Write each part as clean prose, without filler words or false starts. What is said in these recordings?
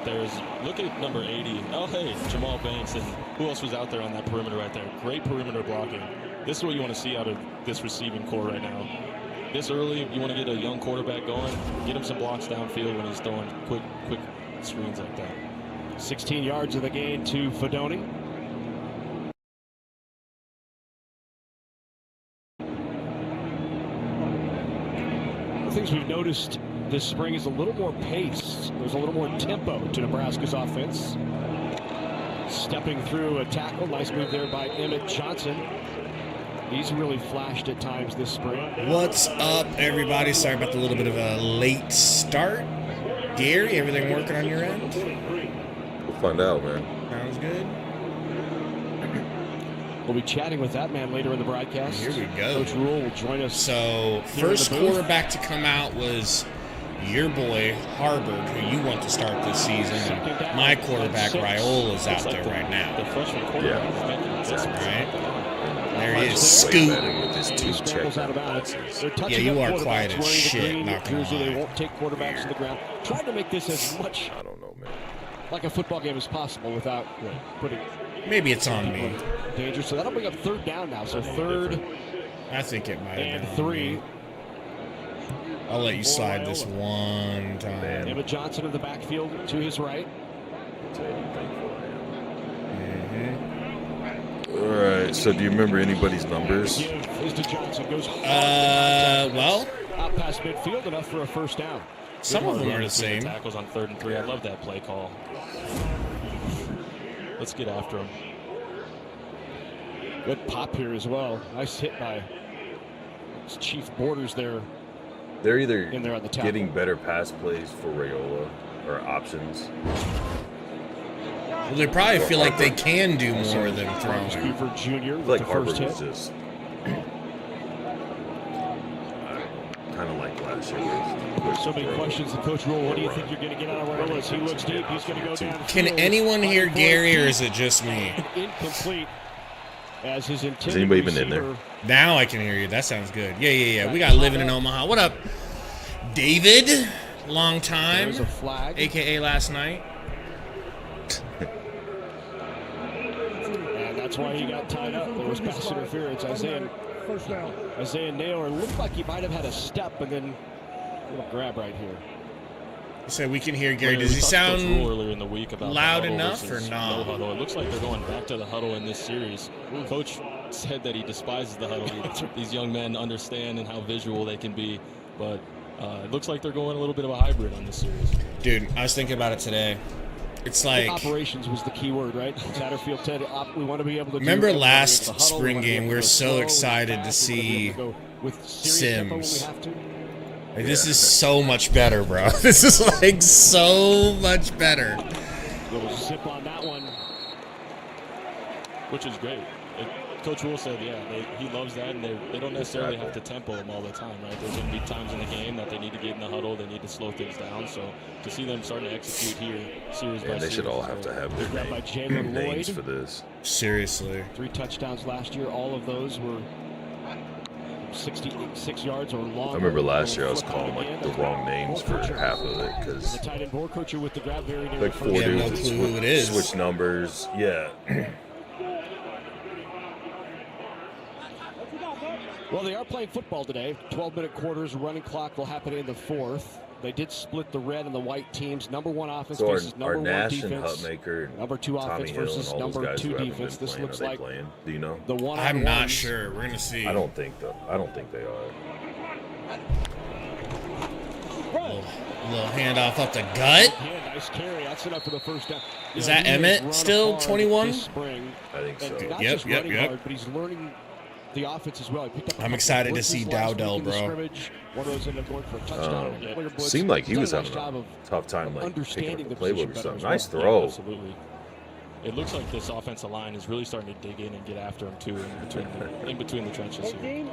There's, look at number 80. Oh, hey, Jamal Banks. And who else was out there on that perimeter right there? Great perimeter blocking. This is what you want to see out of this receiving core right now. This early, you want to get a young quarterback going, get him some blocks downfield when he's throwing quick screens like that. 16 yards of the gain to Fedoni. The things we've noticed this spring is a little more pace. There's a little more tempo to Nebraska's offense. Stepping through a tackle. Nice move there by Emmett Johnson. He's really flashed at times this spring. What's up, everybody? Sorry about the little bit of a late start. Gary, everything working on your end? We'll find out, man. Sounds good. We'll be chatting with that man later in the broadcast. Here we go. Coach Rhule will join us. So, first quarterback to come out was your boy, Harvard, who you want to start this season. And my quarterback, Raiola, is out there right now. The freshman quarterback is making this. Right? There he is, Scoot. With his two check Yeah, you are quiet as shit, not gonna lie. They won't take quarterbacks to the ground. Trying to make this as much I don't know, man. like a football game as possible without putting Maybe it's on me. danger. So that'll bring up third down now. So third I think it might have and been on 3. me. I'll let you slide this one time. Emmett Johnson in the backfield to his right. All right. So, do you remember anybody's numbers? Is to Johnson goes Well, out past midfield, enough for a first down. some of them are the same. Tackles on 3rd and 3. I love that play call. Let's get after him. Good pop here as well. Nice hit by Chief Borders there. They're either In there on the tackle. getting better pass plays for Raiola or options. Well, they probably feel like they can do more than throwing. Cooper Jr. I with feel the like Harvard first hit. was just kind of like last year. So many questions to Coach Rhule. What do you think you're going to get out of Raiola? As he looks deep, he's going to go down. Can anyone hear Gary, or is it just me? Incomplete. As his intended Is anybody even in there? receiver. Now I can hear you. That sounds good. Yeah. We got living in Omaha. What up, David? Long time, There's a flag. a.k.a. last night. And that's why he got tied up. There was pass interference. Isaiah Naylor looked like he might have had a step and then a little grab right here. So we can hear Gary. Well, Does we he talked to Coach Rhule sound earlier in the week about loud the huddle enough or versus no? No huddle. It looks like they're going back to the huddle in this series. Coach said that he despises the huddle. These young men understand and how visual they can be, but it looks like they're going a little bit of a hybrid on this series. Dude, I was thinking about it today. It's like, Operations was the key word, right? Satterfield said we want to be able to remember do last the huddle, spring want to be game, able we were to so slow and excited to fast, we want see be able to go with serious tempo when we Sims. have to. like, this is so much better, bro. This is like so much better. Little zip on that one. Which is great. Coach Rhule said, he loves that, and they don't necessarily have to tempo him all the time, right? There's going to be times in the game that they need to get in the huddle, they need to slow things down. So to see them starting to execute here, series by And they series, should all have to have Grabbed their by Jalen names Lloyd. for this. Seriously. 3 touchdowns last year. All of those were 66 yards or longer. I remember last year I was calling like the wrong names for half of it because The tight end board coach with the grab very near like the 4 first. Yeah, no dudes clue who it is. switch numbers. Yeah. Well, they are playing football today. 12-minute quarters, running clock will happen in the 4th. They did split the red and the white teams. Number 1 offense So versus our number 1 Nash and defense. Hutmaker and Number 2 Tommy offense Hill and versus all those number guys 2 who haven't defense. been This playing, looks are they like playing? Do you know? the one. I'm not sure. We're going to see. I don't think they are. Little handoff up the gut. Yeah, nice carry. That's enough for the first down. Is that Emmett still 21? This spring. I think so. And not Yep, just yep, running yep. hard, but he's learning the offense as well. He picked up a I'm couple excited to blitzes see last Dowdell, week in the bro. scrimmage. One of those ended up going for a touchdown. and a clear blitz. Seemed like he He's was done a having nice job a of tough time like understanding picking the up the position playbook or better something. as well. Nice Yeah, throw. absolutely. It looks like this offensive line is really starting to dig in and get after him too in between the trenches here.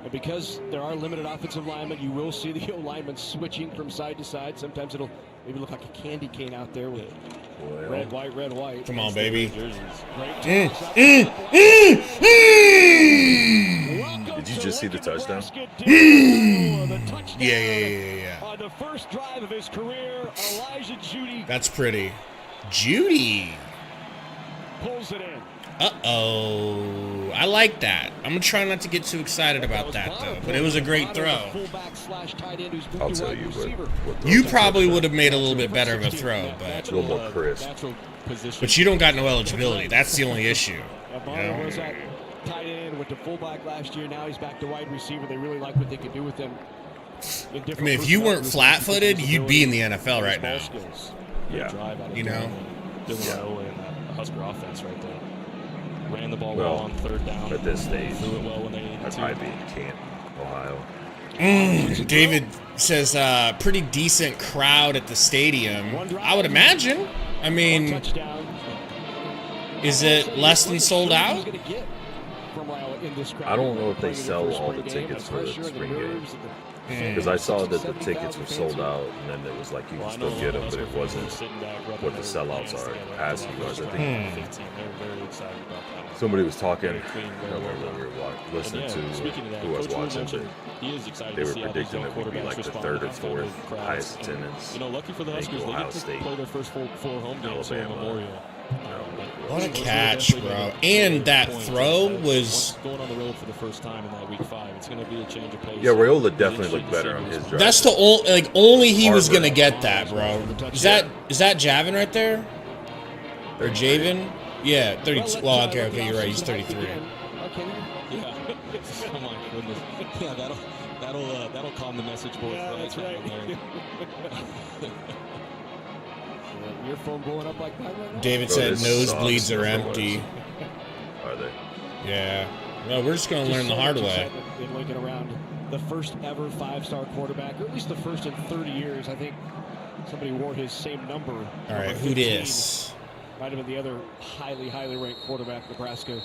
And because there are limited offensive linemen, you will see the O-linemen switching from side to side. Sometimes it'll maybe look like a candy cane out there with Well, red, white, red, white. Come on, baby. Jerseys. Great Did you just see the touchdown? Yeah. On the the first drive of his career, Elijah Judy. That's pretty. Judy. Pulls it in. Uh-oh. I like that. I'm going to try not to get too excited about that, though. But it was a great throw. I'll tell you what You probably would have made a little bit better of a throw, but a little more crisp. But you don't got no eligibility. That's the only issue. You know? Was at tight end, went to fullback last year. Now he's back to wide receiver. They really like what they can do with him. I mean, if you weren't flat-footed, you'd be in the NFL right now. Yeah. You know? Raiola in that Husker offense right there. Ran the ball well on third down. At this stage, threw it well when they needed I'd to. probably be in Canton, Ohio. David says, pretty decent crowd at the stadium. I would imagine. I mean, is it less than sold out? I don't know if they sell all the tickets for the spring game. Because I saw that the tickets were sold out, and then it was like you can still get them, but it wasn't what the sellouts are. Capacity was, I think. Somebody was talking, I don't remember we were listening to who I was watching, but they were predicting that we'd be like the third or fourth highest attendance. Lucky for the Huskers, they get to play their first four home games in Memorial. What a catch, bro. And that throw was... going on the road for the first time in that week 5. It's going to be a change of pace. Yeah, Raiola definitely looked better on his drive. That's the only... Like, only he was going to get that, bro. Is that Javin right there? Or Javen? Yeah, 30... Well, okay, you're right. He's 33. Yeah. Oh, my goodness. Yeah, that'll calm the message board. Yeah, that's right. Your phone blowing up like that right now? David said nosebleeds are empty. Are they? Yeah. Well, we're just going to learn the hard way. In Lincoln around the first ever 5-star quarterback, or at least the first in 30 years. I think somebody wore his same number. All right, who dis? Might have been the other highly ranked quarterback Nebraska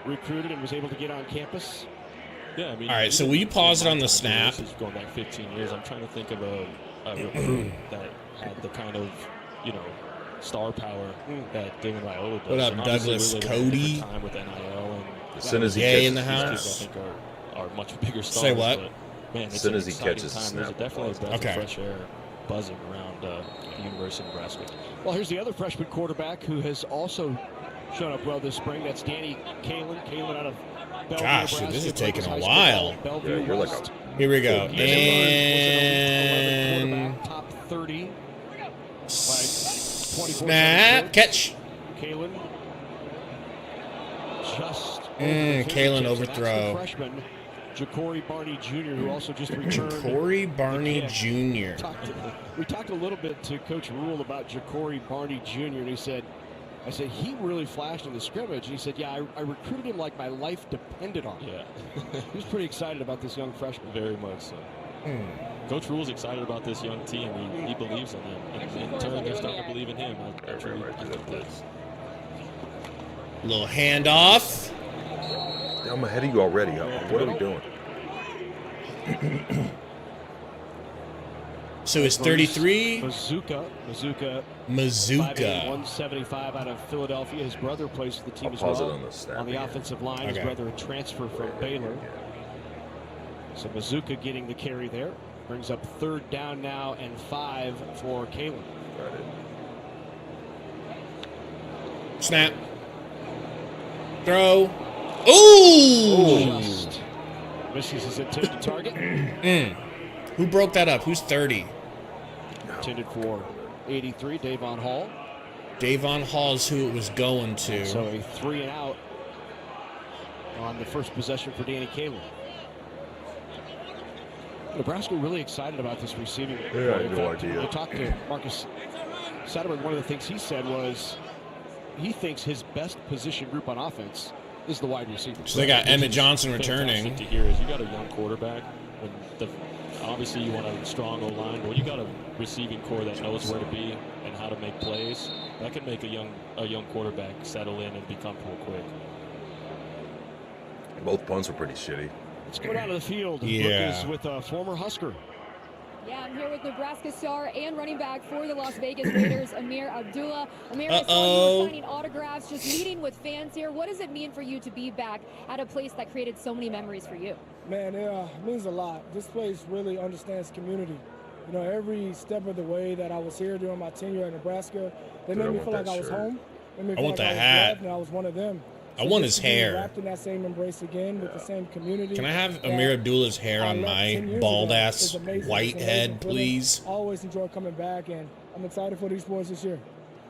recruited and was able to get on campus. Yeah, I mean, all right, so will you pause it on the snap? Going back 15 years, I'm trying to think of a recruit that had the kind of, star power that David Raiola does. What up, Douglas Cody? Time with NIL and as soon as he Yay catches in the the house. I think are much bigger stars. Say what? But, man, As soon as he catches the snap. There's definitely a breath of fresh air buzzing around the University of Nebraska. Well, here's the other freshman quarterback who has also shown up well this spring. That's Danny Kalen. Kalen out of Bellevue, Gosh, Nebraska. this is taking a while. Bellevue Yeah, you're like West. Here we go. And top 30 snap, catch. Kalen just Kalen overthrow. Freshman Ja'Cory Barney Jr., who also just returned. Ja'Cory Barney Jr. We talked a little bit to Coach Rhule about Ja'Cory Barney Jr., and he said, I said, he really flashed in the scrimmage. And he said, yeah, I recruited him like my life depended on it. Yeah. He was pretty excited about this young freshman. Very much so. Coach Rhule's excited about this young team. He believes in them. And in turn, they're starting to believe in him. I think this. Little handoff. I'm ahead of you already. What are we doing? So it's 33. Mazuka. 175 out of Philadelphia. His brother plays for the team as well. On the offensive line, his brother a transfer from Baylor. So Mazuka getting the carry there. Brings up third down now and 5 for Kalen. Got it. Snap. Throw. Ooh! Just misses his intended target. Who broke that up? Who's 30? Intended for 83, Davon Hall. Davon Hall's who it was going to. So a 3 and out on the first possession for Danny Kalen. Nebraska really excited about this receiving. Yeah, I had no idea. I talked to Marcus Satterman. One of the things he said was he thinks his best position group on offense is the wide receiver. So they got Emmett Johnson returning. To hear is you got a young quarterback. Obviously, you want a strong O-line, but when you got a receiving core that knows where to be and how to make plays, that can make a young quarterback settle in and be comfortable quick. Both punts were pretty shitty. Let's go down to the field. Yeah. Look is with a former Husker. Yeah, I'm here with Nebraska star and running back for the Las Vegas Raiders, Amir Abdullah. Amir, I saw you signing autographs, just meeting with fans here. What does it mean for you to be back at a place that created so many memories for you? Man, it means a lot. This place really understands community. You know, every step of the way that I was here during my tenure at Nebraska, they made me feel like I was home. I want that hat. And I was one of them. I want his hair. Wrapped in that same embrace again with the same community. Can I have Amir Abdullah's hair on my bald-ass white head, please? I always enjoy coming back, and I'm excited for these boys this year.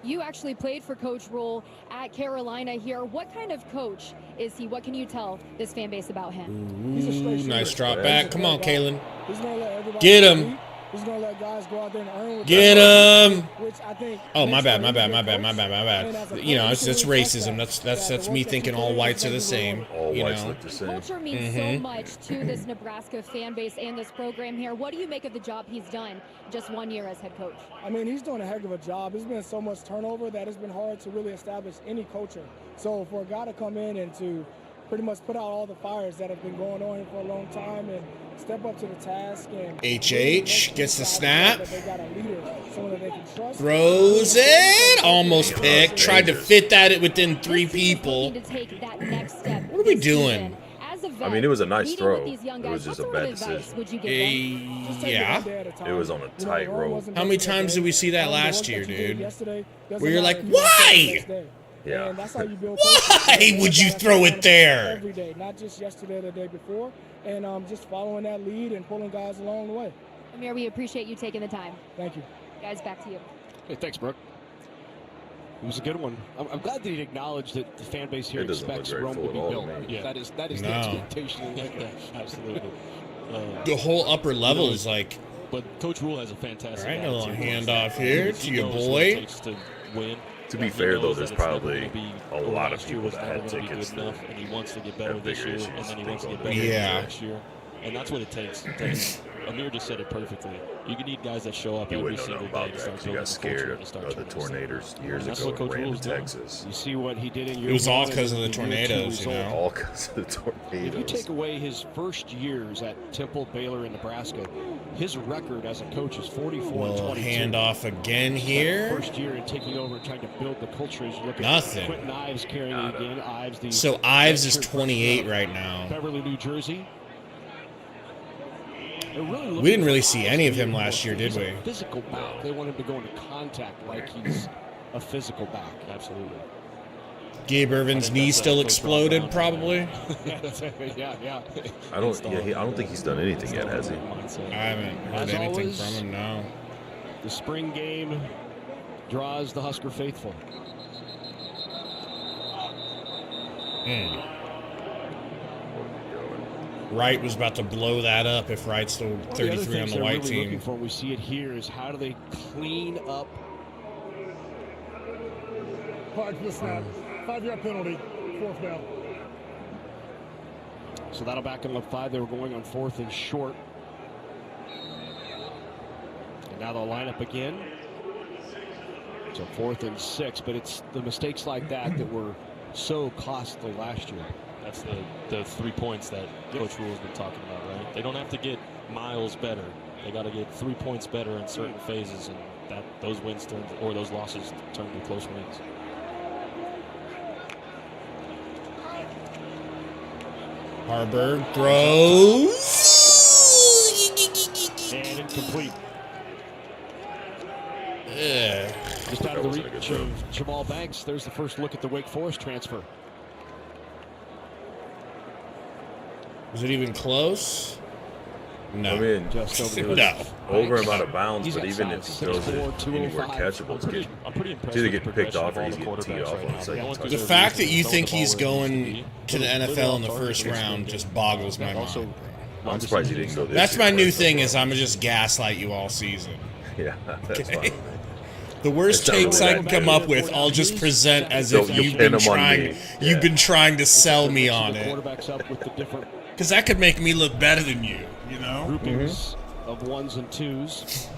You actually played for Coach Rhule at Carolina here. What kind of coach is he? What can you tell this fan base about him? He's a straight shooter. Nice drop back. Come on, Kalen. He's gonna let everybody get him. He's gonna let guys go out there and earn with get him. Which I think oh, my bad. You know, it's racism. That's me thinking all whites are the same. All whites look the same. Culture means so much to this Nebraska fan base and this program here. What do you make of the job he's done just 1 year as head coach? I mean, he's doing a heck of a job. There's been so much turnover that it's been hard to really establish any culture. So for a guy to come in and to pretty much put out all the fires that have been going on here for a long time and step up to the task. And HH gets the snap. They got a leader, someone that they can trust. Throws it. Almost picked. Tried to fit that within 3 people. What are we doing? I mean, it was a nice throw. It was just a bad decision. Yeah. It was on a tight rope. How many times did we see that last year, dude? Where you're like, why? Yeah. And that's how you build why would you throw it there? Every day, not just yesterday or the day before. And just following that lead and pulling guys along the way. Amir, we appreciate you taking the time. Thank you. Guys, back to you. Hey, thanks, Brooke. It was a good one. I'm glad that he acknowledged that the fan base here expects Rome to be built. Yeah. That is the expectation. Absolutely. The whole upper level is like. But Coach Rhule has a fantastic. All right, a little handoff here to your boy. To win. To be fair, though, there's probably a lot of people that had tickets and he wants to get better this year, and then he wants to get better next year, and that's what it takes. Amir just said it perfectly. You can need guys that show up every single day to start building got scared of the tornadoes years ago and ran to Texas. You see what he did in year It was all one because of the and tornadoes, you know. All because of the tornadoes. If you take away his first years at Temple, Baylor, and Nebraska, his record as a coach is 44-22. Hand off again here. First year and taking over and trying to build the culture. As you look at Nothing. Quentin Ives carrying it again. Ives, so Ives is 28 right now. Beverly, New Jersey. We didn't really see any of him last year, did we? Physical back. They want him to go into contact like he's a physical back. Absolutely. Gabe Irvin's knee still exploded, probably. yeah. I don't think he's done anything yet, has he? I haven't heard anything from him. No. The spring game draws the Husker faithful. Wright was about to blow that up if Wright's the 33 on the white team. Looking for, we see it here, is how do they clean up? Hard for the snap. 5-yard penalty. 4th down. So that'll back them up 5. They were going on 4th and short. And now they'll line up again. So 4th and 6, but it's the mistakes like that that were so costly last year. That's the 3 points that Coach Rhule has been talking about, right? They don't have to get miles better. They got to get 3 points better in certain phases, and those wins or those losses turn to close wins. Harburg throws. And incomplete. Yeah. Just out of the reach of Jamal Banks, there's the first look at the Wake Forest transfer. Was it even close? No. I mean, just over over and out of bounds, but even if he throws it anywhere catchable, it's pretty impressed. either get picked off or he's getting teed off on the second touch. The fact that you think he's going to the NFL in the first round just boggles my mind, bro. I'm surprised he didn't go this That's year. my new thing is I'm going to just gaslight you all season. Yeah, that's fine. The worst takes I can come up with, I'll just present as if you've been trying to sell me on it. Because that could make me look better than you, you know? Groupings of 1s and 2s.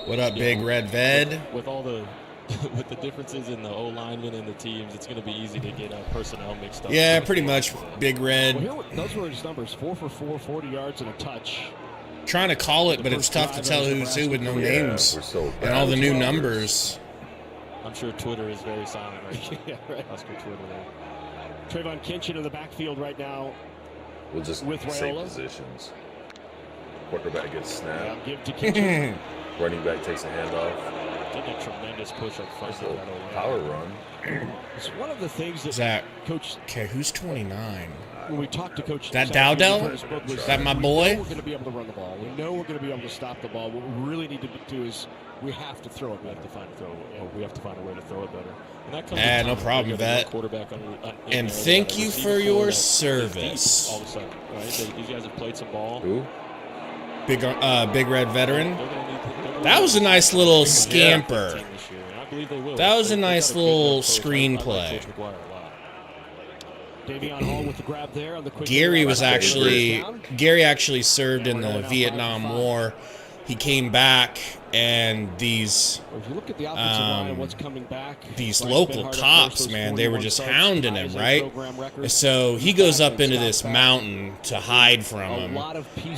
What up, Big Red Ved? With all the with the differences in the O-linemen and the teams, it's going to be easy to get personnel mixed up. Yeah, pretty much, Big Red. Well, those were his numbers, 4 for 4, 40 yards and a touch. Trying to call it, but it's tough to tell who's who with no names and all the new numbers. I'm sure Twitter is very silent right now. Yeah, right. Husker Twitter there. Trayvon Kinchin in the backfield right now. We'll just with same Raiola. positions. Quarterback gets snapped. Give to Kitchen. Running back takes a handoff. Did a tremendous push up front. Nice little power run. It's one of the things that Zach. Coach. Okay, who's 29? When we talked to Coach, That Dowdell? Is that my boy? We're going to be able to run the ball. We know we're going to be able to stop the ball. What we really need to do is we have to throw it. We have to find a way to throw it better. And that comes No problem, Vet. And thank you for your service. All of a sudden, right? These guys have played some ball. Who? Big Red veteran. That was a nice little scamper. That was a nice little screenplay. Davion Hall with the grab there on the quick. Gary actually served in the Vietnam War. He came back, and these If you look at the offensive line, what's coming back, these local cops, man, they were just hounding him, right? So he goes up into this mountain to hide from him.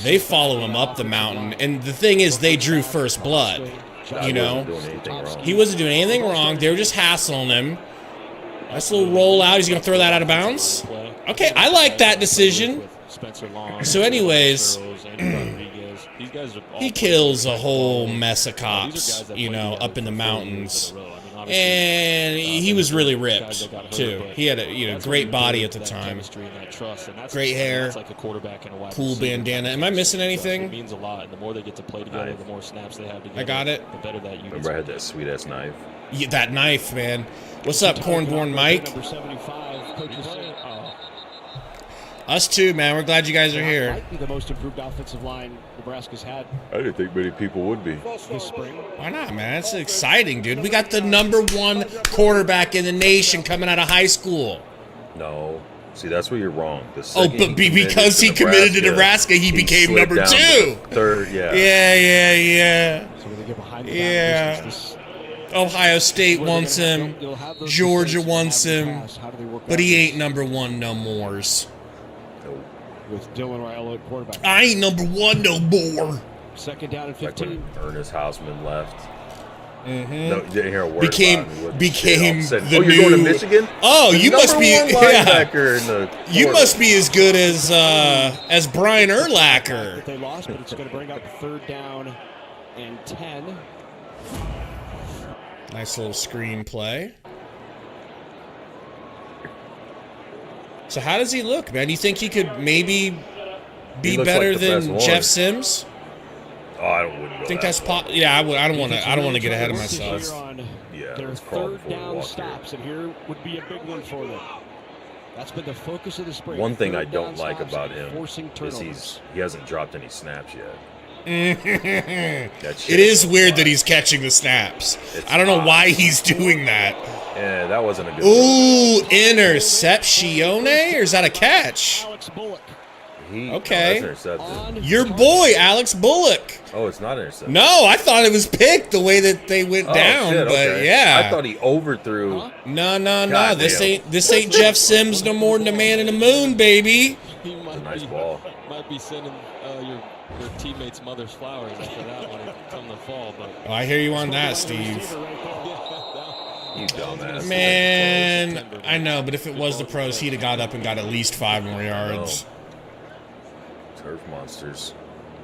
They follow him up the mountain, and the thing is, they drew first blood. You know, he wasn't doing anything wrong. They were just hassling him. Nice little roll out. He's going to throw that out of bounds. Okay, I like that decision. So anyways, he kills a whole mess of cops, you know, up in the mountains. And he was really ripped, too. He had a great body at the time. Great hair. Cool bandana. Am I missing anything? It means a lot. The more they get to play together, the more snaps they have together. I got it. The better that you. Remember I had that sweet-ass knife? Yeah, that knife, man. What's up, Cornborn Mike? Number 75, Coach is saying, Us too, man. We're glad you guys are here. might be the most improved offensive line Nebraska's had I didn't think many people would be. this spring. Why not, man? It's exciting, dude. We got the #1 quarterback in the nation coming out of high school. No. See, that's where you're wrong. Oh, but because he committed to Nebraska, he became slipped number down 2. to third, yeah. Yeah. So when they get behind the Yeah. this, Ohio State where they're wants gonna- him. you'll have those Georgia mistakes wants in the him. past. How do they work But out he this ain't #1 no mores. with Dylan Raiola at quarterback. I ain't #1 no more. Second down and Like 15. when Ernest Hausman left. Mm-hmm. No, you didn't hear a word Became about him. He became said, the you're going to new- Michigan? Oh, The you must be #1 linebacker in the You quarter. must be as good as Brian Urlacher. That they lost, but it's going to bring up third down and 10. Nice little screenplay. So how does he look, man? Do you think he could maybe be looks better like the best than one. Jeff Sims? Oh, I wouldn't go I think that that's far. yeah. I don't want to get ahead of This myself. year on Yeah, their let's crawl third before we down walk stops, and here would be a big one for them. That's been the focus of the spring. One thing I Third don't down like stops about and him forcing is turnovers. he hasn't dropped any snaps yet. That shit It is weird fun. that he's catching the snaps. It's I don't know odd. why he's doing that. Yeah, that wasn't a good Ooh, interception, or is that a catch? Alex Bullock Okay. No, that's intercepted. on Your boy, Alex Bullock. Oh, it's not intercepted. No, I thought it was picked the way that they went Oh, down, shit, but okay. yeah. I thought he overthrew. No. God This damn. ain't Jeff Sims no more than the man in the moon, baby. He a nice ball. Might be sending your teammates' mother's flowers after that one come the fall, but Oh, I hear you on that, Steve. You dumbass. Man, I know, but if it was the pros, he'd have got up and got at least 5 more yards. Turf monsters.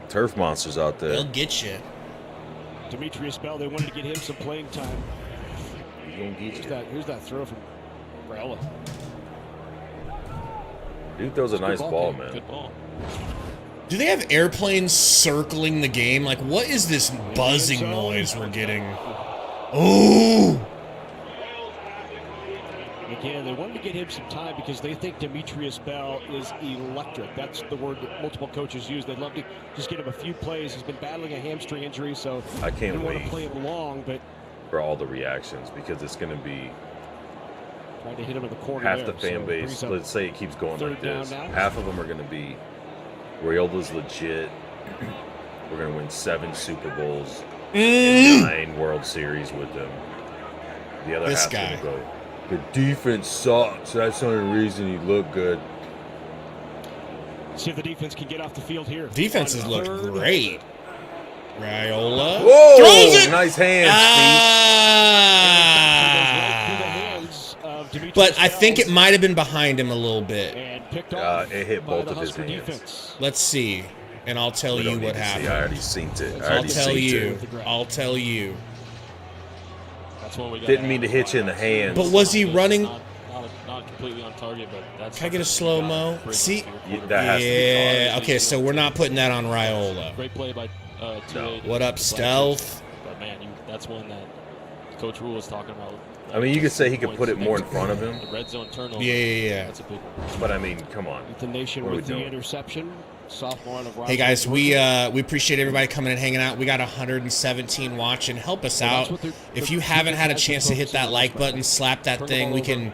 Turf monsters out there. They'll get you. Demetrius Bell. They wanted to get him some playing time. He gonna get you. Here's that throw from Raiola. Dude throws a nice ball, man. good ball. Do they have airplanes circling the game? Like, what is this buzzing noise we're getting? Ooh! Again, they wanted to get him some time because they think Demetrius Bell is electric. That's the word that multiple coaches use. They'd love to just get him a few plays. He's been battling a hamstring injury, so I they can't don't want wait to play him long, but for all the reactions because it's going to be trying to hit him in the corner. half there. the fan So base. brings up Let's say it keeps going third like down this. now. Half of them are going to be Raiola's legit. We're going to win 7 Super Bowls and 9 World Series with them. The other This half's guy. going to go, the defense sucks. That's the only reason you look good. See if the defense can get off the field here. Defenses On look third. great. Raiola. Whoa! Throws it! Nice hands, Ah! But I think it might have been behind him a little bit. And picked off It hit by both the of his Husker hands. defense. Let's see. and I'll tell you what happened. I already seen it. I'll tell you. That's what we got. Didn't mean to hit you in the hands. But was he running? Not completely on target, but that's. Can I get a slow-mo? See? That has to be Okay, so we're not putting that on Raiola. Great play by No. What up, Stealth? But man, that's one that Coach Rhule was talking about. I mean, you could say he could put it more in front of him. The red zone turnover. Yeah. That's a big one. But I mean, come on. The nation What are we with the doing? interception. Sophomore of Hey guys, we appreciate everybody coming and hanging out. We got 117 watching. Help us out. If you haven't had a chance to hit that like button, slap that thing. We can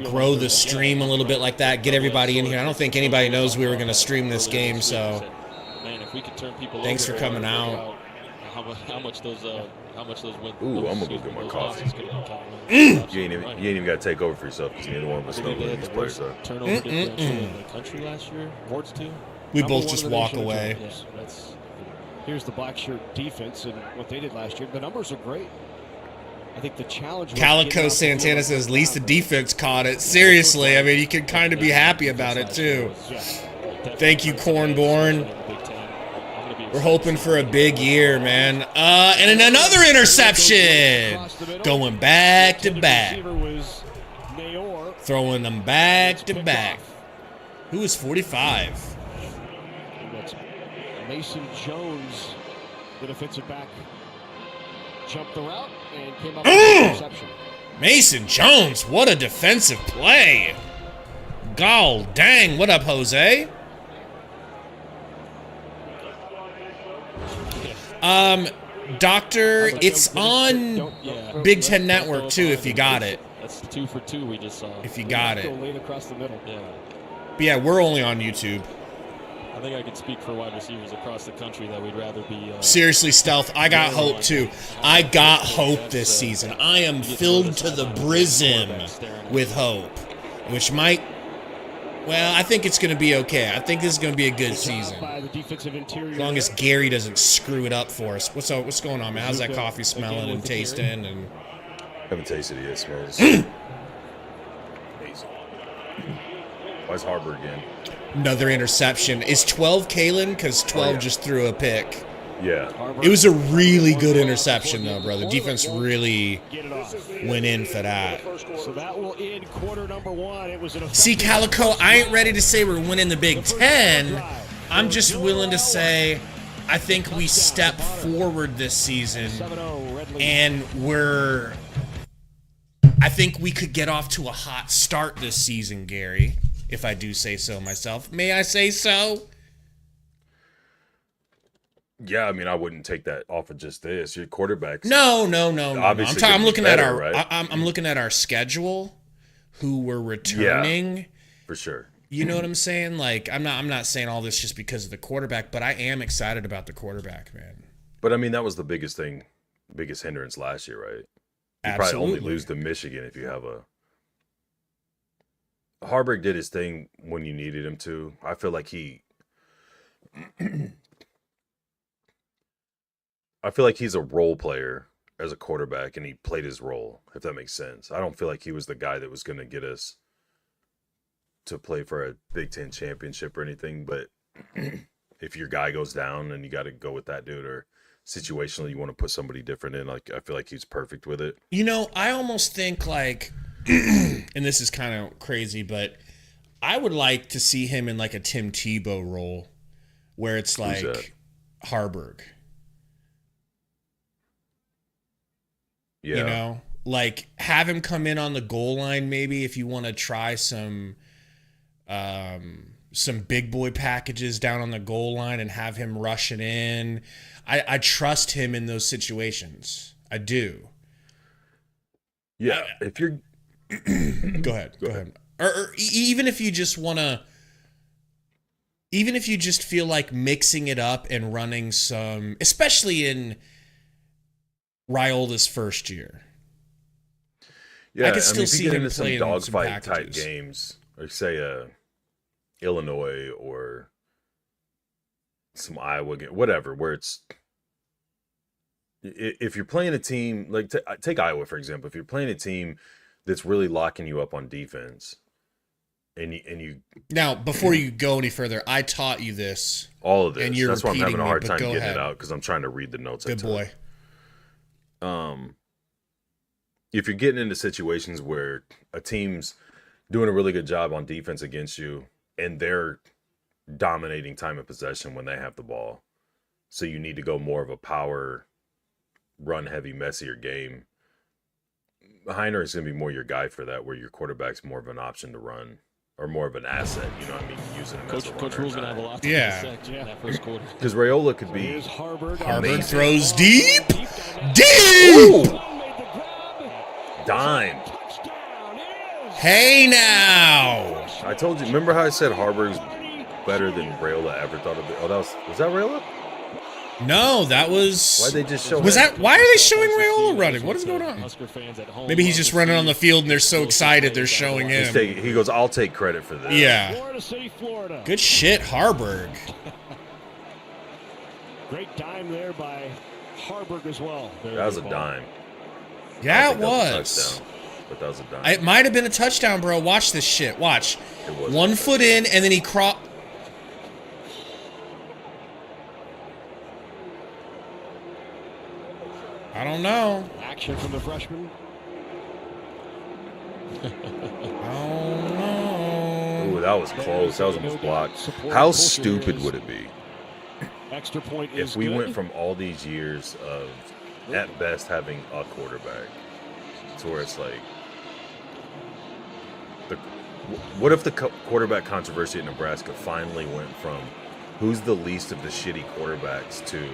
grow the stream a little bit like that. Get everybody in here. I don't think anybody knows we were going to stream this game, so Man, if we could turn people thanks for over, coming out. How much those wins? Ooh, I'm gonna go get my coffee. You You ain't even got to take over for yourself because you're the one with They snowing had these the players worst up. turnover differential in the country last year. Wards too. we Number both one just in the walk nation in away. turnovers. Here's the black shirt defense and what they did last year. The numbers are great. I think the challenge was Calico getting out the Santana field. says, at least the defense caught it. Seriously, I mean, you can kind of be happy about it, too. Thank you, Cornborn. We're hoping for a big year, man. And another interception. Going back to back. Throwing them back to back. Who is 45? Mason Jones, the defensive back, jumped the route and came up with an interception. Mason Jones, what a defensive play. Gall dang. What up, Jose? Doctor, it's on Big Ten Network, too, if you got it. That's 2 for 2 we just saw. If you got Go it. late across the middle. Yeah. But yeah, we're only on YouTube. I think I could speak for wide receivers across the country that we'd rather be. Seriously, Stealth, I got hope, too. I got hope this season. I am filled to the brism with hope, which might... Well, I think it's going to be okay. I think this is going to be a good season. By the defensive interior. As long as Gary doesn't screw it up for us. What's going on, man? How's that coffee smelling and tasting? And Haven't tasted it yet. Smells amazing. Why's Harbor again? another interception. Is 12 Kalen? Because 12 just threw a pick. Yeah. It was a really good interception, though, brother. Defense really went in for that. So that will end quarter number 1. It was an See, Calico, I ain't ready to say we're winning the Big Ten. I'm just willing to say I think we step forward this season, and I think we could get off to a hot start this season, Gary, if I do say so myself. May I say so? Yeah, I mean, I wouldn't take that off of just this. Your quarterbacks. No. Obviously I'm looking at better, our. right? I'm looking at our schedule. Who we're returning. Yeah, for sure. You know what I'm saying? Like, I'm not saying all this just because of the quarterback, but I am excited about the quarterback, man. But I mean, that was the biggest hindrance last year, right? You Absolutely. probably only lose to Michigan if you have a. Harbaugh did his thing when you needed him to. I feel like he's a role player as a quarterback, and he played his role, if that makes sense. I don't feel like he was the guy that was going to get us to play for a Big Ten championship or anything, but if your guy goes down and you got to go with that dude, or situationally you want to put somebody different in, like, I feel like he's perfect with it. You know, I almost think like, and this is kind of crazy, but I would like to see him in like a Tim Tebow role where it's like Harburg. Yeah. You know, like have him come in on the goal line maybe if you want to try some big boy packages down on the goal line and have him rushing in. I trust him in those situations. I do. Yeah, if you're Go ahead. Or even if you just want to, even if you just feel like mixing it up and running some, especially in Raiola's first year. Yeah, I could still see if you get him into some playing some dogfight type packages. games, like say Illinois or some Iowa game, whatever, where it's if you're playing a team like take Iowa for example, if you're playing a team that's really locking you up on defense, And you now, before you go any further, I taught you this. All of this. And you're That's why I'm having a hard time repeating me, but getting go it ahead. out because I'm trying to read the notes. Good boy. If you're getting into situations where a team's doing a really good job on defense against you and they're dominating time of possession when they have the ball, so you need to go more of a power, run-heavy, messier game, Heiner is going to be more your guy for that, where your quarterback's more of an option to run. Or more of an asset, you know what I mean? Using him Coach Rhule's going to have a lot to say in that first quarter. Because Raiola could be Harburg throws deep. Deep! Ooh. Dime. Hey now. I told you, remember how I said Harburg's better than Raiola ever thought of it? Oh, was that Raiola? No, that was. Why'd they just show? Why are they showing Raiola running? What is going on? Maybe he's just running on the field and they're so excited they're showing him. He goes, I'll take credit for this. Yeah. Florida City, Florida. Good shit, Harburg. Great dime there by Harburg as well. That was a dime. Yeah, it was. But that was a dime. It might have been a touchdown, bro. Watch this shit. Watch. 1 foot in, and then he I don't know. Action from the freshman. I don't know. Ooh, that was close. That was almost blocked. How stupid would it be Extra point if we went from all these years of, at best, having a quarterback to where it's like, what if the quarterback controversy at Nebraska finally went from who's the least of the shitty quarterbacks to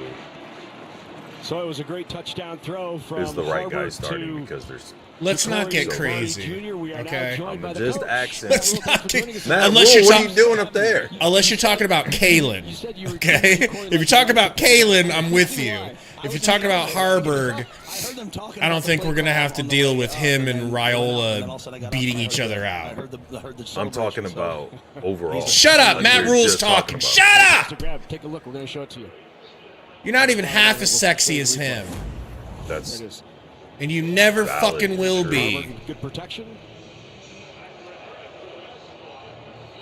so it was a great touchdown throw from is the right guy Harburg starting because there's Let's not get crazy. Okay. I'm just accent. Let's not get, Matt, unless Rhule, you're what are you doing up there? Unless you're talking about Kalen. Okay? If you're talking about Kalen, I'm with you. If you're talking about Harburg, I don't think we're going to have to deal with him and Raiola beating each other out. I'm talking about overall. Shut up. Like Matt we were Rhule's just talking. about. Shut up. Take a look. We're going to show it to you. You're not even half as sexy as him. That's and you never valid, fucking will true. be. Good protection.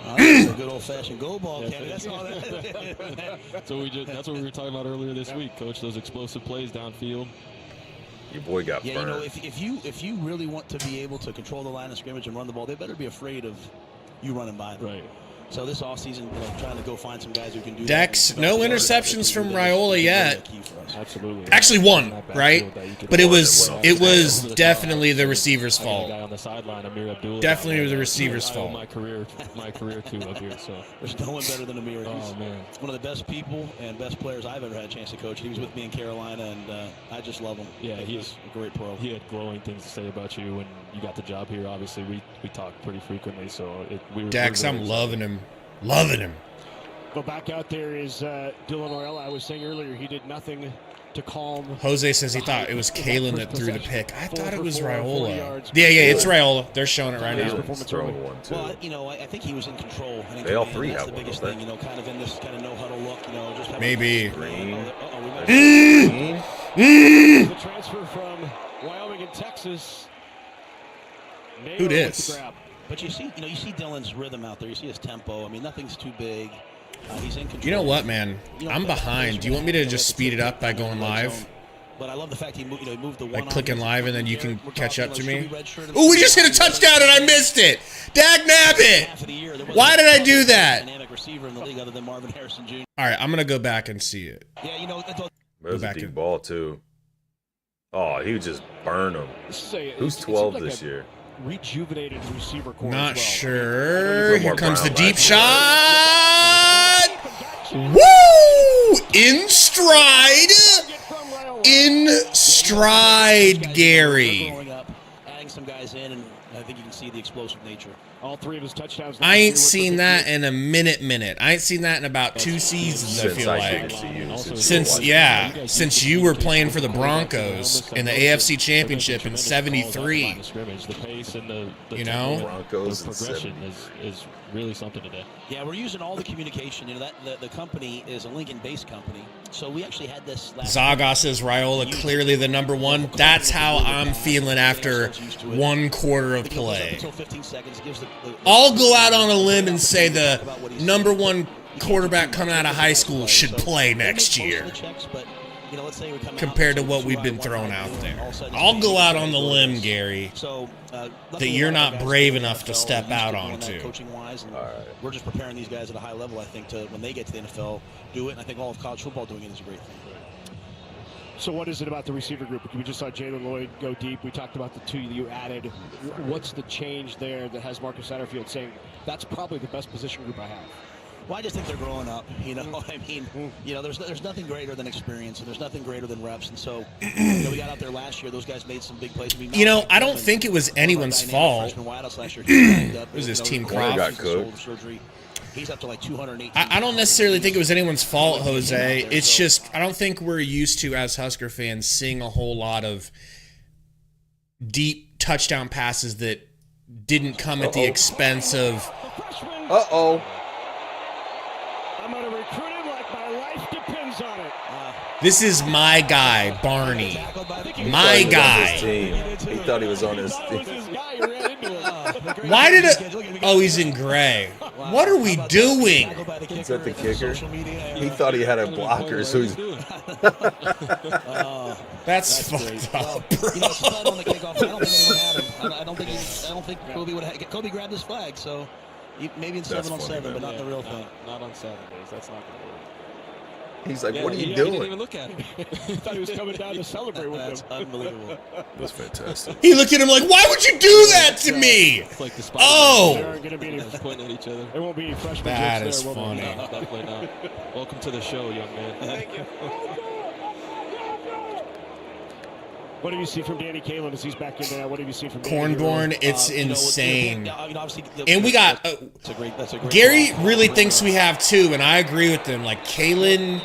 That's a good old-fashioned go ball, Kenny. That's all that. That's what we were talking about earlier this week, Coach. Those explosive plays downfield. Your boy got Yeah, burned. you know, if you really want to be able to control the line of scrimmage and run the ball, they better be afraid of you running by them. Right. So this offseason, trying to go find some guys who can do Dex, that. no interceptions from Raiola yet. Absolutely. Actually, one, right? But it was definitely the receiver's fault. Guy on the sideline, Amir Abdullah. Definitely the receiver's I owe fault. my career to up here. So There's no one better than Amir. Oh man, He's one of the best people and best players I've ever had a chance to coach. He was with me in Carolina, and I just love him. Yeah, he's a great pro. he had glowing things to say about you when you got the job here. Obviously, we talk pretty frequently, so Dex, I'm loving him. Loving him. But back out there is Dylan Raiola. I was saying earlier he did nothing to calm. Jose says he thought it was Kalen that threw the pick. I thought it was Raiola. Yeah, it's Raiola. They're showing it right now. He's throwing one too. Well, I think he was in control. They all three that's have the one, biggest don't thing, kind of in this kind of no huddle look, just having Maybe. Green. The transfer from Wyoming and Texas. Who dis? But you see Dylan's rhythm out there. You see his tempo. I mean, nothing's too big. He's in control. You know what, man? I'm behind. Do you want me to just speed it up by going live? But I love the fact he moved the one. Like clicking live and then you can catch up to me? Oh, Ooh, we just hit a touchdown and I missed it. Dag nabbit. Why did I do that? All right, I'm going to go back and see it. Yeah, There's a deep ball too. Oh, he would just burn him. Who's 12 this year? Rejuvenated receiver core. Not as well. sure. Here comes the deep shot. Woo! In stride. In stride, Gary. Adding some guys in, and I think you can see the explosive nature. All three of his touchdowns. I ain't seen that in a minute. I ain't seen that in about 2 seasons, I feel like. Since you were playing for the Broncos in the AFC Championship in '73. The pace and the Broncos progression is really something today. Yeah, we're using all the communication. That the company is a Lincoln-based company, So we actually had this. Zaga says Raiola clearly the number one. That's how I'm feeling after 1 quarter of play. I'll go out on a limb and say the number 1 quarterback coming out of high school should play next year compared to what we've been throwing out there. I'll go out on the limb, Gary, that you're not brave enough to step out onto. Coaching-wise, we're just preparing these guys at a high level, I think, to when they get to the NFL, do it. And I think all of college football doing it is a great thing. So what is it about the receiver group? We just saw Jalen Lloyd go deep. We talked about the 2 you added. What's the change there that has Marcus Satterfield saying that's probably the best position group I have? Well, I just think they're growing up. I mean, there's nothing greater than experience, and there's nothing greater than reps. And so, we got out there last year. Those guys made some big plays. I don't think it was anyone's fault. It was his team Croft. Got cooked. He's up to like 218. I don't necessarily think it was anyone's fault, Jose. It's just I don't think we're used to, as Husker fans, seeing a whole lot of deep touchdown passes that didn't come at the expense of. I'm going to recruit him like my life depends on it. This is my guy, Barney. My guy. He thought he was on his team. Why did it? Oh, he's in gray. What are we doing? Is that the kicker? He thought he had a blocker, so he's. That's fucked up, bro. I don't think Kobe would have. Kobe grabbed his flag, so maybe in 7-on-7, but not the real thing. Not on Saturdays. That's not going to work. He's like, what are you doing? He didn't even look at him. I thought he was coming down to celebrate with him. That's unbelievable. That's fantastic. He looked at him like, why would you do that to me? It's like the There aren't going to be any pointing at each other. There won't be any freshman That jokes is there, funny. No, definitely not. Welcome to the show, young man. Thank you. What have you seen from Danny Kalen as he's back in there? What have you seen from Cornborn, it's insane. And we that's got a great Gary really thinks we have 2, and I agree with him. Like Kalen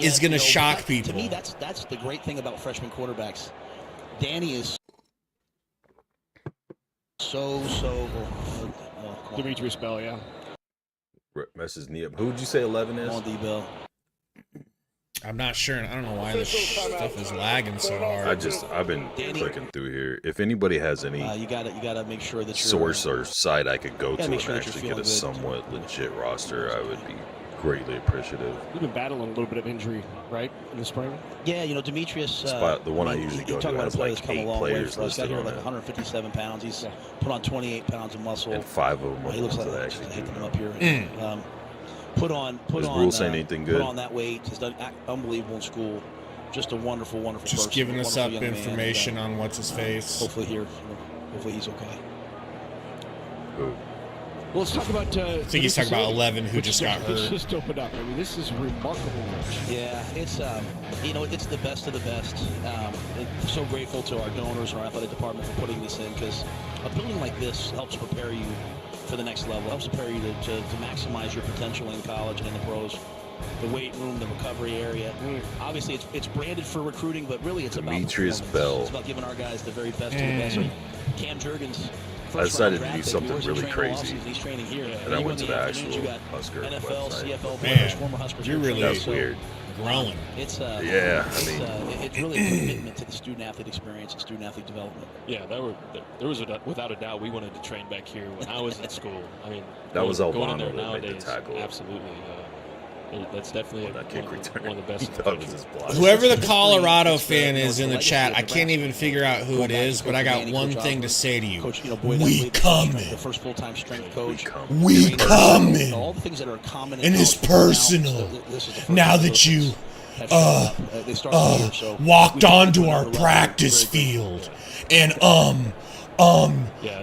is going to shock people. To me, that's the great thing about freshman quarterbacks. Danny is so. Demetrius Bell, yeah. Messes knee up. Who would you say 11 is? On D-Bill. I'm not sure. I don't know why this stuff is lagging so hard. I've been clicking through here. If anybody has any you gotta make sure that source or site I could go to and sure actually get a somewhat legit roster, I would be greatly appreciative. We've been battling a little bit of injury, right, in the spring? Yeah, Demetrius. The one I usually go to has like 8 players listed here on like it. 157 pounds. He's put on 28 pounds of muscle. And 5 of them are he looks ones like that actually hitting do him up here. Put on. Is Rhule saying anything good? Put on that weight. He's done unbelievable in school. Just a wonderful Just person. giving us up Young information man, on what's his face. Hopefully he's okay. Who? Well, let's talk about. I think he's talking about 11 who just got hurt. This just opened up. I mean, this is remarkable. Yeah, it's it's the best of the best. So grateful to our donors and our athletic department for putting this in, because a building like this helps prepare you for the next level. It helps prepare you to maximize your potential in college and in the pros. The weight room, the recovery area. Obviously, it's branded for recruiting, but really it's Demetrius about Bell. It's about giving our guys the very best of the best. Cam Jurgens. I decided to do something really crazy, He's training here. and I went to the actual Husker NFL, website. CFL players, former Huskers. You're really That's weird. growing. It's Yeah, I mean, it's really a commitment to the student-athlete experience and student-athlete development. Yeah, there was without a doubt we wanted to train back here when I was in school. I mean, That was going in Albano there that made the nowadays, tackle. absolutely. That's definitely that kick return. one of the best. He thought it was his block. Whoever the Colorado fan is in the chat, I can't even figure out who it is, but I got one thing to say to you. We coming. The first full-time strength coach. We coming. All the things that are common And it's personal. Now that you walked onto our practice field and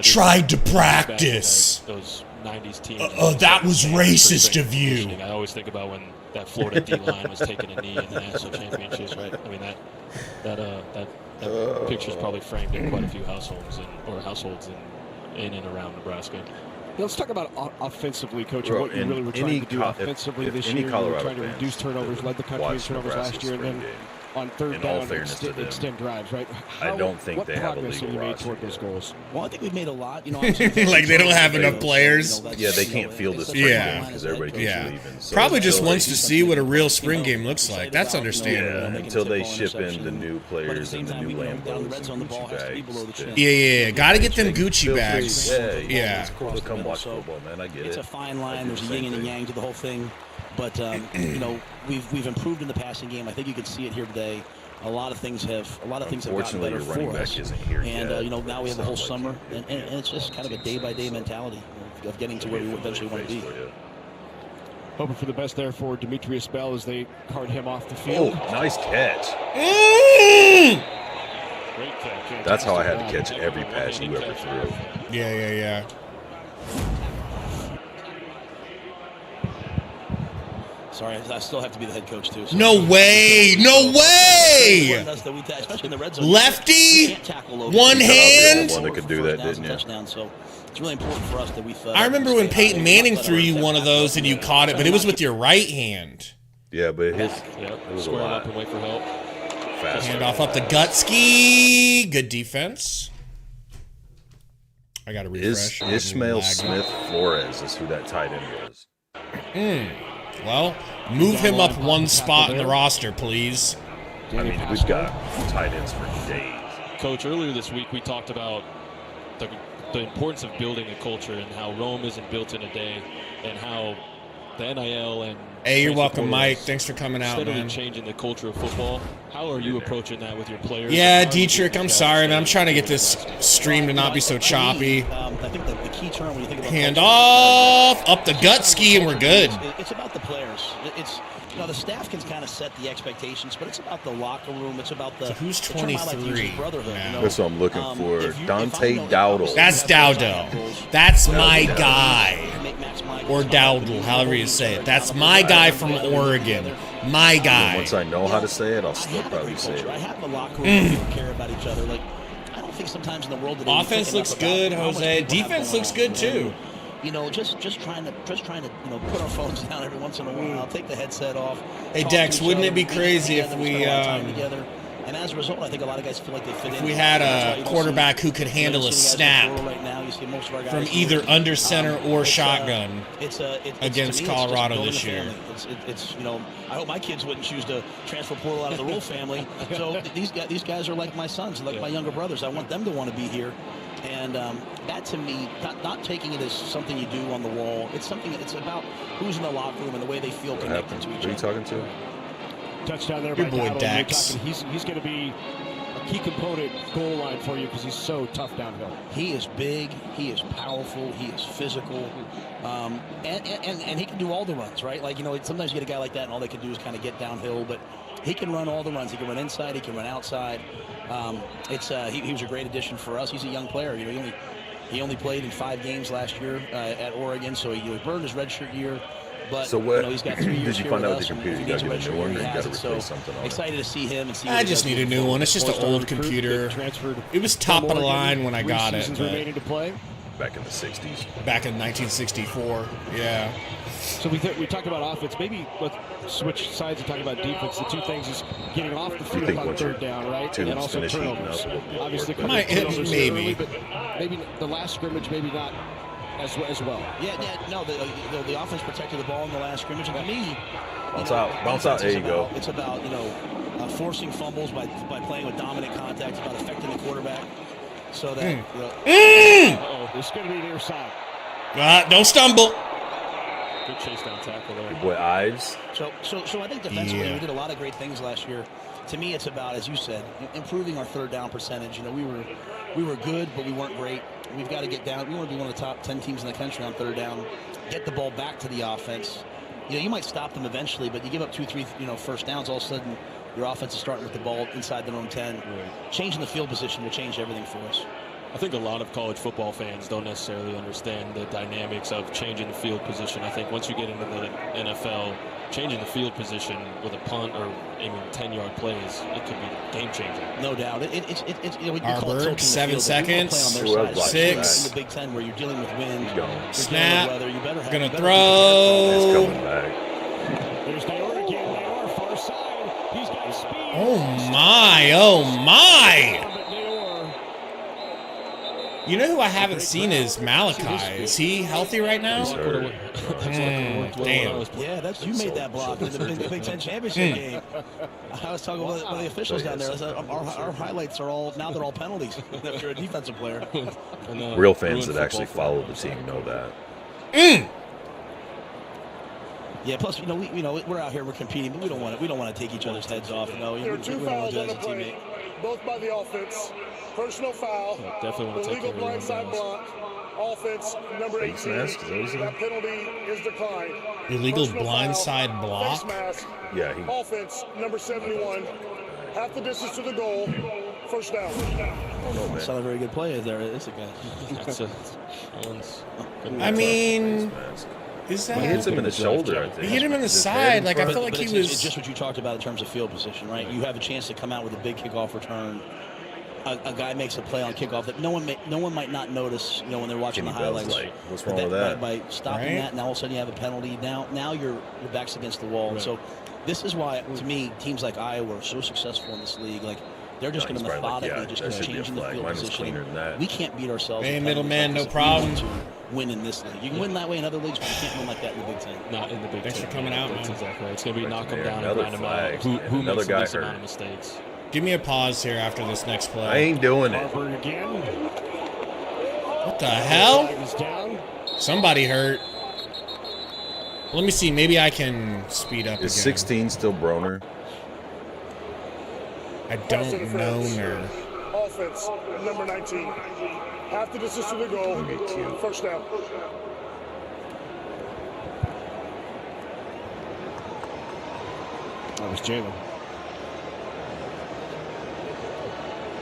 tried to practice. Those 90s teams. That was racist of you. I always think about when that Florida D-line was taking a knee in the national championships, right? I mean, that picture's probably framed in quite a few households in and around Nebraska. Let's talk about offensively, Coach, Bro, what you really were trying to do offensively if this any year. You were Colorado trying to fans reduce turnovers, led the country in watch turnovers Nebraska's last year, and then spring game, on third in all down fairness to them, extend drives, right? I don't think they have a progress have legal you made roster toward those yet. goals? Well, I think we've made a lot. Like they don't have enough players. Yeah, they can't field this spring game because everybody keeps leaving. So Probably just until wants to see what a real spring game looks like. That's understandable. Yeah, until they ship in the new players and the new Lambos and Gucci bags. Yeah. Got to get them Gucci bags. Yeah. It's cool to come watch football, man. I get it. It's a fine line. There's a yin and a yang to the whole thing. But, we've improved in the passing game. I think you can see it here today. A lot of things have gotten better for us. And now we have a whole summer, and it's just kind of a day-by-day mentality of getting to where we eventually want to be. Hoping for the best there for Demetrius Bell as they cart him off the field. Oh, nice catch. Great catch. That's how I had to catch every pass you ever threw. Yeah. Sorry, I still have to be the head coach, too. So. No way! Especially in the red zone. Lefty, one hand. One that could do that, didn't you? Touchdown, so it's really important for us that we've. I remember when Peyton Manning threw you one of those and you caught it, but it was with your right hand. Yeah, but it was a Square lot. up and wait for help. Hand off up the Gutski. Good defense. I got to refresh. Ishmael Smith Flores is who that tight end was. Well, move him up one spot in the roster, please. I mean, we've got tight ends for days. Coach, earlier this week we talked about the importance of building a culture and how Rome isn't built in a day, and how the NIL and hey, you're welcome, Mike. Thanks for coming out, steadily man. changing the culture of football. How are you approaching that with your players? Yeah, Dietrich, I'm sorry, man. I'm trying to get this stream to not be so choppy. I think the key term when you think about Hand off, up the Gutski, and we're good. It's about the players. It's the staff can kind of set the expectations, but it's about the locker room. It's about the. So who's 23? That's what I'm looking for. Dante Dowdle. That's Dowdle. That's my guy. Or Dowdle, however you say it. That's my guy from Oregon. My guy. Once I know how to say it, I'll still probably say it. I have a locker room people care about each other. Like, I don't think sometimes in the world today. Offense looks good, Jose. Defense looks good too. Just trying to put our phones down every once in a while. Take the headset off. Hey Dex, wouldn't it be crazy if we and as a result, I think a lot of guys feel like they fit in. If we had a quarterback who could handle a snap from either under center or shotgun against Colorado this year. I hope my kids wouldn't choose to transfer portal out of the Rhule family. So these guys are like my sons, like my younger brothers. I want them to want to be here. And that, to me, not taking it as something you do on the wall. It's about who's in the locker room and the way they feel connected to each other. Who are you talking to? Touchdown there Your by boy Dowdle. Dax. He's going to be a key component goal line for you because he's so tough downhill. He is big. He is powerful. He is physical. And he can do all the runs, right? Like, sometimes you get a guy like that and all they can do is kind of get downhill, but he can run all the runs. He can run inside. He can run outside. He was a great addition for us. He's a young player. He only played in 5 games last year at Oregon, so he burned his redshirt year. But so what? He's got 3 years. Did you find out with the computer? You got to get a new one, or you got to replace something on it? Excited to see him and see. I just need a new one. It's just an old computer. It was top of the line when I got it. Remaining to play. Back in the 60s. Back in 1964. Yeah. So we talked about offense. Maybe let's switch sides and talk about defense. The two things is getting off the field on third down, right? And also turnovers. Obviously, maybe. But maybe the last scrimmage, maybe not as well. No, the offense protected the ball in the last scrimmage. And to me, bounce out. There you go. It's about forcing fumbles by playing with dominant contact. It's about affecting the quarterback. So that It's going to be near side. Don't stumble. Good chase down tackle there. Your boy Ives. So I think defensively we did a lot of great things last year. To me, it's about, as you said, improving our third down percentage. We were good, but we weren't great. We've got to get down. We want to be one of the top 10 teams in the country on third down. Get the ball back to the offense. You might stop them eventually, but you give up 2-3 first downs, all of a sudden your offense is starting with the ball inside their own 10. Right. Changing the field position will change everything for us. I think a lot of college football fans don't necessarily understand the dynamics of changing the field position. I think once you get into the NFL, changing the field position with a punt or 10-yard plays, it could be game-changing. No doubt. Arbor, 7 seconds. 6. In the Big Ten, where you're dealing with wind, snap. Gonna throw. It's coming back. There's Naor again. Naor far side. He's got speed. Oh my, oh my! You know who I haven't seen is Malachi. Is he healthy right now? Damn. Yeah, you made that block in the Big Ten championship game. I was talking with the officials down there. Our highlights are all penalties if you're a defensive player. Real fans that actually follow the team know that. Yeah. Plus, we're out here, we're competing, but we don't want to take each other's heads off. There are 2 fouls on the play, both by the offense. Personal foul, illegal blindside block. Offense number 18. That penalty is declined. Illegal blindside block? Yeah. Offense number 71. Half the distance to the goal. First down. That's not a very good play there. It's a guy. I mean, is that? He hits him in the shoulder, I think. He hit him in the side. Like, I feel like he was. It's just what you talked about in terms of field position, right? You have a chance to come out with a big kickoff return. A guy makes a play on kickoff that no one might not notice, when they're watching the highlights. What's wrong with that? By stopping that, now all of a sudden you have a penalty. Now your back's against the wall. Right. So this is why, to me, teams like Iowa are so successful in this league. Like, they're just going to methodically just keep changing the field position. We can't beat ourselves. Hey, middleman, no problem. To win in this league. You can win that way in other leagues, but you can't win like that in the Big Ten. Not in the Big Ten. Thanks for coming out, man. That's exactly right. It's going to be knock them down and grind them out. Who makes the least amount of mistakes? Give me a pause here after this next play. I ain't doing it. What the hell? Somebody hurt. Let me see. Maybe I can speed up Is again. 16 still Broner? I don't know her. Offense number 19. Half the distance to the goal. First down. That was Jalen.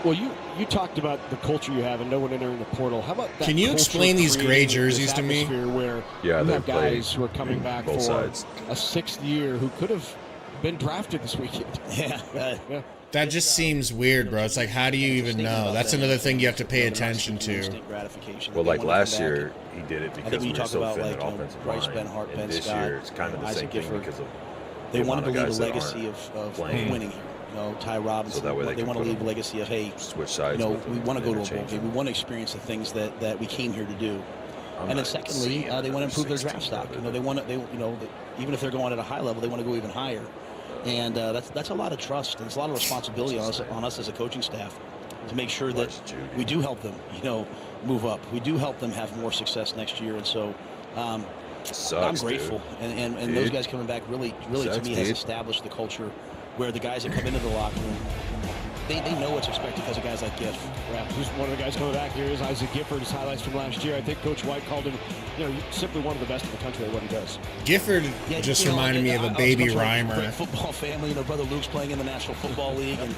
Well, you talked about the culture you have and no one entering the portal. How about that? Can you explain these gray jerseys to me? Where you have guys who are coming back for a 6th year who could have been drafted this weekend. Yeah. That just seems weird, bro. It's like, how do you even know? That's another thing you have to pay attention to. Well, like last year, he did it because we were so thin in offensive line. And this year, it's kind of the same thing because of they wanted to leave a legacy of winning here. Ty Robinson, so they want to leave a legacy of, hey, switch sides. We want to go to a bowl game. We want to experience the things that we came here to do. And then secondly, they want to improve their draft stock. They want to, even if they're going at a high level, they want to go even higher. And that's a lot of trust and it's a lot of responsibility on us as a coaching staff to make sure that we do help them, move up. We do help them have more success next year. And so I'm grateful. And those guys coming back really to me has established the culture where the guys that come into the locker room, they know what's expected because of guys like Giff. Yeah, who's one of the guys coming back here is Isaac Gifford. His highlights from last year. I think Coach White called him, simply one of the best in the country at what he does. Gifford just reminded me of a baby Reimer. Great football family. Brother Luke's playing in the National Football League, and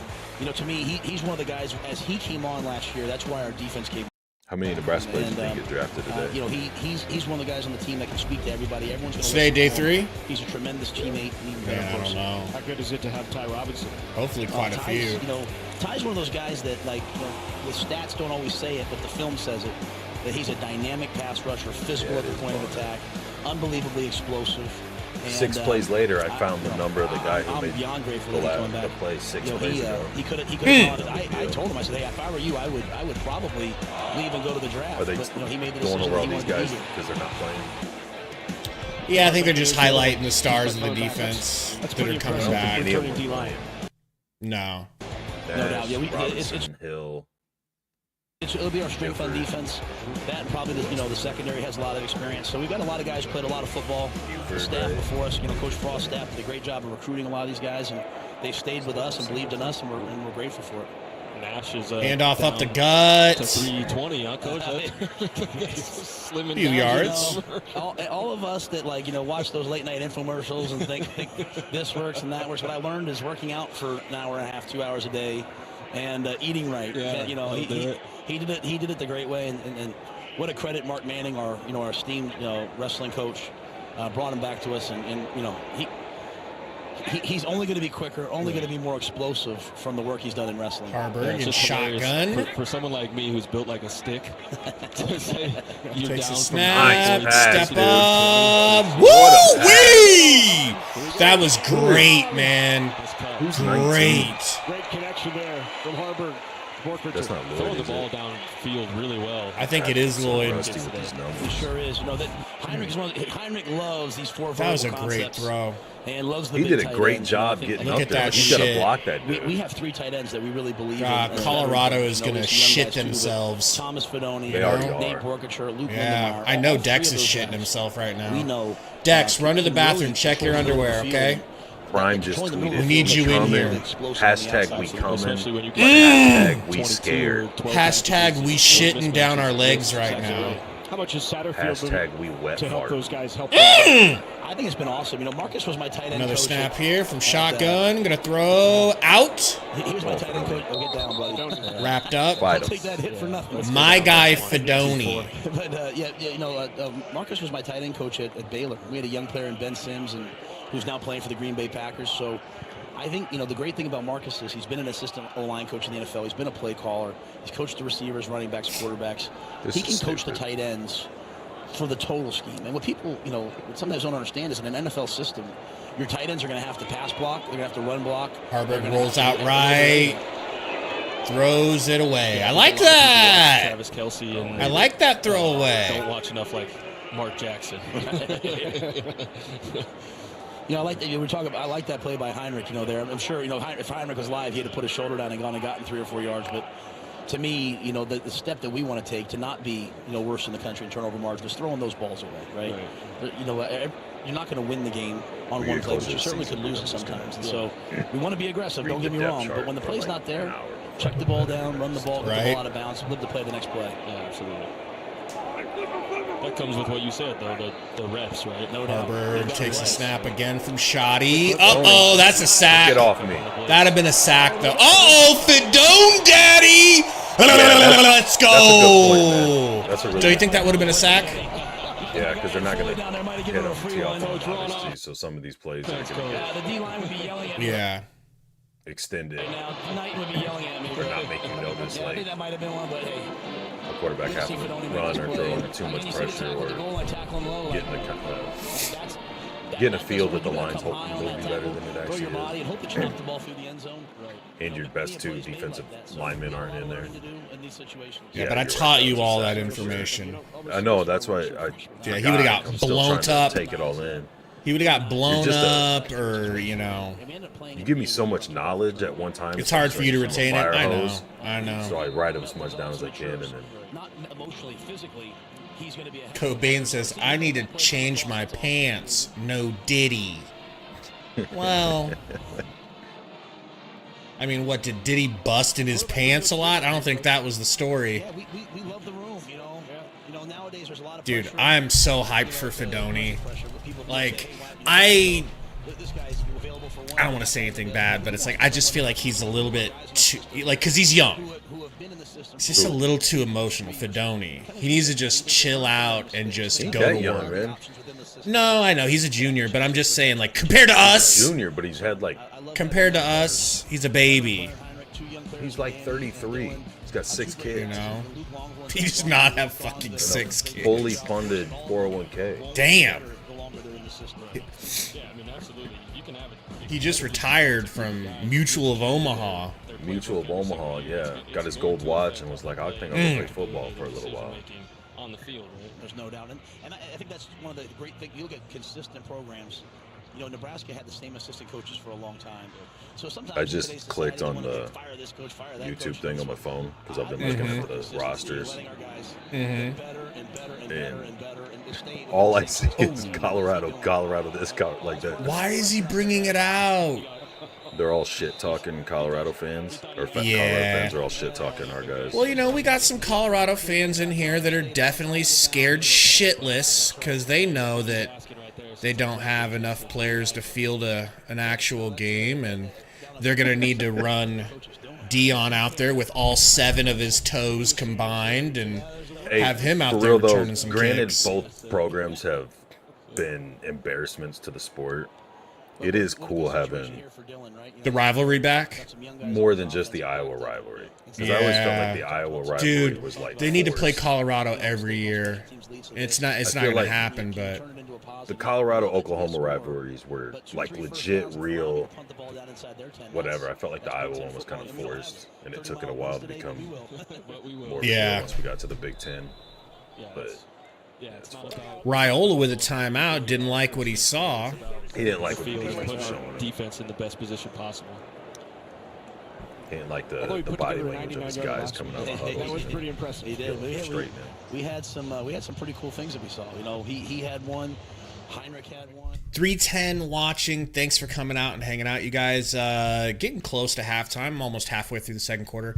to me, he's one of the guys. As he came on last year, that's why our defense came. How many Nebraska players did he get drafted today? He's one of the guys on the team that can speak to everybody. Everyone's going to today, day 3. He's a tremendous teammate and even better person. I don't know. How good is it to have Ty Robinson? Hopefully, quite a few. Ty's one of those guys that the stats don't always say it, but the film says it. That he's a dynamic pass rusher, physical at the point of attack, unbelievably explosive. And, 6 plays later, I found the number of the guy who made beyond grateful the that he's coming back. Play 6 plays ago. He could have gone. I told him, I said, hey, if I were you, I would probably leave and go to the draft. Are they but, he made the going decision over all these guys because they're not playing? Yeah, I think they're just highlighting the stars of the defense that are coming back. No. No doubt. Yeah, it's Hill. It'll be our strength on defense. That and probably the secondary has a lot of experience. So we've got a lot of guys who played a lot of football. The staff before us, Coach Frost's staff did a great job of recruiting a lot of these guys, and they've stayed with us and believed in us, and we're grateful for it. Nash is handoff up the gut. To 320, huh, Coach? Slim few yards. All of us that watch those late night infomercials and think this works and that works. What I learned is working out for an hour and a half, 2 hours a day, and eating right. Yeah, he did it the great way, and what a credit Mark Manning, our esteemed wrestling coach, brought him back to us, and He's only going to be quicker, only going to be more explosive from the work he's done in wrestling. Harburg and shotgun. For someone like me who's built like a stick, to say you're Takes down a from snap, pass, step dude. up. Woo-wee! That was great, man. Who's Great. 19? Great connection there from Harburg. That's not throwing Lloyd, the is ball it? downfield really well. I think it is Lloyd. Rusty with his numbers. He sure is. You know that Heinrich loves these four That was a vertical great concepts throw. and loves the He big did a tight great ends. job And I getting think Look up at there. that He's got to shit. block that we dude. have three tight ends that we really believe in. Colorado And is you know, going to there's some young shit guys, too, but themselves. Thomas Fedoni, They already Nate are. Borkacher, Luke Yeah, Lindenmayer. I know All Dex three is of those shitting guys, himself right We now. know. Dex, run to the can bathroom. really Check your control the underwear, field. okay? Prime just Controlling the middle tweeted. of We need the you field, in coming. here. explosive on the Hashtag outside. we Especially coming. when you Hashtag we 22, scared. 12 Hashtag we shitting down our legs right Exactly now. right. How much is Satterfield Hashtag we wet to help fart. those guys help? I think it's been awesome. You know, Marcus was my tight end Another coach. snap here from shotgun. Gonna throw out. He was my tight end coach. Oh, get down, buddy. Wrapped up. Fight Don't him. take that hit for nothing. My guy Fedoni. But yeah, you know, Marcus was my tight end coach at Baylor. We had a young player in Ben Sims, and who's now playing for the Green Bay Packers. So I think, you know, the great thing about Marcus is he's been an assistant O-line coach in the NFL. He's been a play caller. He's coached the receivers, running backs, quarterbacks. He can coach the tight ends for the total scheme. And what people, you know, sometimes don't understand is in an NFL system, your tight ends are going to have to pass block, they're going to have to run block. Harburg rolls out right. Throws it away. I like that. Travis Kelce and I like that throwaway. don't watch enough like Mark Jackson. You know, I like that. We were talking about. I like that play by Heinrich. You know, there. I'm sure. You know, if Heinrich was live, he had to put his shoulder down and gone and gotten 3 or 4 yards. But to me, you know, the step that we want to take to not be, you know, worse in the country in turnover margin is throwing those balls away, right? You know, you're not going to win the game on one play, but you certainly could lose it sometimes. And so we want to be aggressive. Don't get me wrong. But when the play's not there, check the ball down, run the ball, get the ball out of bounds, live to play the next play. Yeah, absolutely. That comes with what you said, though, the reps, right? No doubt. Harburg takes a snap again from Shoddy. Uh-oh, that's a sack. Get off me. That'd have been a sack, though. Uh-oh, Fedone, Daddy! Let's go! That's a good point, man. That's a really Do you think that would have been a sack? Yeah, because they're not going to hit him tee off, obviously. So some of these plays are going to get The D-line would be yelling at me. Yeah. extended. Now, Knight would be yelling at me. Or not making you notice, I like, think that might have been one, but hey. a quarterback having to run or throw under too much pressure or getting a feel that the line's hoping will be better than it actually is. And your best two defensive linemen aren't in there. Yeah, but I you're taught right, you that was all a that sack for sure. information. I know, that's why Yeah, he would've got I'm still blown trying to up. Take it all in. He would have got blown just up, or, you know. You give me so much knowledge at one time. It's hard for you to retain it. I know. hose. I know. So I write as much down as I can, and then Not emotionally, physically, he's going to be a Cobain says, I need to change my pants. No Diddy. Well, I mean, what, did Diddy bust in his pants a lot? I don't think that was the story. Yeah, we love the room, you know. You know, nowadays there's a lot of Dude, pressure. I'm so hyped for Fedoni. Like, I don't want to say anything bad, but it's like, I just feel like he's a little bit too, like, because he's young. He's just a little too emotional, Fedoni. He needs to just chill out and just he go that to young, work. man. No, I know, he's a junior, but I'm just saying, like, compared to us, Junior, but he's had like he's a baby, he's like 33. He's got 6 kids. you know? He does not have fucking 6 kids. Fully funded 401k. Damn. He just retired from Mutual of Omaha. Mutual of Omaha, yeah. Got his gold watch and was like, I think I'm gonna play football for a little while. On the field, right? There's no doubt. And I think that's one of the great things. You look at consistent programs. You know, Nebraska had the same assistant coaches for a long time. So sometimes I just clicked on the YouTube thing on my phone because I've been looking at the rosters. And all I see is Colorado this, like that. Why is he bringing it out? They're all shit talking Colorado fans, or Colorado fans are all shit talking our guys. Well, you know, we got some Colorado fans in here that are definitely scared shitless because they know that they don't have enough players to field an actual game, and they're going to need to run Dion out there with all 7 of his toes combined and have him out for there real, though, returning some granted, kicks. both programs have been embarrassments to the sport. it is cool having the rivalry back. More than just the Iowa rivalry. Because I always felt like the Iowa rivalry was like they need to play Colorado every year. It's not going to happen, but the Colorado-Oklahoma rivalries were like legit, real, whatever. I felt like the Iowa one was kind of forced, and it took it a while to become more real once we got to the Big Ten. But Raiola with a timeout didn't like what he saw. He didn't like what the defense was showing him. Defense in the best position possible. He didn't like the body language of his guys coming out of the huddle. That was pretty impressive. He did. We had some pretty cool things that we saw. You know, he had one. Heinrich had one. 310 watching. Thanks for coming out and hanging out, you guys. Getting close to halftime. I'm almost halfway through the second quarter.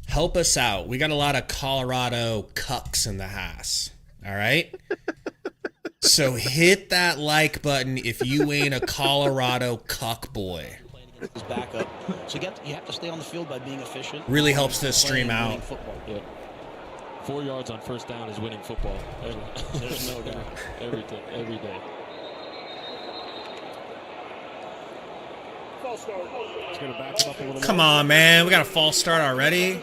Help us out. We got a lot of Colorado cucks in the house. All right? So hit that like button if you ain't a Colorado cuck boy. His backup. So you have to stay on the field by being efficient. Really helps this stream out. Yeah. 4 yards on first down is winning football. There's no doubt. Every day. Come on, man. We got a false start already.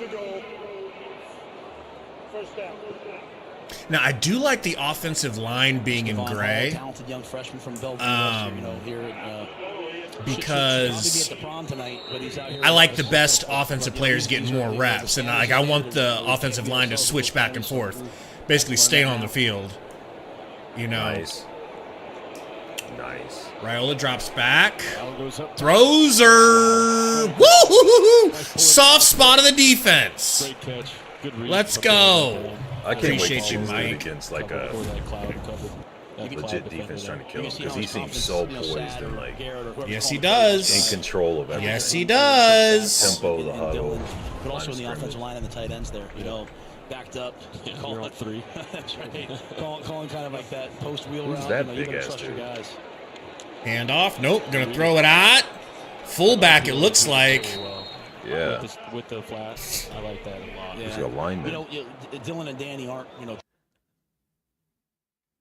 Now, I do like the offensive line being in gray. Talented young freshman from Bellevue, here because I like the best offensive players getting more reps, and I want the offensive line to switch back and forth, basically stay on the field. You know. Nice. Raiola drops back, throws her. Woo! Soft spot of the defense. Great catch. Good read. Let's go. I can't wait to Appreciate see you, him Mike. against like a legit defense trying to kill him, because he seems so poised and like Yes, he does. in control of everything. Yes, he does. Tempo, the huddle, but also in the offensive line and the tight ends there. You know, backed up. You're on 3. That's right. Calling kind of like that post wheel Who's route. that you big ass trust your dude? guys. Handoff. Nope. Gonna throw it out. Fullback, it looks like. Yeah. With the flat, I like that a lot. He's a lineman. You know, Dylan and Danny aren't,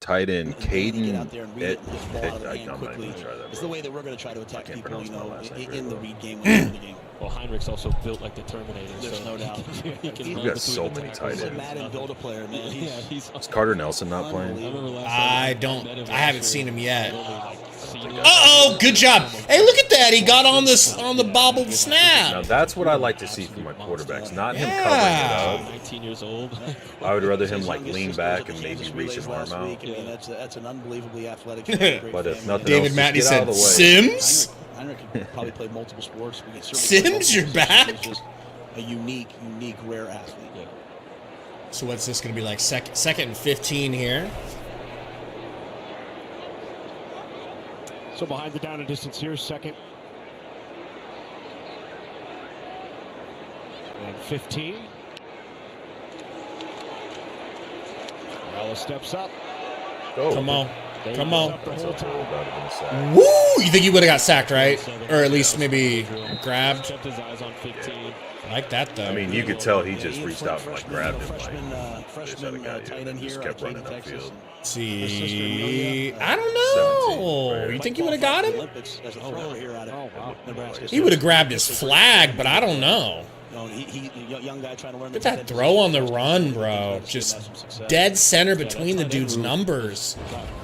Tight end, Caden. get out there and read it, get the ball out of the I'm hand not quickly. even try that. It's the way that we're going to try to attack can't people, pronounce my last name in the very read game, when the game. Well, Heinrich's also built like the Terminator. There's so no doubt. he can We've run got between so the many tackles. tight He's a Madden build-a player, man. He's Is Carter Nelson not playing? I haven't seen him yet. Uh-oh, good job. Hey, look at that. He got on the bobbled Now snap. that's what I like to see from my quarterbacks. Not him covering it 19 years old. up. I would rather him like lean back and maybe reach his arm out. I mean, that's an unbelievably athletic kid. But if nothing David else, Matney just get out said, of the way. Sims? Heinrich could probably play multiple sports. We could certainly Sims, you're back? He's just a unique, rare athlete. Yeah. So what's this going to be like? Second and 15 here. So behind the down and distance here, second and 15. Raiola steps up. Go. Come on. Come on. The whole time. Woo! You think he would have got sacked, right? Or at least maybe grabbed? Kept his eyes on 15. I like that, though. I mean, you could tell he just reached out and like grabbed him. Freshman There's other guy tight end just here, kept running Texas. upfield. See, I don't know. 17, You think he would have got him? Olympics as a thrower here out of Nebraska. He would have grabbed his flag, but I don't know. He young guy trying to learn. Look at that throw on the run, bro. Just dead center between the dude's numbers.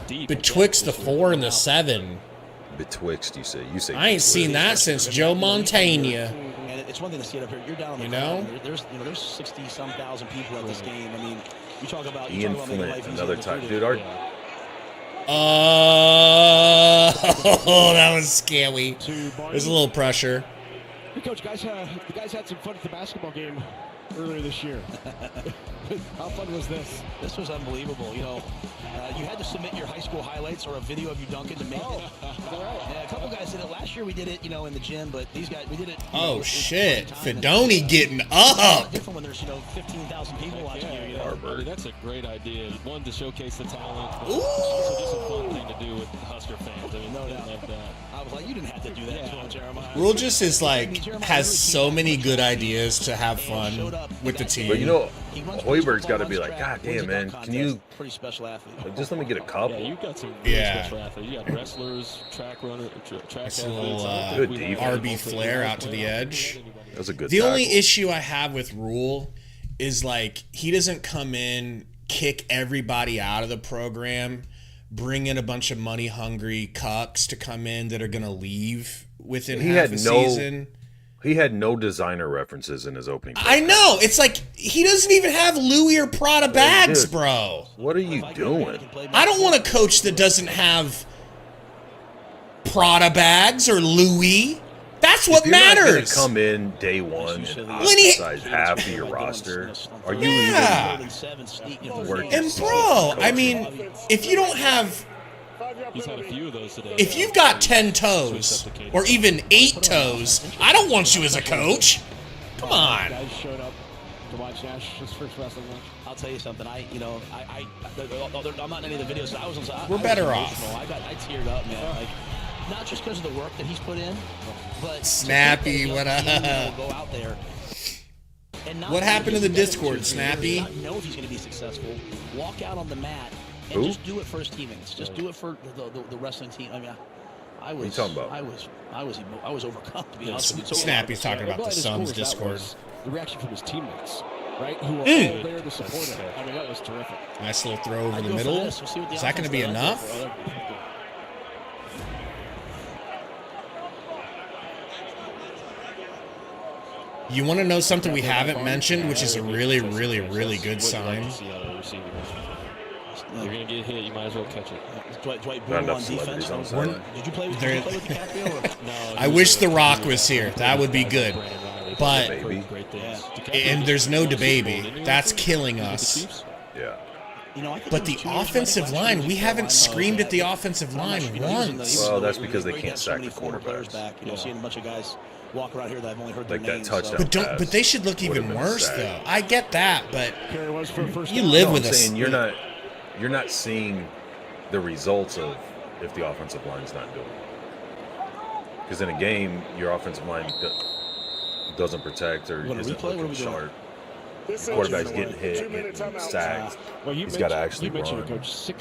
Betwixt the 4 and the 7. Betwixt, you say? You say? I ain't seen that since Joe Montana. And it's one thing to see it up here. You're down on the ground. There's 60-some thousand people at this game. I mean, you talk about Ian making Flint, life easy another on the time, recruiting. dude. Oh, that was scary. There's a little pressure. Hey, Coach, the guys had some fun at the basketball game earlier this year. How fun was this? This was unbelievable. You know, you had to submit your high school highlights or a video of you dunking to make it. Yeah, a couple guys did it. Last year we did it, in the gym, but these guys, we did it. Oh, shit. Fedoni getting up. Different when there's, 15,000 people watching you. Our number. I mean, that's a great idea. One, to showcase the talent, but also just a fun thing to do with Husker fans. I mean, no doubt. Love that. I was like, you didn't have to do that to him, Jeremiah. Rhule just is like, has so many good ideas to have fun with the team. But you know, Hoiberg's got to be like, God damn, man, can you pretty special athlete. like, just let me get a couple? Yeah, you've got some really special athletes. You got wrestlers, track runners, track That's athletes. a little Good RB flair out to the edge. That was a good The tackle. only issue I have with Rhule is like he doesn't come in, kick everybody out of the program, bring in a bunch of money hungry cucks to come in that are gonna leave within half a season. He had no designer references in his opening. I know. It's like he doesn't even have Louis or Prada bags, dude, bro. What are you doing? I don't want a coach that doesn't have Prada bags or Louis. That's what If you're not gonna matters. come in day one and ostracize half of your roster. Are you Yeah. even working? And bro, I mean, if you don't have, He's had a few of those today. if you've got 10 toes or even 8 toes, I don't want you as a coach. Come on. Guys showed up to watch Nash's first wrestling match. I'll tell you something. I'm not in any of the videos. We're better off. I teared up, man. Like, not just because of the work that he's put in, but Snappy, what up? Go out there. And not What happened to the Discord, Snappy? Not know if he's going to be successful. Walk out on the mat and Who? just do it for his teammates. Just do it for the wrestling team. I mean, I was. What are you talking about? I was overcome, to be honest with you. So Snappy's talking about the Suns Discord. The reaction from his teammates, right? Who were all there to support him. I mean, that was terrific. Nice little throw over I'd the go for middle. this. We'll see what the Is that going to be offense does. enough? You want to know something we haven't mentioned, which is a really, really, really good sign? You're going to get hit, you might as well catch it. Dwight Not Boone enough on celebrities defense. on side. Did you play with DiCaprio? Or? No, I wish The Rock was here. That would be good. But, Baby. and there's no DeBaby. That's killing us. Yeah. You know, I think But it the was too much offensive money line, last we year. haven't screamed at the offensive line once. Well, that's because they Great to can't have so sack many the former players quarterbacks. back. You know, seeing a bunch of guys walk around here that I've only heard Like their that names. touchdown. But they should look Would've even been worse, sad. though. I get that, but Carey was for first you down. live No, with I'm us. saying you're not seeing the results of if the offensive line's not doing it. Because in a game, your offensive line doesn't protect or What, a isn't replay? What are we looking doing? sharp. Quarterback's getting hit, getting sacked. Well, He's got to actually you mentioned run. it, Coach. Can't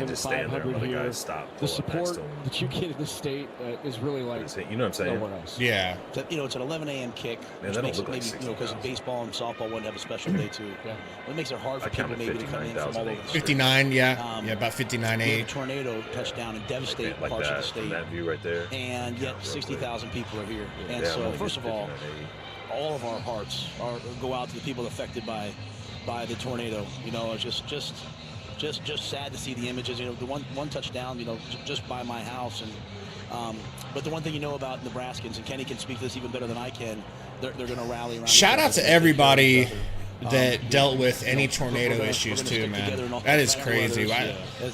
just stand there and 60,500 let a guy here. stop. The pull up next support to him. that you get in the state is really like You know what I'm saying? nowhere else. Yeah. You know, it's an 11 a.m. kick, Man, which that don't makes it look like maybe, because 60,000. baseball and softball wouldn't have a special day too. Yeah. It makes it hard I for people counted maybe to come in from all over 59,000. the state. 59, yeah. Yeah, about We had a 59.8. tornado touchdown and devastate Like parts of the that, from state. that view right there. And yet 60,000 people are here. And Yeah, so, I'm first of all, 59.8. all of our hearts go out to the people affected by the tornado. You know, it's just sad to see the images. You know, the one touchdown, you know, just by my house. And but the one thing you know about Nebraskans, and Kenny can speak to this even better than I can, they're going to rally around. Shout out to everybody that dealt with any tornado issues too, man. That is crazy.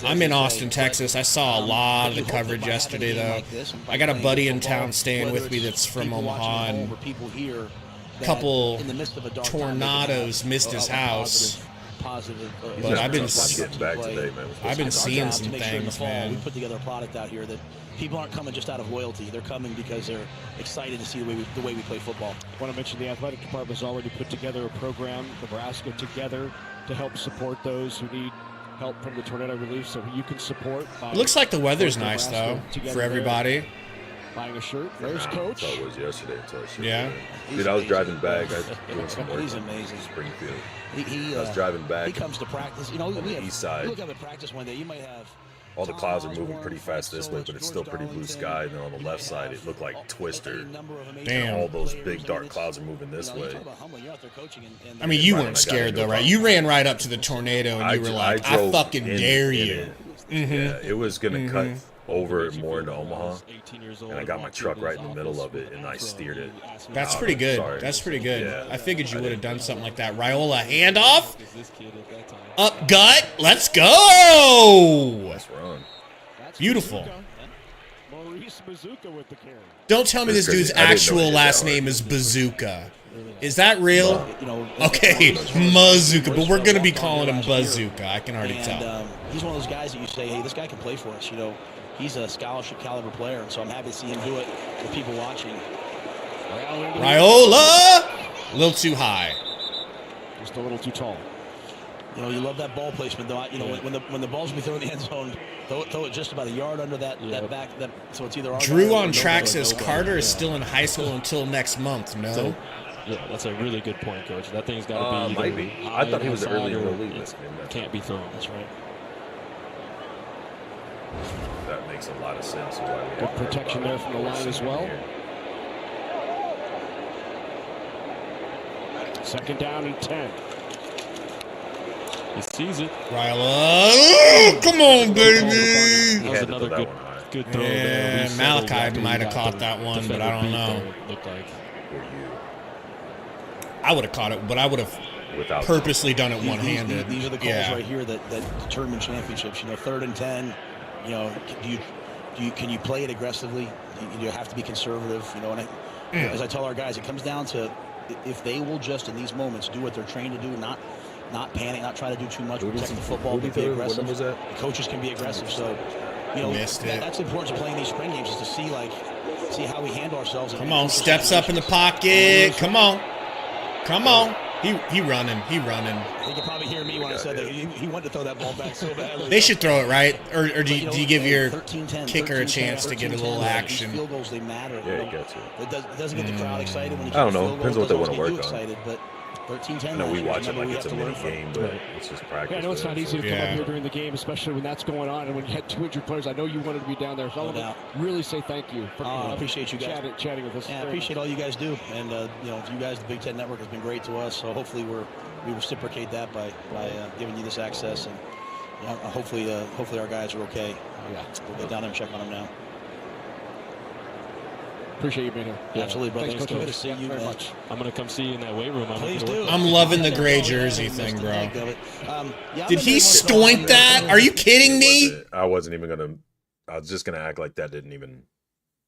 I'm in Austin, Texas. I saw a lot of the coverage yesterday, though. I got a buddy in town staying with me that's from Omaha, and a couple tornadoes missed his house. But I've been getting back today, man. I've been seeing some We things, man. put together a product out here that people aren't coming just out of loyalty. They're coming because they're excited to see the way we play football. I want to mention the athletic department has already put together a program, Nebraska Together, to help support those who need help from the tornado relief. So you can support. It looks like the weather's nice, though, for everybody. Buying a shirt. There's Coach. That's how it was yesterday. Until I showed Yeah. you. Dude, I was driving back. I was doing some work. He's amazing. Springfield. He I was driving back. He comes to practice. You know, on the east side. You look up at practice one day, you might have. All the clouds are moving pretty fast this way, but it's still pretty blue sky. And then on the left side, it looked like Twister. Damn. All those big dark clouds are moving this way. I mean, you weren't scared, though, right? You ran right up to the tornado, and you were like, I drove fucking dare you. Yeah, it was going to cut over more into Omaha, and I got my truck right in the middle of it, and I steered it. That's out. pretty good. Sorry. That's pretty good. Yeah, I figured you I would have didn't- done something like that. Raiola handoff. Up gut. Let's go. Let's run. Beautiful. Reese Bazooka with the carry. Don't tell me this dude's actual last name is Bazooka. Is that real? Okay, Mazooka, but we're going to be calling him Bazooka. I can already tell. He's one of those guys that you say, hey, this guy can play for us. He's a scholarship caliber player, and so I'm happy to see him do it with people watching. Raiola! A little too high. Just a little too tall. You love that ball placement, though. When the ball's be thrown in the end zone, throw it just about a yard under that back. So it's either Drew on track says Carter is still in high school until next month. No. So, yeah, that's a really good point, Coach. That thing's got to be. Might be. I thought he was early in the league. It can't be thrown. That's right. That makes a lot of sense. Good protection there from the line as well. Second down and 10. He sees it. Raiola. Come on, baby. That was another good throw there. Malachi might have caught that one, but I don't know. Looked like. I would have caught it, but I would have purposely done it one-handed. These are the calls right here that determine championships. 3rd and 10. Can you play it aggressively? Do you have to be conservative? As I tell our guys, it comes down to if they will just in these moments do what they're trained to do, not panic, not try to do too much, protect the football, but be aggressive. The coaches can be aggressive, so that's important to playing these spring games is to see how we handle ourselves. Come on, steps up in the pocket. Come on. He running. You can probably hear me when I said that. He wanted to throw that ball back so badly. They should throw it, right? Or do you give your kicker a chance to get a little action? Field goals, they matter. Yeah, you got to. It doesn't get the crowd excited when you I don't know. Depends on what they want to work on. Excited, but 13-10. I know we watch it like it's a mini game, but it's just practice. Yeah, I know it's not easy to come up here during the game, especially when that's going on and when you had 2 injured players. I know you wanted to be down there. So I want to really say thank you for appreciate you guys chatting with us. Yeah, I appreciate all you guys do, and you guys, the Big Ten Network has been great to us. So hopefully we reciprocate that by giving you this access, and hopefully our guys are okay. Yeah, we'll get down there and check on them now. Appreciate you being here. Yeah, absolutely, brother. Thanks, Good to see you very much. I'm going to come see you in that weight room. Please do. I'm loving the gray jersey thing, bro. Did he stoink that? Are you kidding me? I wasn't even going to. I was just going to act like that didn't even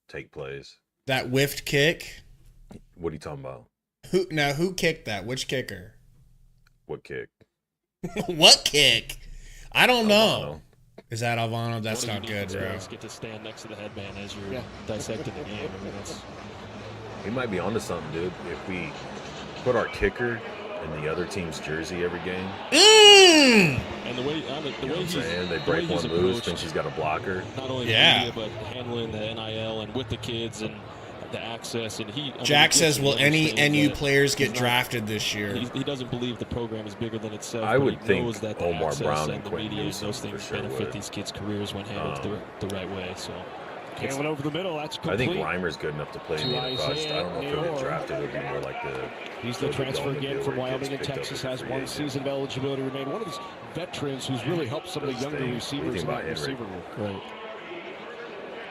take place. That whiffed kick? What are you talking about? Who kicked that? Which kicker? What kick? What kick? I don't know. Is that Alvano? That's not good, bro. Get to stand next to the headband as you're dissecting the game. We might be onto something, dude. If we put our kicker in the other team's jersey every game. And the way he's saying, they break one loose, thinks he's got a blocker. Not only media, but handling the NIL and with the kids and the access, and Jack says, will any NU players get drafted this year? He doesn't believe the program is bigger than itself. I would think that the Omar Brown and the media and those things benefit these kids' careers when handled the right way. So, Kalen over the middle, that's complete. I think Reimer's good enough to play in the NFL. I don't know if he'll get drafted. It would be more like he's the transfer again from Wyoming and Texas, has 1 season of eligibility remaining. One of these veterans who's really helped some of the younger receivers in that receiver room.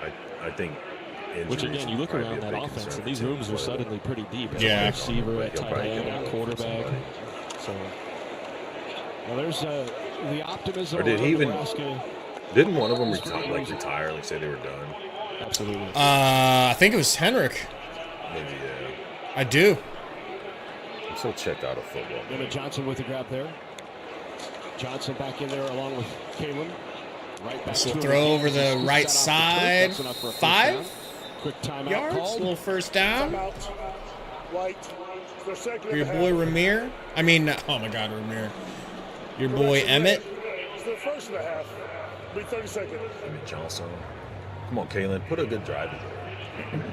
Right. I think. Which again, you look around that offense, and these rooms are suddenly pretty deep. Yeah. Receiver, at tight end, at quarterback. So, well, there's the optimism. Or did he even? Nebraska. Didn't one of them retire? Like say they were done. Absolutely. I think it was Henrik. Maybe yeah. I do. I'm so checked out of football. Emmett Johnson with the grab there. Johnson back in there along with Kalen. Right back so throw over the right side. 5 quick timeout yards. Called. Little first down. White. For your boy Ramir. I mean, oh my God, Ramir. Your boy Emmett. It's the first and a half. Be 30 seconds. Emmett Johnson. Come on, Kalen. Put a good drive together.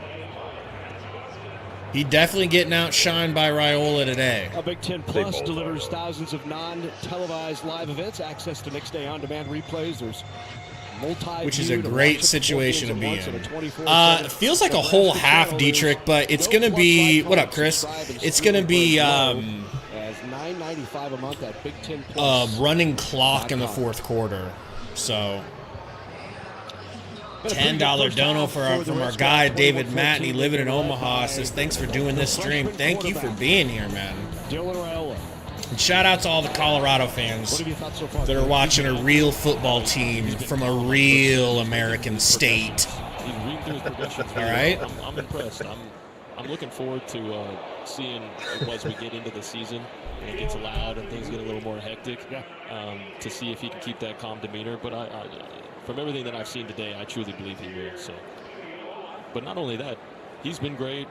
He definitely getting outshined by Raiola today. A Big Ten Plus delivers thousands of non-televised live events, access to next-day on-demand replays. There's which is a great situation to be in. It feels like a whole half, Dietrich, but it's going to be... What up, Chris? It's going to be... as $9.95 a month at Big Ten Plus. Running clock in the fourth quarter. So... $10 dono from our guy David Matney living in Omaha. Says thanks for doing this stream. Thank you for being here, man. And shout out to all the Colorado fans that are watching a real football team from a real American state. He's reading through his progressions. All right. I'm impressed. I'm looking forward to seeing as we get into the season and it gets loud and things get a little more hectic, to see if he can keep that calm demeanor. But I from everything that I've seen today, I truly believe he will. So, but not only that, he's been great.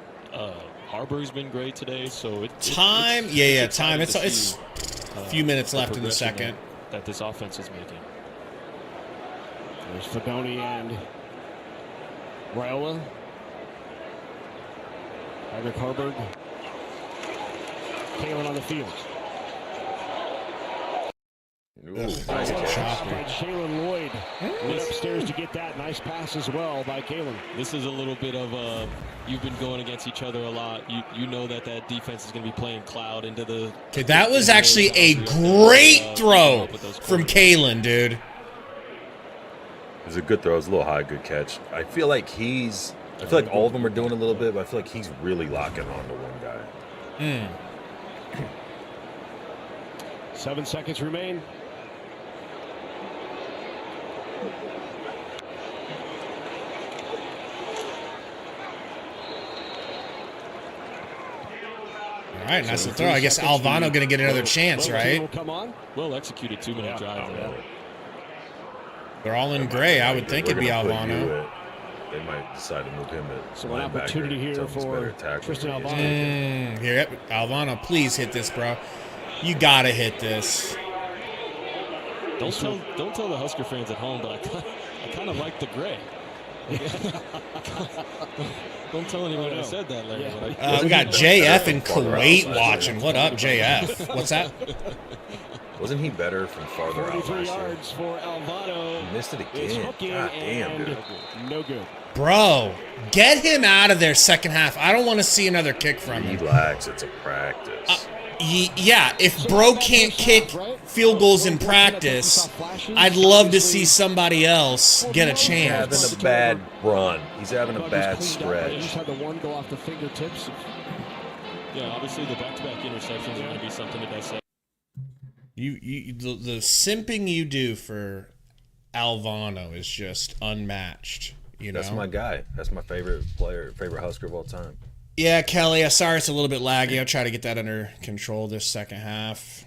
Harbur's been great today. So time. It's a few minutes left in the second. That this offense is making. There's Fedoni and Raiola. Heinrich Harburg. Kalen on the field. Ooh, nice catch. By Jalen Lloyd. Went upstairs to get that. Nice pass as well by Kalen. This is a little bit of you've been going against each other a lot. You know that defense is going to be playing cloud into the... Okay, that was actually a great throw from Kalen, dude. It was a good throw. It was a little high, good catch. I feel like all of them are doing a little bit, but I feel like he's really locking on to one guy. 7 seconds remain. All right, nice throw. I guess Alvano going to get another chance, right? Well executed 2-minute drive there. They're all in gray. I would think it'd be Alvano. They might decide to move him at So an opportunity here for Tristan Alvano. Here, Alvano, please hit this, bro. You got to hit this. Don't tell the Husker fans at home, but I kind of like the gray. Don't tell anyone I said that, Larry. Yeah. We got JF in Kuwait watching. What up, JF? What's that? Wasn't he better from farther out last year? Yards for Alvano. He missed it again. God damn, dude. No good. Bro, get him out of there second half. I don't want to see another kick from him. Relax. It's a practice. Yeah, if bro can't kick field goals in practice, I'd love to see somebody else get a chance. He's having a bad run. He's having a bad stretch. Just had the one go off the fingertips. Yeah, obviously the back-to-back interceptions are going to be something to dissect. The simping you do for Alvano is just unmatched. That's my guy. That's my favorite player, favorite Husker of all time. Yeah, Kelly, sorry it's a little bit laggy. I'll try to get that under control this second half.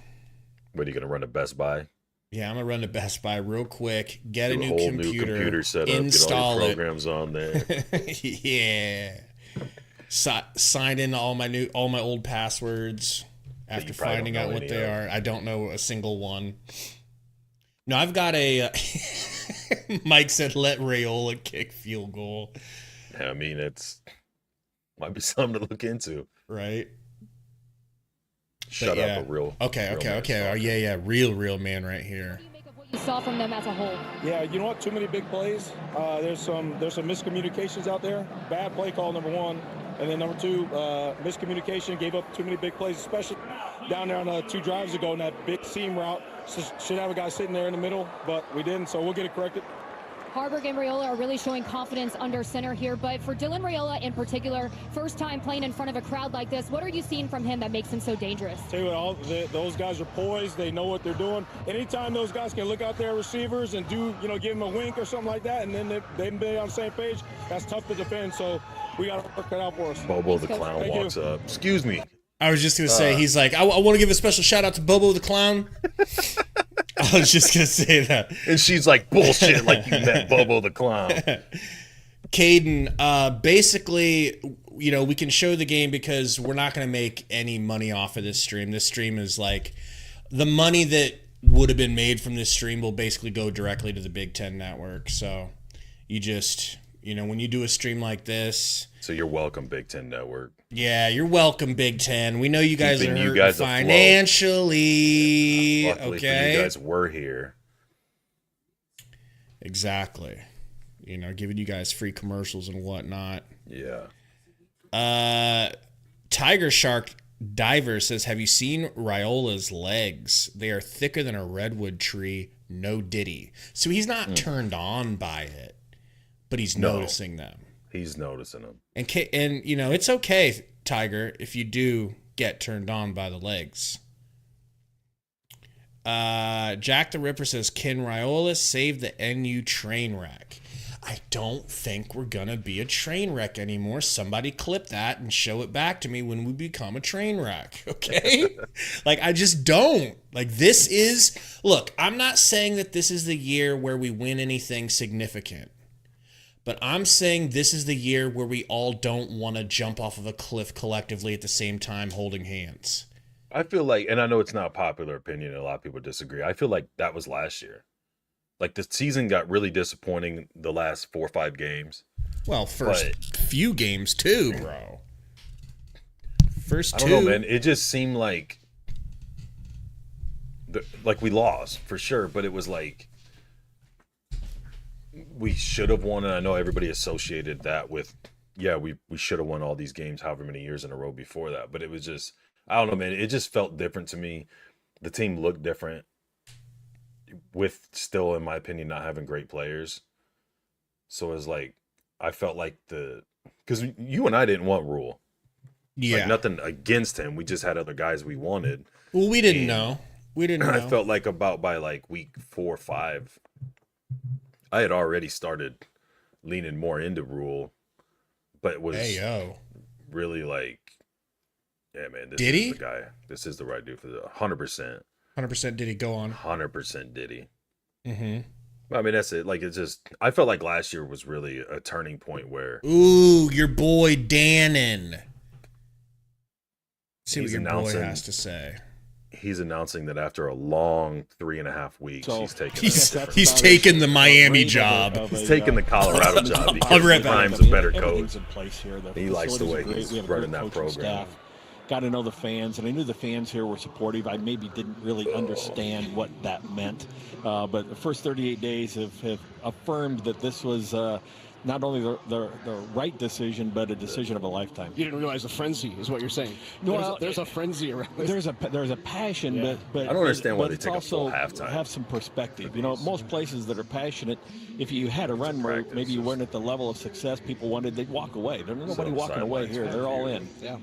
What, are you going to run to Best Buy? Yeah, I'm going to run to Best Buy real quick, get a new computer set up, install get all your programs on there. Yeah. Sign in all my old passwords after finding out what they are. I don't know a single one. No, I've got a... Mike said, let Raiola kick field goal. I mean, might be something to look into. Right. Shut up, a real. Okay. Oh, yeah. Real man right here. What do you make of what you saw from them as a whole? Yeah, you know what? Too many big plays. There's some miscommunications out there. Bad play call, number one. And then number two, miscommunication, gave up too many big plays, especially down there on 2 drives ago in that big seam route. Should have a guy sitting there in the middle, but we didn't, so we'll get it corrected. Harburg and Raiola are really showing confidence under center here, but for Dylan Raiola in particular, first time playing in front of a crowd like this, what are you seeing from him that makes him so dangerous? Tell you what, those guys are poised. They know what they're doing. Anytime those guys can look out their receivers and give them a wink or something like that, and then they've been on the same page, that's tough to defend. So we got to work that out for us. Bobo the Clown walks up. Excuse me. I was just going to say, he's like, I want to give a special shout out to Bobo the Clown. I was just going to say that. And she's like, bullshit, like you met Bobo the Clown. Caden, basically, we can show the game because we're not going to make any money off of this stream. This stream is like, the money that would have been made from this stream will basically go directly to the Big Ten Network. So you just, when you do a stream like this. So you're welcome, Big Ten Network. Yeah, you're welcome, Big Ten. We know you guys are hurting financially. Luckily okay, you guys were here. Exactly. Giving you guys free commercials and whatnot. Yeah. Tiger Shark Diver says, have you seen Raiola's legs? They are thicker than a redwood tree. No diddy. So he's not turned on by it, but he's noticing them. He's noticing them. And it's okay, Tiger, if you do get turned on by the legs. Jack the Ripper says, can Raiola save the NU train wreck? I don't think we're going to be a train wreck anymore. Somebody clip that and show it back to me when we become a train wreck, okay? Like, I just don't. Like, this is... Look, I'm not saying that this is the year where we win anything significant. But I'm saying this is the year where we all don't want to jump off of a cliff collectively at the same time holding hands. I feel like, and I know it's not a popular opinion, and a lot of people disagree. I feel like that was last year. Like, the season got really disappointing the last 4 or 5 games. Well, first few games too, bro. First two. I don't know, man. It just seemed like we lost for sure, but it was like we should have won, and I know everybody associated that with, we should have won all these games however many years in a row before that. But it was just, I don't know, man. It just felt different to me. The team looked different with still, in my opinion, not having great players. So it was like, I felt like because you and I didn't want Rhule. Yeah. Like, nothing against him. We just had other guys we wanted. Well, we didn't know. I felt like by like week 4 or 5, I had already started leaning more into Rhule, but it was really like, yeah, man, this is the guy. This is the right dude for the 100%. 100% did he go on? 100% did he. Mm-hmm. I mean, that's it. Like, it's just, I felt like last year was really a turning point where. Ooh, your boy Dannon. See what your boy has to say. He's announcing that after a long 3.5 weeks, he's taken the Miami job. He's taken the Colorado job because Prime's a better coach. He likes the way he's running that program. Got to know the fans, and I knew the fans here were supportive. I maybe didn't really understand what that meant, but the first 38 days have affirmed that this was not only the right decision, but a decision of a lifetime. You didn't realize the frenzy is what you're saying. Well, there's a frenzy around this. There's a passion, but I don't understand why they take a full halftime. Have some perspective. You know, most places that are passionate, if you had a run where maybe you weren't at the level of success people wanted, they'd walk away. There's nobody walking away here. They're all in. Yeah.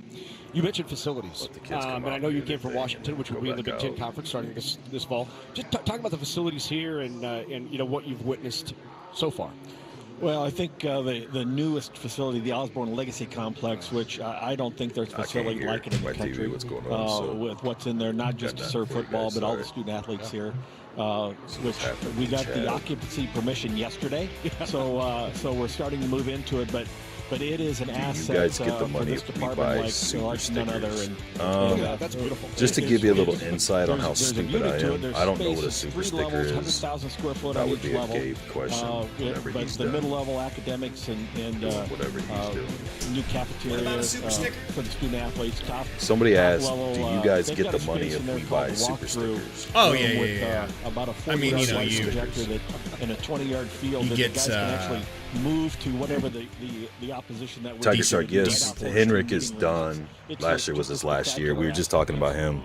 You mentioned facilities, and I know you came from Washington, which will be in the Big Ten Conference starting this fall. Just talk about the facilities here and you know what you've witnessed so far. Well, I think the newest facility, the Osborne Legacy Complex, which I don't think there's a facility like it in the country. What's going on, with what's in there, not just to serve football, but all the student athletes here. Which we got the occupancy permission yesterday, so we're starting to move into it, but it is an asset. You guys get the money for this department like none other. And that's beautiful. Just to give you a little insight on how stupid I am, I don't know what a super sticker levels, is. 100,000 square foot that on would each be level. a Gabe question. But the middle-level academics and whatever he's doing. New cafeteria for the student athletes. Somebody asked, do you guys get the money if we buy super stickers? Oh, yeah. About a 40-yard projector that in a 20-yard field that guys can actually move to whatever the opposition that we're Tiger Shark, yes. Henrik is done. Last year was his last year. We were just talking about him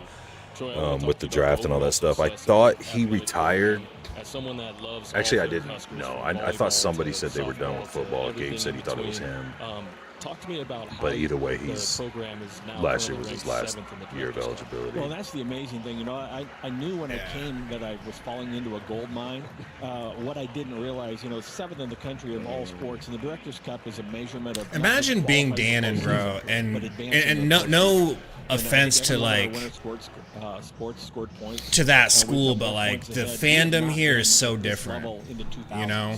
with the draft and all that stuff. I thought he retired. Actually, I didn't know. I thought somebody said they were done with football. Gabe said he thought it was him. Talk to me about but either way, last year was his last year of eligibility. Well, that's the amazing thing. You know, I knew when I came that I was falling into a gold mine. What I didn't realize, you know, 7th in the country of all sports, and the Directors' Cup is a measurement of. Imagine being Dannon, bro, and no offense to like to that school, but like the fandom here is so different. You know.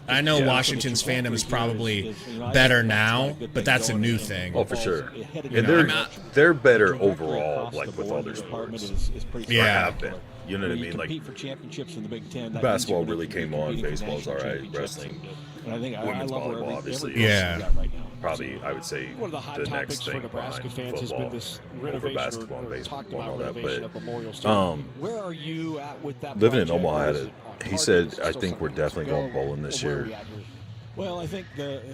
I know Washington's fandom is probably better now, but that's a new thing. Oh, for sure. And they're better overall, like with other sports. Yeah. Have been. You know what I mean? Like, for championships in the Big Ten. Basketball really came on. Baseball's all right. Wrestling. Women's volleyball, obviously. Yeah. Probably, I would say, one of the hot the topics next for thing Nebraska fans has football, been this over renovation basketball and baseball and all that. of But Memorial Stadium. Where are you at with that? living in project? Omaha, he said, I think we're definitely going bowling this year. Well, I think that's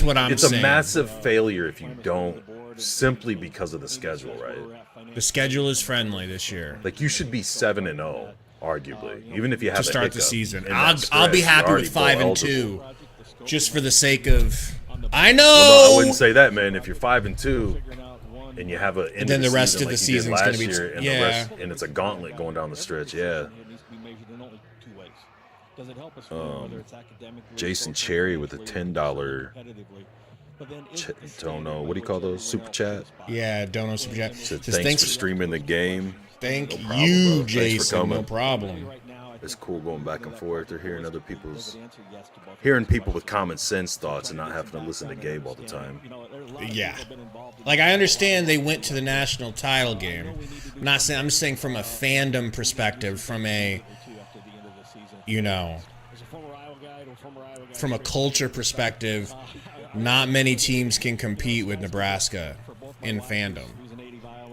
what I'm saying. It's a massive failure if you don't, simply because of the schedule, right? The schedule is friendly this year. Like, you should be 7-0, arguably, even if you have to start the season. I'll stretch, be happy with 5-2, just for the sake of. I know. Well, no, I wouldn't say that, man. If you're 5-2 and you have and then the rest of the season's going to be and it's a gauntlet going down the stretch. Yeah. Jason Cherry with a $10 Dono. What do you call those? Super chat? Yeah, Dono Super Chat. So thanks for streaming the game. Thank no problem, you, bro. Jason. No problem. It's cool going back and forth or hearing people with common sense thoughts and not having to listen to Gabe all the time. Yeah. Like, I understand they went to the national title game. I'm just saying from a fandom perspective, from a, from a culture perspective, not many teams can compete with Nebraska in fandom.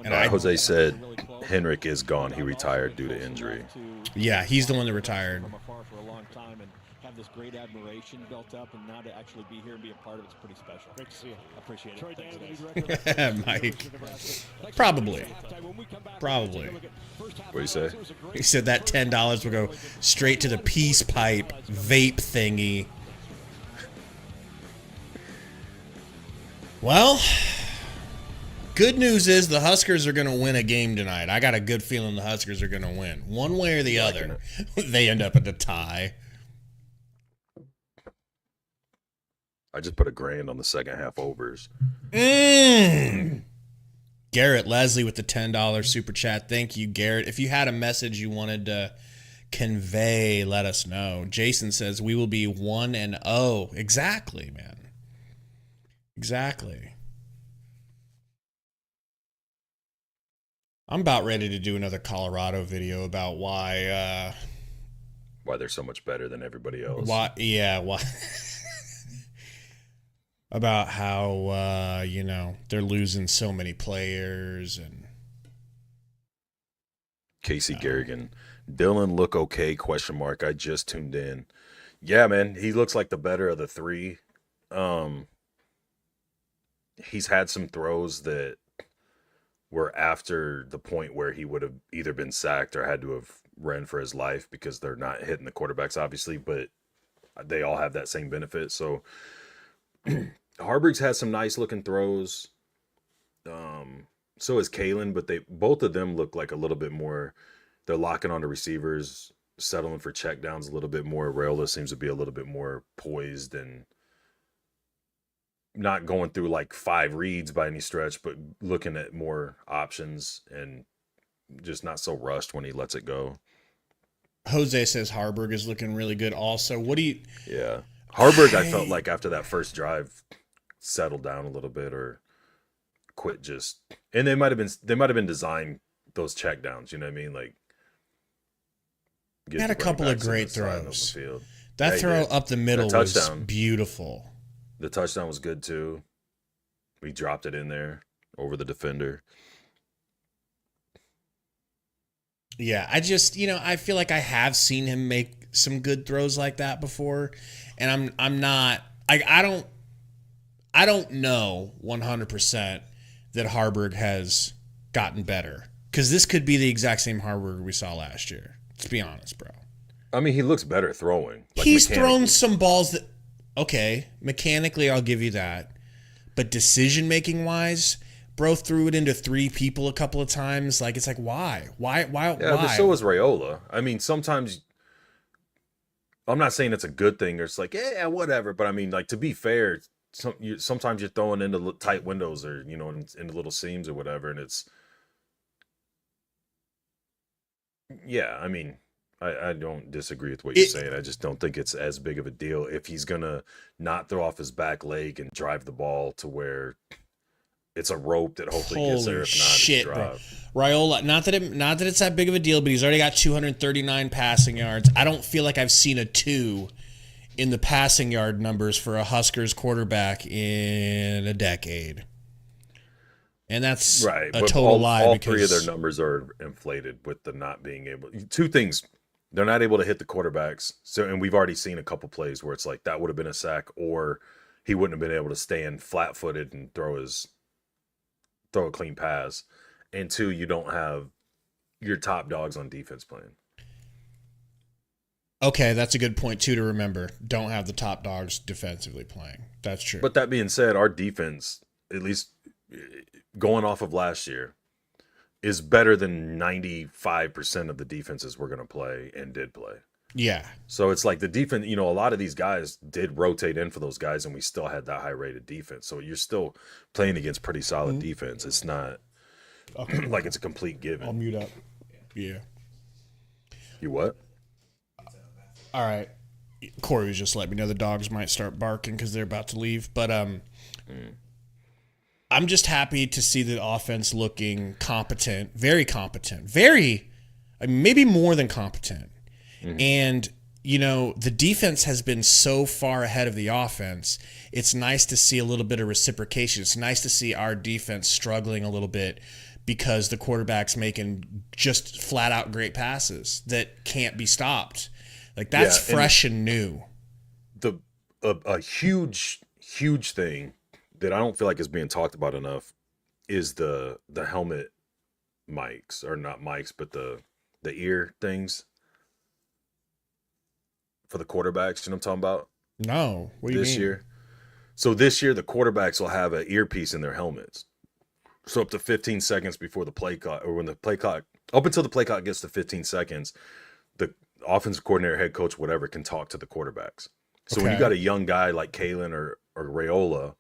And Jose said Henrik is gone. He retired due to injury. Yeah, he's the one that retired. This great admiration built up, and now to actually be here and be a part of it's pretty special. Great to see you. Appreciate it. Mike. Probably. What do you say? He said that $10 will go straight to the peace pipe vape thingy. Well, good news is the Huskers are going to win a game tonight. I got a good feeling the Huskers are going to win. One way or the other, they end up at the tie. I just put $1,000 on the second half overs. Garrett Leslie with the $10 super chat. Thank you, Garrett. If you had a message you wanted to convey, let us know. Jason says we will be 1-0. Exactly, man. Exactly. I'm about ready to do another Colorado video about why they're so much better than everybody else. Why about how they're losing so many players. And Casey Garrigan, Dylan look okay? ? I just tuned in. Yeah, man, he looks like the better of the three. He's had some throws that were after the point where he would have either been sacked or had to have ran for his life because they're not hitting the quarterbacks, obviously, but they all have that same benefit. So Harburg's has some nice looking throws. So is Kalen, but both of them look like a little bit more. They're locking onto receivers, settling for checkdowns a little bit more. Raiola seems to be a little bit more poised and not going through like 5 reads by any stretch, but looking at more options and just not so rushed when he lets it go. Jose says Harburg is looking really good also. What do you... Yeah. Harburg, I felt like after that first drive settled down a little bit or quit just... And they might have been designed those checkdowns, you know what I mean? Like... Had a couple of great throws. That throw up the middle was beautiful. The touchdown was good too. We dropped it in there over the defender. Yeah, I just, I feel like I have seen him make some good throws like that before, and I don't know 100% that Harburg has gotten better, because this could be the exact same Harburg we saw last year. Let's be honest, bro. I mean, he looks better throwing. He's thrown some balls that, okay, mechanically I'll give you that, but decision-making wise, bro threw it into 3 people a couple of times. Like, it's like, why? Why? Yeah, but so was Raiola. I mean, sometimes, I'm not saying it's a good thing or it's like, yeah, whatever. But I mean, like, to be fair, sometimes you're throwing into tight windows or, into little seams or whatever. And it's, yeah, I mean, I don't disagree with what you're saying. I just don't think it's as big of a deal if he's going to not throw off his back leg and drive the ball to where it's a rope that hopefully gets there. If not, shit, bro. Raiola, not that it's that big of a deal, but he's already got 239 passing yards. I don't feel like I've seen a 2 in the passing yard numbers for a Huskers quarterback in a decade. And that's right, a total lie. All 3 of their numbers are inflated with the not being able. 2 things. They're not able to hit the quarterbacks. So, and we've already seen a couple plays where it's like that would have been a sack, or he wouldn't have been able to stand flat-footed and throw a clean pass. And 2, you don't have your top dogs on defense playing. Okay, that's a good point too to remember. Don't have the top dogs defensively playing. That's true. But that being said, our defense, at least going off of last year, is better than 95% of the defenses we're going to play and did play. Yeah. So it's like the defense, a lot of these guys did rotate in for those guys, and we still had that high-rated defense. So you're still playing against pretty solid defense. It's not like it's a complete given. I'll mute up. Yeah. You what? All right. Corey was just letting me know the dogs might start barking because they're about to leave. But I'm just happy to see the offense looking competent, very competent, maybe more than competent. And, the defense has been so far ahead of the offense. It's nice to see a little bit of reciprocation. It's nice to see our defense struggling a little bit because the quarterback's making just flat out great passes that can't be stopped. Like, that's fresh and new. A huge thing that I don't feel like is being talked about enough is the helmet mics, or not mics, but the ear things for the quarterbacks. You know what I'm talking about? No. What do you mean? This year. So this year, the quarterbacks will have an earpiece in their helmets. So up to 15 seconds before the play clock, or up until the play clock gets to 15 seconds, the offensive coordinator, head coach, whatever, can talk to the quarterbacks. So when you got a young guy like Kalen or Raiola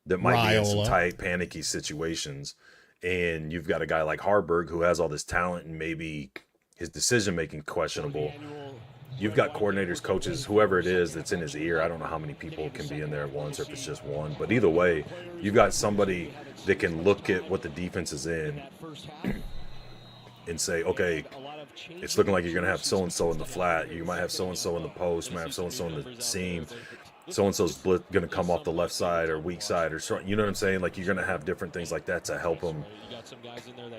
that might be in some tight, panicky situations, and you've got a guy like Harburg who has all this talent and maybe his decision-making questionable, you've got coordinators, coaches, whoever it is that's in his ear. I don't know how many people can be in there at once or if it's just one. But either way, you've got somebody that can look at what the defense is in and say, okay, it's looking like you're going to have so-and-so in the flat. You might have so-and-so in the post. You might have so-and-so in the seam. So-and-so's going to come off the left side or weak side or so. You know what I'm saying? Like, you're going to have different things like that to help them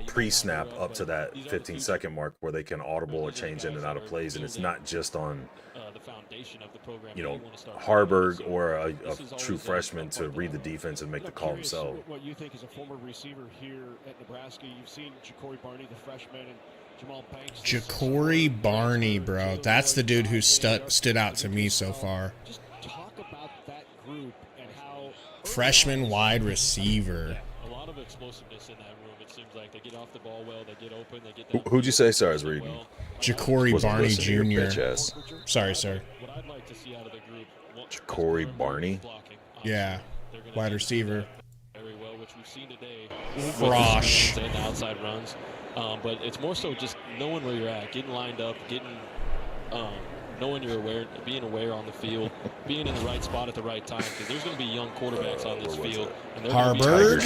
pre-snap up to that 15-second mark where they can audible or change in and out of plays. And it's not just on, Harburg or a true freshman to read the defense and make the call himself. What you think as a former receiver here at Nebraska, you've seen Ja'Cory Barney, the freshman, and Jamal Banks. Ja'Cory Barney, bro. That's the dude who stood out to me so far. Just talk about that group and how freshman wide receiver. A lot of explosiveness in that room. It seems like they get off the ball well, they get open, they get. Who'd you say? Sorry, I was reading. Ja'Cory Barney Jr. Sorry, sir. What I'd like to see out of the group. Ja'Cory Barney. Yeah, wide receiver. Very well, which we've seen today. Frosh. And the outside runs, but it's more so just knowing where you're at, getting lined up, knowing you're aware, being aware on the field, being in the right spot at the right time, because there's going to be young quarterbacks on this field. Harburg.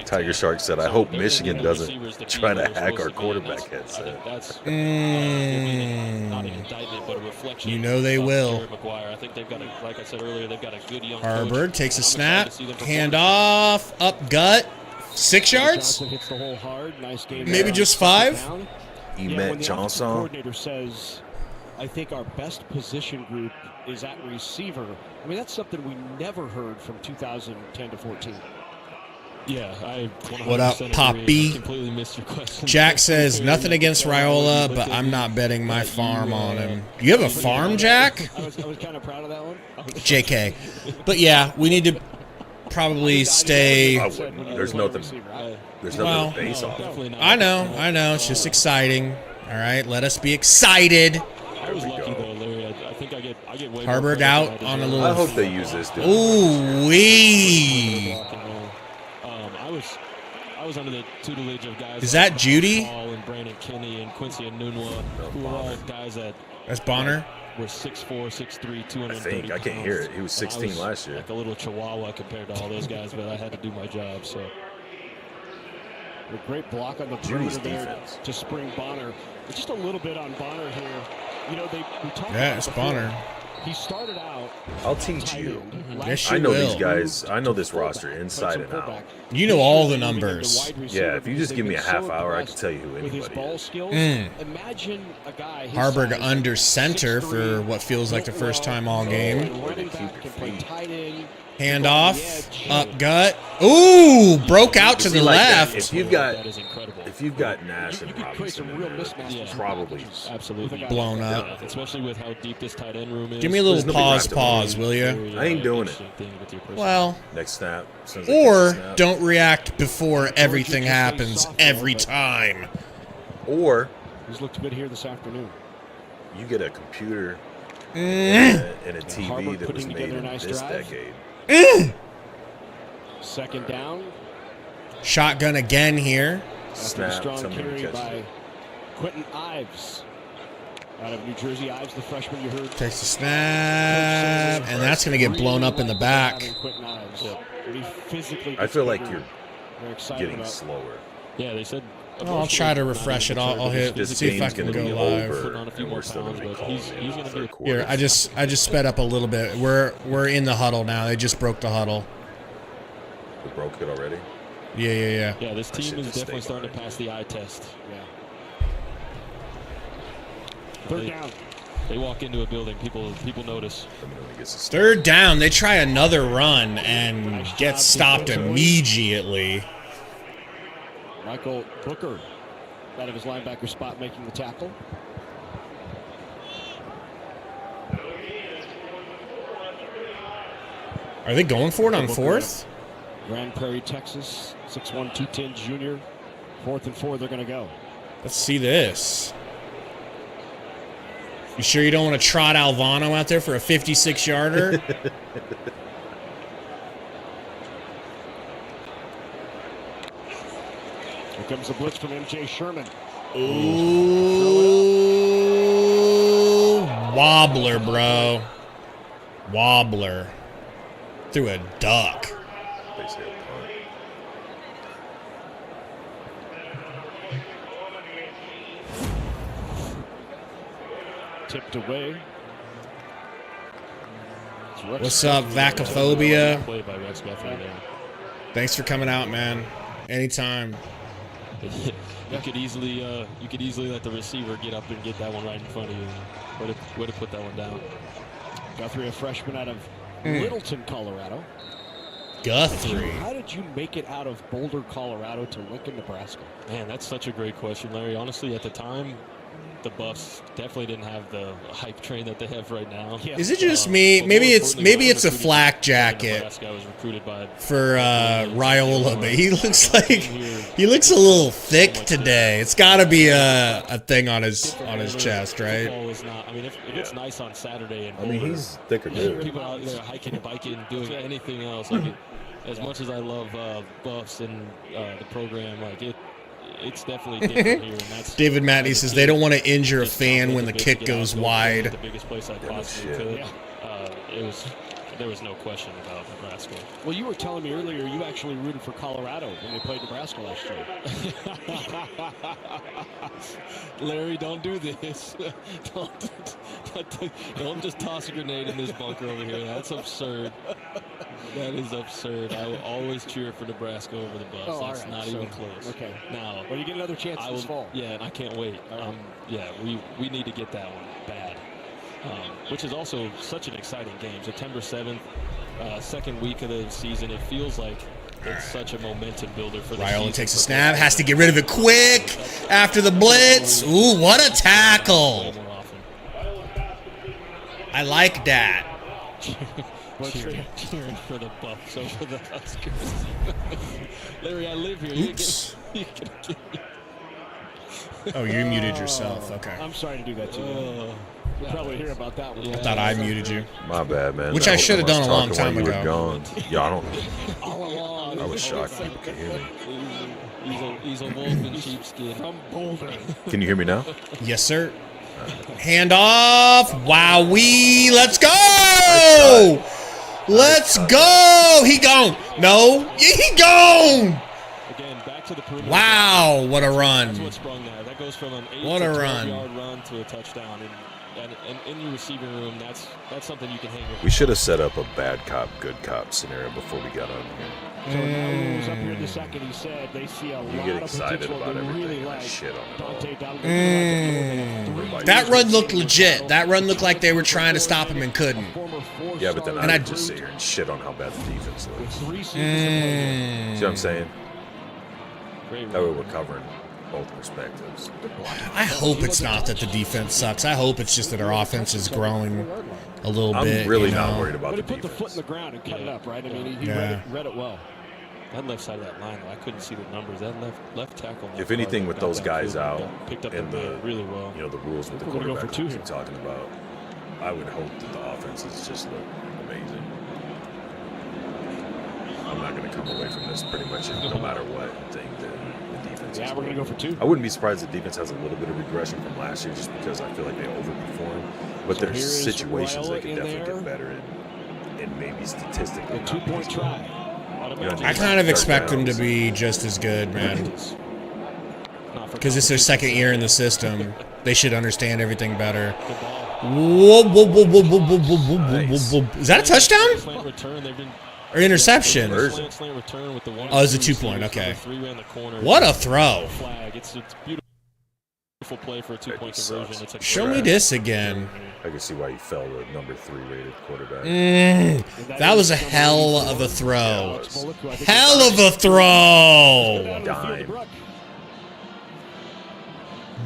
Tiger Shark said, I hope Michigan doesn't try to hack our quarterback headset. That's not an indictment, but a reflection. You know they will. I think they've got, like I said earlier, they've got a good young Harburg takes a snap, hand off, up gut, 6 yards? Maybe just 5? Emet Johnson. Coordinator says, I think our best position group is at receiver. I mean, that's something we never heard from 2010 to 14. Yeah, what up, Poppy? Completely missed your question. Jack says, nothing against Raiola, but I'm not betting my farm on him. You have a farm, Jack? I was kind of proud of that one. JK. But yeah, we need to probably stay. I wouldn't. There's nothing to base off. I know. It's just exciting. All right, let us be excited. I was lucky though, Larry. I think I get way Harburg out on a little. I hope they use this. Ooh wee. I was under the tutelage of guys. Is that Judy? And Brandon Kinney and Quincy Anunwa, who were all guys that. That's Bonner. We're 6'4", 6'3", 230 I think I can't hear it. He was 16 last year. Like a little chihuahua compared to all those guys, but I had to do my job. So. A great block on the perimeter there to spring Bonner. Just a little bit on Bonner here. We talked about it's Bonner. He started out. I'll teach you. Yes, I know these guys. I know this roster inside and out. You know all the numbers. Yeah, if you just give me a half hour, I can tell you who anybody is. Imagine a guy. Harburg under center for what feels like the first time all game. Hand off, up gut. Ooh, broke out to the left. If you've got Nash and Robinson in there, probably absolutely blown up. Especially with how deep this tight end room is. Give me a little pause, will you? I ain't doing it. Well, next snap. Or don't react before everything happens every time. Or he's looked good here this afternoon. you get a computer and a TV that was made in this decade. Second down. Shotgun again here. Snap. Strong carry by Quentin Ives. Out of New Jersey, Ives, the freshman you heard. Takes the snap, and that's going to get blown up in the back. I feel like you're getting slower. Yeah, they said. Oh, I'll try to refresh it. I'll hit. See if I can go live. Here, I just sped up a little bit. We're in the huddle now. They just broke the huddle. We broke it already? Yeah. Yeah, this team is definitely starting to pass the eye test. Yeah. Third down. They walk into a building, people notice. Third down, they try another run and get stopped immediately. Michael Booker out of his linebacker spot making the tackle. Are they going for it on fourth? Grand Prairie, Texas, 6'1", 210 junior. 4th and 4, they're going to go. Let's see this. You sure you don't want to trot Alvano out there for a 56-yarder? Here comes a blitz from MJ Sherman. Ooh, wobbler, bro. Wobbler. Through a duck. Tipped away. What's up, Vacophobia? Thanks for coming out, man. Anytime. You could easily let the receiver get up and get that one right in front of you. Way to put that one down. Guthrie, a freshman out of Littleton, Colorado. Guthrie. How did you make it out of Boulder, Colorado to Lincoln, Nebraska? Man, that's such a great question, Larry. Honestly, at the time, the Buffs definitely didn't have the hype train that they have right now. Yeah. Is it just me? Maybe it's a flak jacket for Raiola, but he looks a little thick today. It's got to be a thing on his chest, right? I mean, if it's nice on Saturday, and he's thicker too. People out there hiking and biking and doing anything else. Like as much as I love Buffs and the program, it's definitely different here. And that's, David Matney says they don't want to injure a fan when the kick goes wide. The biggest place I possibly could. There was no question about Nebraska. Well, you were telling me earlier you actually rooted for Colorado when they played Nebraska last year. Larry, don't do this. Don't just toss a grenade in this bunker over here. That's absurd. That is absurd. I will always cheer for Nebraska over the Buffs. That's not even close. Okay. Now, well, you get another chance this fall. Yeah, and I can't wait. We need to get that one bad. Which is also such an exciting game. September 7th, second week of the season. It feels like it's such a momentum builder for the season. Raiola takes a snap, has to get rid of it quick after the blitz. Ooh, what a tackle. I like that. Cheering for the Buffs over the Huskers. Larry, I live here. Oops. Oh, you muted yourself. Okay. I'm sorry to do that to you. You'll probably hear about that one. I thought I muted you. My bad, man. Which I should have done a long time ago. Yeah, I was shocked people could hear me. He's a wolf in sheepskin. From Boulder. Can you hear me now? Yes, sir. Hand off. Wowee. Let's go. Let's go. He gone. No. He gone. Again, back to the perimeter. Wow. What a run. That's what sprung there. That goes from an 8 what to a 12-yard run to a touchdown. And in your receiving room, that's something you can hang with. We should have set up a bad cop, good cop scenario before we got on here. So now was up here in the second. He said they see a lot get excited of potential. about They everything really and like shit on Dante That run looked legit. That run looked like they were trying to stop him and couldn't. Yeah, but then I would just sit here and shit on how bad the defense looks. See what I'm saying? That way we're covering both perspectives. I hope it's not that the defense sucks. I hope it's just that our offense is growing a little bit. I'm really not worried about but the he put defense. the foot in the ground and cut it up, right? I mean, he read it well. That left side of that line, though, I couldn't see the numbers. That left tackle. If anything, with those guys out, picked up and the really well. The rules with the quarterback we keep talking about, I would hope that the offenses just look amazing. I'm not going to come away from this pretty much no matter what and think that the defense. Yeah, we're going to go for 2. I wouldn't be surprised if the defense has a little bit of regression from last year, just because I feel like they overperformed. But So there's situations Raiola they could definitely get better in, and maybe statistically. A 2-point try. I kind of expect them to be just as good, man. Because it's their second year in the system. They should understand everything better. Whoa, whoa, whoa, whoa, whoa, whoa, whoa, whoa, whoa, whoa. Is that a touchdown? Or interception? Oh, it's a 2-point. Okay. What a throw. It's beautiful play for a 2-point conversion. It's Show me this again. I can see why you fell to number 3 rated quarterback. That was a hell of a throw. Hell of a throw. Dime.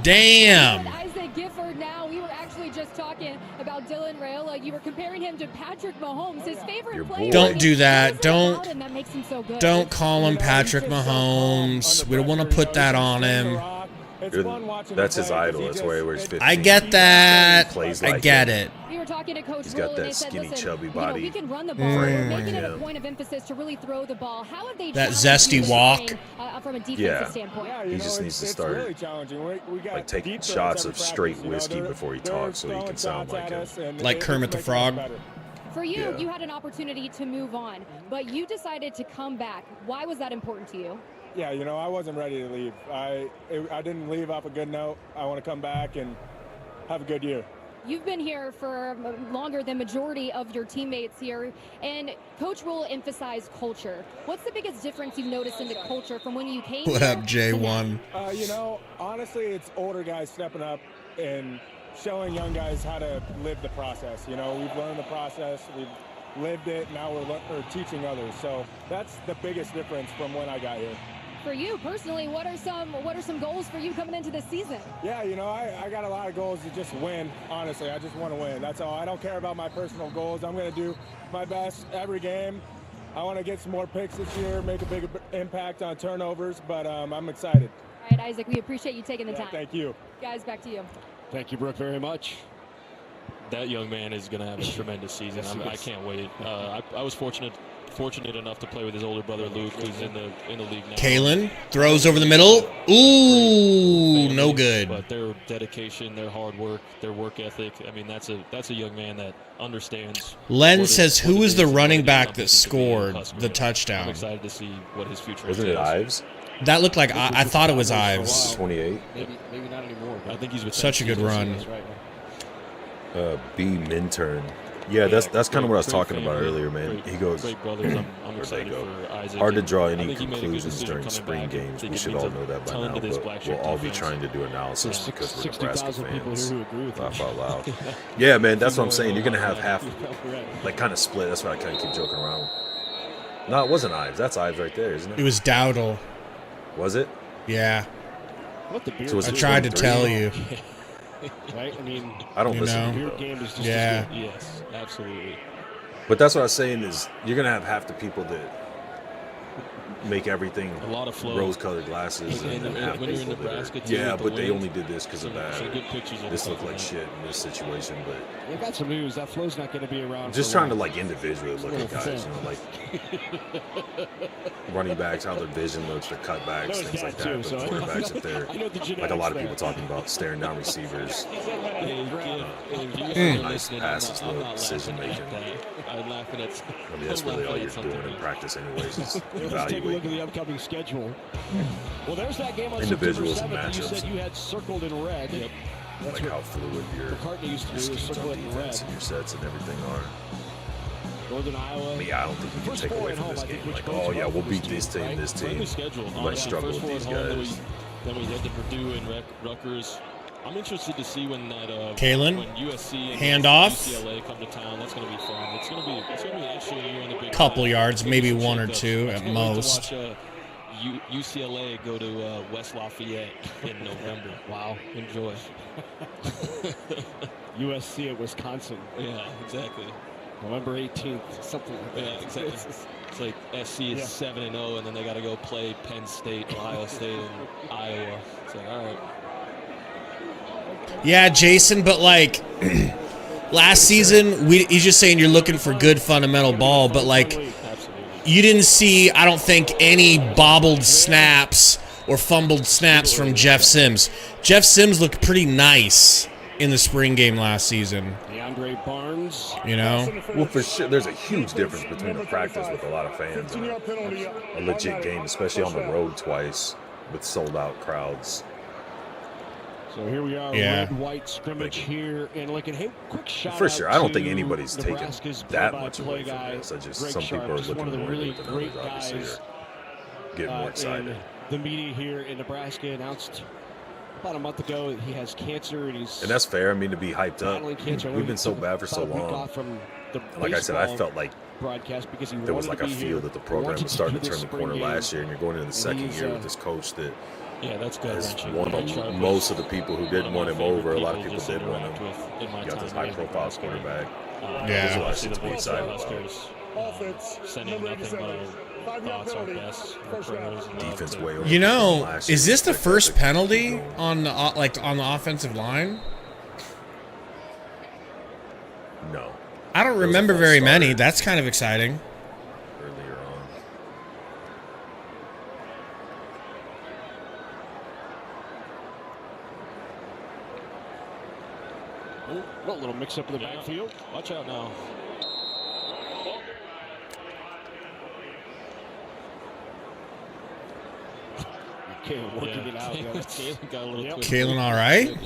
Damn. Isaac Gifford now, we were actually just talking about Dylan Raiola. You were comparing him to Patrick Mahomes, his favorite player. Don't do that. Don't call him Patrick Mahomes. We don't want to put that on him. That's his idol. That's why he wears 15. I get that. Plays I like get him. it. We were talking to Coach He's Rhule, got that and they said, skinny, listen, chubby body. we can run the ball. We're making it a point of emphasis to really throw the ball. How have they That challenged you zesty this walk. spring, from a defensive standpoint? Yeah, He just needs to start really challenging. We got like taking defense shots every of straight practice, whiskey they're- before he they're talks, so he throwing can sound shots like at him. us, and Like it's Kermit the making us Frog. better. For you, Yeah. you had an opportunity to move on, but you decided to come back. Why was that important to you? Yeah, I wasn't ready to leave. I didn't leave off a good note. I want to come back and have a good year. You've been here for longer than majority of your teammates here, and Coach Rhule emphasized culture. What's the biggest difference you've noticed in the culture from when you came What here up, J1? Honestly, it's older guys stepping up and showing young guys how to live the process. We've learned the process, we've lived it, now we're teaching others. So that's the biggest difference from when I got here. For you personally, what are some goals for you coming into this season? Yeah, I got a lot of goals to just win. Honestly, I just want to win. That's all. I don't care about my personal goals. I'm going to do my best every game. I want to get some more picks this year, make a bigger impact on turnovers, but I'm excited. All right, Isaac, we appreciate you taking the time. Thank you. Guys, back to you. Thank you, Brooke, very much. That young man is going to have a tremendous season. I can't wait. I was fortunate enough to play with his older brother Luke, who's in the league now. Kalen throws over the middle. Ooh, no good. But their dedication, their hard work, their work ethic. I mean, that's a young man that understands. Len says, "Who is the running back that scored the touchdown?" I'm excited to see what his future is. Wasn't it Ives? That looked like I thought it was Ives. 28. Maybe not anymore. I think he's with Such a good run. B Minturn. Yeah, that's kind of what I was talking about earlier, man. He goes, great brothers. I'm excited for Isaac. hard to draw I any think he made a good conclusions decision during coming spring back. games. It We should means all a know that by ton now, to this but black we'll shirt all be defense. trying to do analysis because we're Nebraska 60,000 people fans. here who agree with Laugh out loud. Yeah, man, that's what I'm saying. You're going to have half, like, kind of split. That's why I kind of keep joking around. No, it wasn't Ives. That's Ives right there, isn't it? It was Dowdle. Was it? Yeah. What the beer? So was I it tried to 23? tell you. Right? I mean, I don't You listen know. to beer you, game is just Yeah. Yes, absolutely. but that's what I was saying is you're going to have half the people that make everything A lot of flow. rose-colored glasses And and half when you're in people that are- Nebraska, too, yeah, with the but they wind, only did this because of that. some good pictures of This the looked stuff like tonight. shit in this situation, but They got some news. That flow's not going to be around. just for trying to long. like individually look at guys, like running backs, how their vision looks, their cutbacks, Noticed things like that, that. too, But so I know- quarterbacks, if they're I know the like a genetics lot of there. people talking about staring down receivers, Nice nice passes, little decision making. I'm laughing at. I mean, that's really all you're doing in practice, anyways, is Let's take a look evaluating. at the upcoming schedule. Well, there's that game on Individuals September and 7th that you matchups. said you had circled in red. Yep. That's Like what how fluid your McCartney used to do, is schemes circle on it in defense red. and your sets and everything are. Northern Iowa. I mean, yeah, I don't think you can First take four away at from home, this I think, game. which Like, bodes oh yeah, well we'll for beat this this team, team, right? this team. Friendly schedule. You might struggle First with four these at home, guys. Then we head to Purdue and Rutgers. I'm interested to see when that Kalen, when USC and hand off. UCLA come to town. That's going to be fun. It's going to be an interesting year in the Big Couple Ten. yards, Maybe maybe some one or shakeups. two I at can't wait most. to watch UCLA go to West Lafayette in November. Wow, enjoy. USC at Wisconsin. Yeah, exactly. November 18th, something like that. Yeah, exactly. It's like SC is 7-0, and then they got to go play Penn State, Ohio State, and Iowa. It's like, all right. Yeah, Jason, but like last season, he's just saying you're looking for good fundamental ball, but like you didn't see, I don't think, any bobbled snaps or fumbled snaps from Jeff Sims. Jeff Sims looked pretty nice in the spring game last season. Barnes. You know? Well, for sure, there's a huge difference between a practice with a lot of fans and a legit game, especially on the road twice with sold-out crowds. So here we are, red-white scrimmage here in Lincoln. Hey, quick shout for sure, I don't think anybody's taking Nebraska's that much away from this. I just some people are looking more into it than others, obviously, are getting more excited. The media here in Nebraska announced about a month ago he has cancer and that's fair. I mean, to be hyped up. We've been so bad for so long. Like I said, I felt like there was like a feel that the program was starting to turn the corner last year, and you're going into the second year with this coach that has won most of the people who didn't want him over. A lot of people did want him. You got this high-profile quarterback. Yeah. There's a lot of shit to be excited about. Defense way over. You know, is this the first penalty on the on the offensive line? No. I don't remember very many. That's kind of exciting. Earlier on. A little mix-up in the backfield. Watch out now. Working it out. Kalen got a little quick. Kalen all right?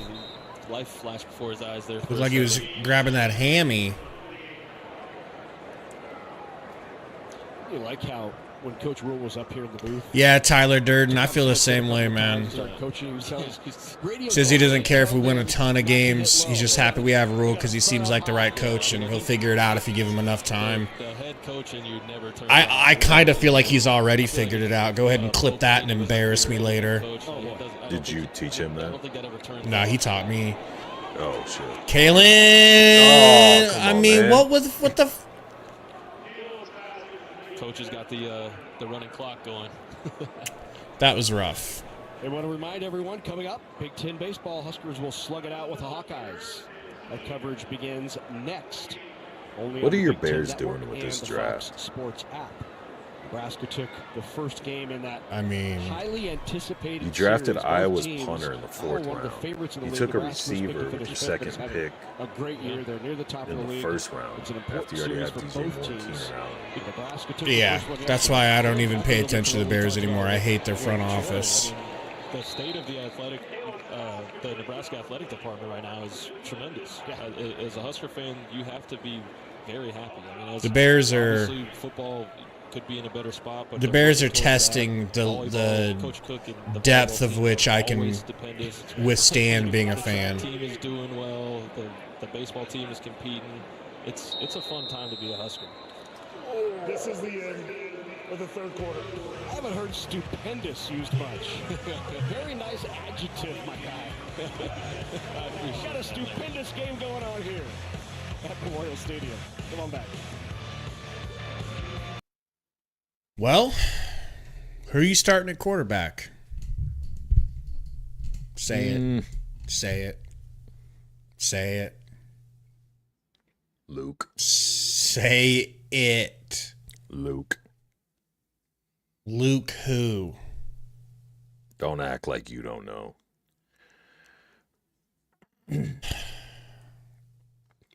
Life flashed before his eyes there. Looked like he was grabbing that hammy. You like how when Coach Rhule was up here in the booth? Yeah, Tyler Durden. I feel the same way, man. Says he doesn't care if we win a ton of games. He's just happy we have Rhule because he seems like the right coach, and he'll figure it out if you give him enough time. I kind of feel like he's already figured it out. Go ahead and clip that and embarrass me later. Did you teach him that? No, he taught me. Oh, shit. Kalen! Oh, I mean, man. what the... Coach has got the running clock going. That was rough. They want to remind everyone, coming up, Big Ten baseball, Huskers will slug it out with the Hawkeyes. That coverage begins next. What are your Bears doing with this draft? Sports app. Nebraska took the first game in that highly anticipated you drafted series. Iowa's punter in the fourth round. You took a receiver with your second pick a great year. They're near the top in of the the league. First round after you already had DJ Moore, Keenan Allen. Yeah, that's why I don't even pay attention to the Bears anymore. I hate their front office. The state of the the Nebraska athletic department right now is tremendous. As a Husker fan, you have to be very happy. I mean, the Bears are football could be in a better spot, but the Bears are testing the depth of which I can withstand being a fan. The team is doing well. The baseball team is competing. It's a fun time to be a Husker. This is the end of the third quarter. I haven't heard stupendous used much. Very nice adjective, my guy. We've got a stupendous game going on here at Memorial Stadium. Come on back. Well, who are you starting at quarterback? Say it. Say it. Say it. Luke. Say it. Luke. Luke who? Don't act like you don't know.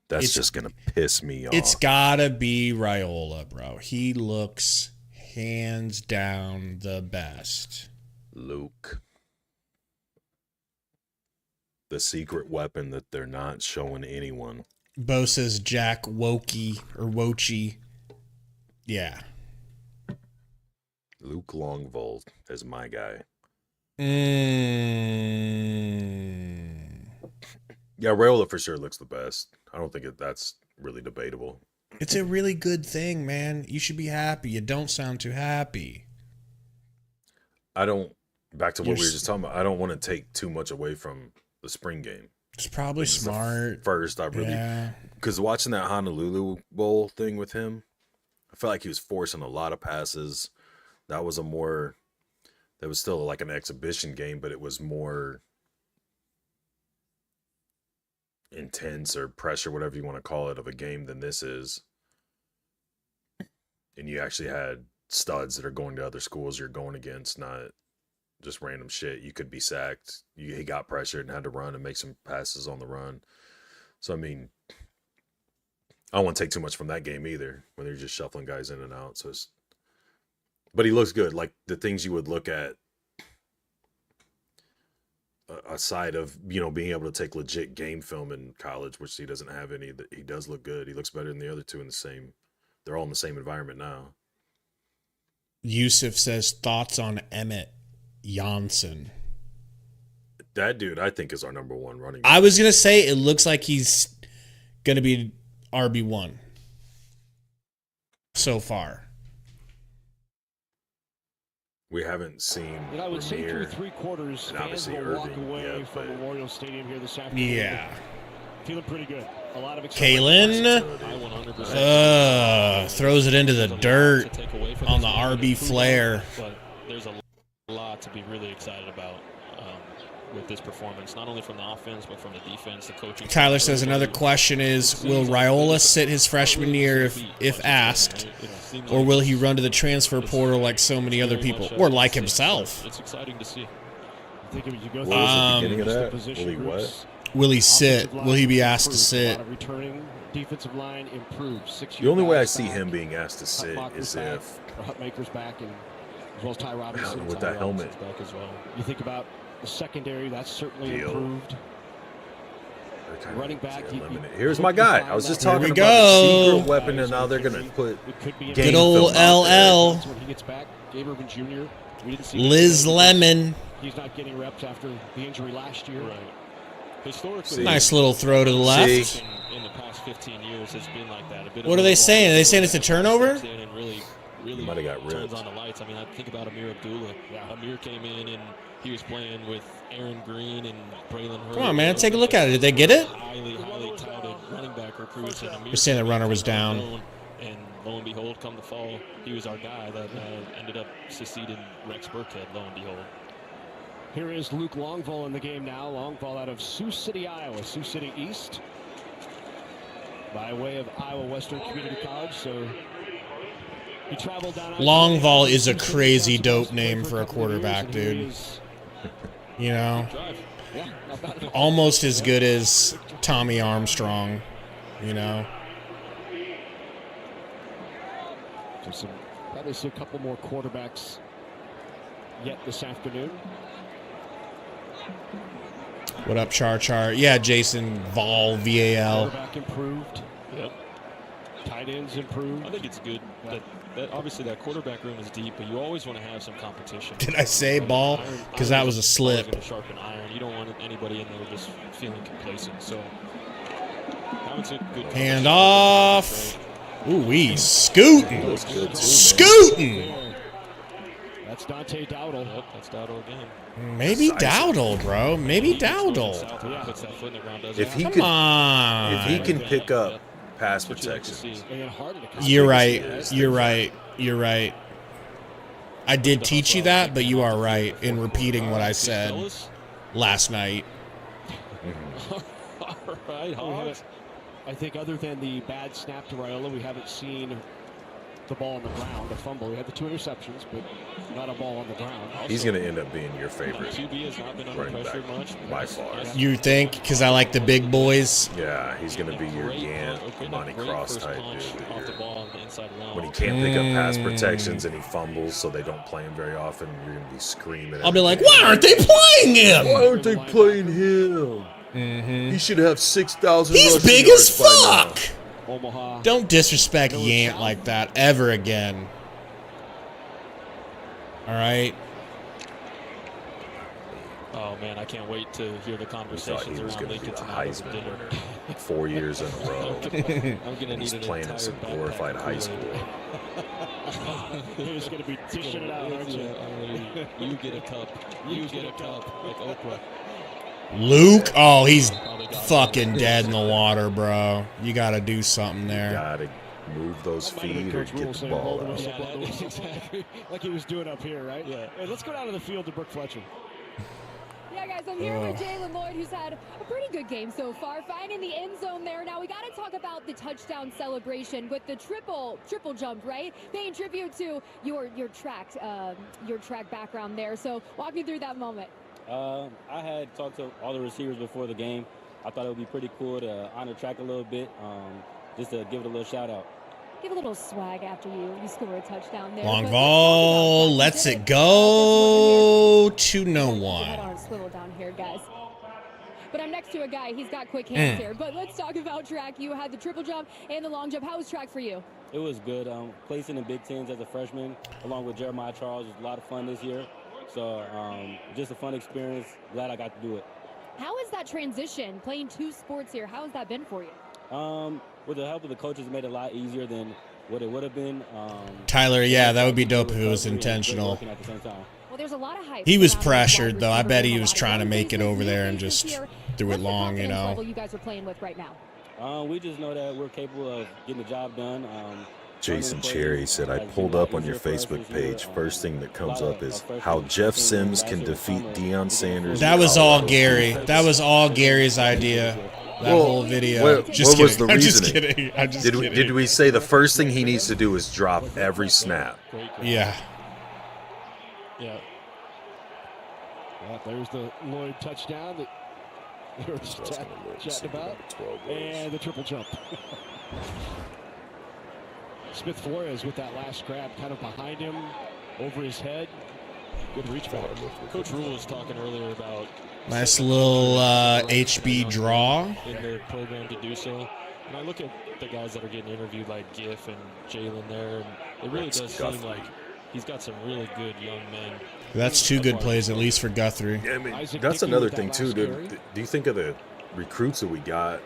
That's just going to piss me off. It's got to be Raiola, bro. He looks hands down the best. Luke. The secret weapon that they're not showing anyone. Bo says Jack Wokey or Wochi. Yeah. Luke Longvold is my guy. Yeah, Raiola for sure looks the best. I don't think that's really debatable. It's a really good thing, man. You should be happy. You don't sound too happy. Back to what we were just talking about, I don't want to take too much away from the spring game. It's probably smart. First, because watching that Honolulu Bowl thing with him, I felt like he was forcing a lot of passes. That was still like an exhibition game, but it was more intense or pressure, whatever you want to call it, of a game than this is. And you actually had studs that are going to other schools you're going against, not just random shit. You could be sacked. He got pressured and had to run and make some passes on the run. So, I mean, I don't want to take too much from that game either, when they're just shuffling guys in and out. But he looks good. Like the things you would look at aside of, being able to take legit game film in college, which he doesn't have any, that he does look good. He looks better than the other two they're all in the same environment now. Yusuf says thoughts on Emmett Johnson. That dude, I think, is our number one running back. I was going to say, it looks like he's going to be RB1 so far. We haven't seen. And I would say through 3 quarters, fans will walk away from Memorial Stadium here this afternoon. Yeah. Feeling pretty good. A lot of Kalen throws it into the dirt on the RB flare. But there's a lot to be really excited about with this performance, not only from the offense, but from the defense, the coaching. Tyler says another question is, will Raiola sit his freshman year if asked, or will he run to the transfer portal like so many other people, or like himself? It's exciting to see. What was the beginning of that? Will he what? Will he sit? Will he be asked to sit? Defensive line improves. The only way I see him being asked to sit is if Hutmaker's back, and as well as Ty Robinson with that helmet. Back as well. You think about the secondary, that's certainly improved. Running back. Here's my guy. I was just talking about the secret weapon, and now they're going to put good old LL. When he gets back, Gabe Urban Jr. We didn't see Liz Lemon. He's not getting reps after the injury last year. Right. Historically, nice little throw to the left. In the past 15 years, it's been like that. What are they saying? Are they saying it's a turnover? Really might have got turns ripped. On the lights. I mean, I think about Amir Abdullah. Yeah. Amir came in and he was playing with Aaron Green and Braylon Hurd. Come on, man, take a look at it. Did they get it? Highly touted running back recruits. You're saying the runner was down. And lo and behold, come the fall, he was our guy that ended up succeeding Rex Burkhead, lo and behold. Here is Luke Longvall in the game now. Longvall out of Sioux City, Iowa. Sioux City East by way of Iowa Western Community College. So he traveled down. Longvall is a crazy dope name for a quarterback, dude. You know, almost as good as Tommy Armstrong, you know. So probably see a couple more quarterbacks yet this afternoon. What up, Char? Yeah, Jason Vol, VAL. Quarterback improved. Yep. Tight ends improved. I think it's good that obviously that quarterback room is deep, but you always want to have some competition. Did I say ball? Because that was a slip. Going to sharpen iron. You don't want anybody in there just feeling complacent. So having some good hand off. Ooh-wee, scooting. That's Dante Dowdle. Yep, that's Dowdle again. Maybe Dowdle, bro. Maybe Dowdle. If he can pick up pass protection. You're right. I did teach you that, but you are right in repeating what I said last night. All right, Hobbs. I think other than the bad snap to Raiola, we haven't seen the ball on the ground, a fumble. We had the 2 interceptions, but not a ball on the ground. He's going to end up being your favorite running back by far. You think? Because I like the big boys? Yeah, he's going to be your Gant, Monty Cross type dude. When he can't pick up pass protections and he fumbles so they don't play him very often, you're going to be screaming. I'll be like, why aren't they playing him? Why aren't they playing him? Mm-hmm. He should have 6,000 He's big as fuck! Omaha. Don't disrespect Yant like that ever again. All right. Oh man, I can't wait to hear the conversations around Lincoln tonight over dinner. 4 years in a row. I'm gonna He's playing at some glorified high school. You're just gonna be dishing it out, aren't you? You get a cup. You get a cup, like Oprah. Luke? Oh, he's fucking dead in the water, bro. You got to do something there. move those feet or get the ball out. Yeah, that's exactly like he was doing up here, right? Yeah. Hey, let's go down to the field to Brooke Fletcher. Yeah, guys, I'm here with Jalen Lloyd, who's had a pretty good game so far, finding the end zone there. Now, we got to talk about the touchdown celebration with the triple jump, right? Paying tribute to your track background there. So walk me through that moment. I had talked to all the receivers before the game. I thought it would be pretty cool to honor track a little bit, just to give it a little shout out. Give a little swag after you score a touchdown there. Long ball, lets it go to no one. Head on a swivel down here, guys. But I'm next to a guy. He's got quick hands here. But let's talk about track. You had the triple jump and the long jump. How was track for you? It was good. Placing in Big Tens as a freshman, along with Jeremiah Charles, was a lot of fun this year. So just a fun experience. Glad I got to do it. How is that transition, playing two sports here? How has that been for you? With the help of the coaches, it made it a lot easier than what it would have been. Tyler, yeah, that would be dope if it was intentional. Well, there's a lot of hype. He was pressured, though. I bet he was trying to make it over there and just threw it long, you know. You guys are playing with right now? We just know that we're capable of getting the job done. Jason Cherry said, I pulled up on your Facebook page. First thing that comes up is how Jeff Sims can defeat Deion Sanders. That was all Gary. That was all Gary's idea. That whole video. What was the reasoning? I'm just kidding. Did we say the first thing he needs to do is drop every snap? Yeah. Yeah. Well, there's the Lloyd touchdown that they were chatting about. And the triple jump. Smith Flores with that last grab kind of behind him, over his head. Good reach back. Coach Rhule was talking earlier about nice little HB draw in the program to do so. And I look at the guys that are getting interviewed, like Giff and Jalen there, and it really does seem like he's got some really good young men. That's two good plays, at least for Guthrie. Yeah, I mean, that's another thing, too, dude. Do you think of the recruits that we got?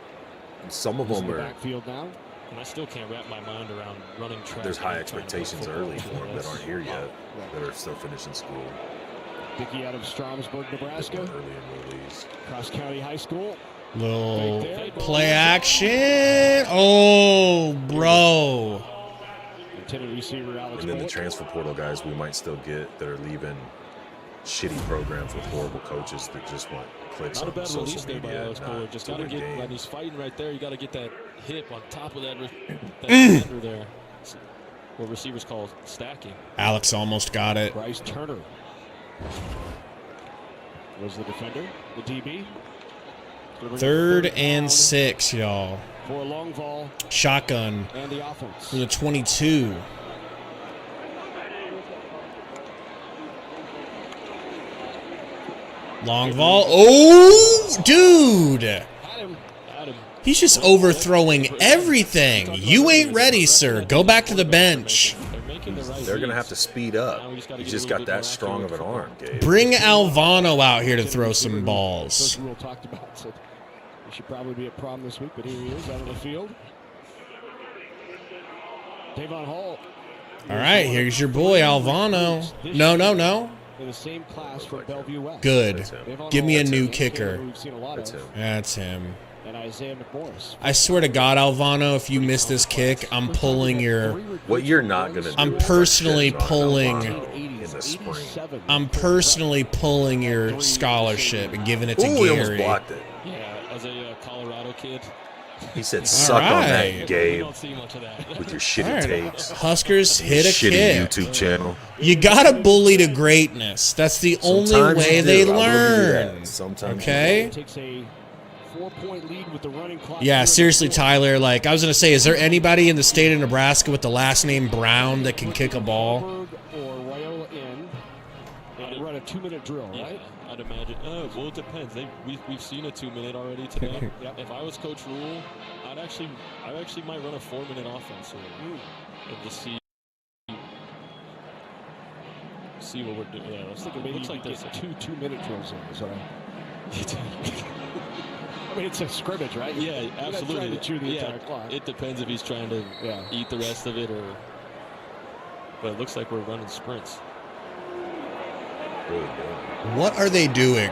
Some of them are... Backfield now. And I still can't wrap my mind around running track. There's high expectations early for them that aren't here yet, that are still finishing school. Dickey out of Stromsburg, Nebraska. Early in release. Cross County High School. Little play action. Oh, bro. Lieutenant receiver Alex. And then the transfer portal guys we might still get that are leaving shitty programs with horrible coaches that just want clicks on social media. Just got to get, when he's fighting right there, you got to get that hip on top of that defender there. What receivers call stacking. Alex almost got it. Bryce Turner was the defender, the DB. 3rd and 6, y'all. For a long ball. Shotgun and the offense. For the 22. Long ball. Oh, dude. He's just overthrowing everything. You ain't ready, sir. Go back to the bench. They're going to have to speed up. He's just got that strong of an arm, Gabe. Bring Alvano out here to throw some balls. Rhule talked about said it should probably be a problem this week, but here he is out on the field. Davon Hall. All right, here's your boy, Alvano. No. In the same class for Bellevue West. Good. Give me a new kicker. That's him. That's him. And Isaiah McMorris. I swear to God, Alvano, if you miss this kick, I'm pulling your... What you're not going to do I'm personally pulling... in the spring. I'm personally pulling your scholarship and giving it to Gary. He almost blocked it. Yeah, as a Colorado kid. He said, suck on that, Gabe, don't see much of that. with your shitty takes. Huskers hit a shitty kick. YouTube channel. You gotta bully to greatness. That's the only way they learn. Sometimes okay? Takes a 4-point lead with the running clock. Yeah, seriously, Tyler. Like, I was gonna say, is there anybody in the state of Nebraska with the last name Brown that can kick a ball? Or Raiola in and run a 2-minute drill, right? I'd imagine. Well, it depends. We've seen a 2-minute already today. If I was Coach Rhule, I actually might run a 4-minute offense and just see what we're doing. Yeah, I was thinking maybe looks like there's 2-minute drills in. Is what I mean, it's a scrimmage, right? Yeah, absolutely. To chew the entire clock. It depends if he's trying to eat the rest of it or. But it looks like we're running sprints. What are they doing?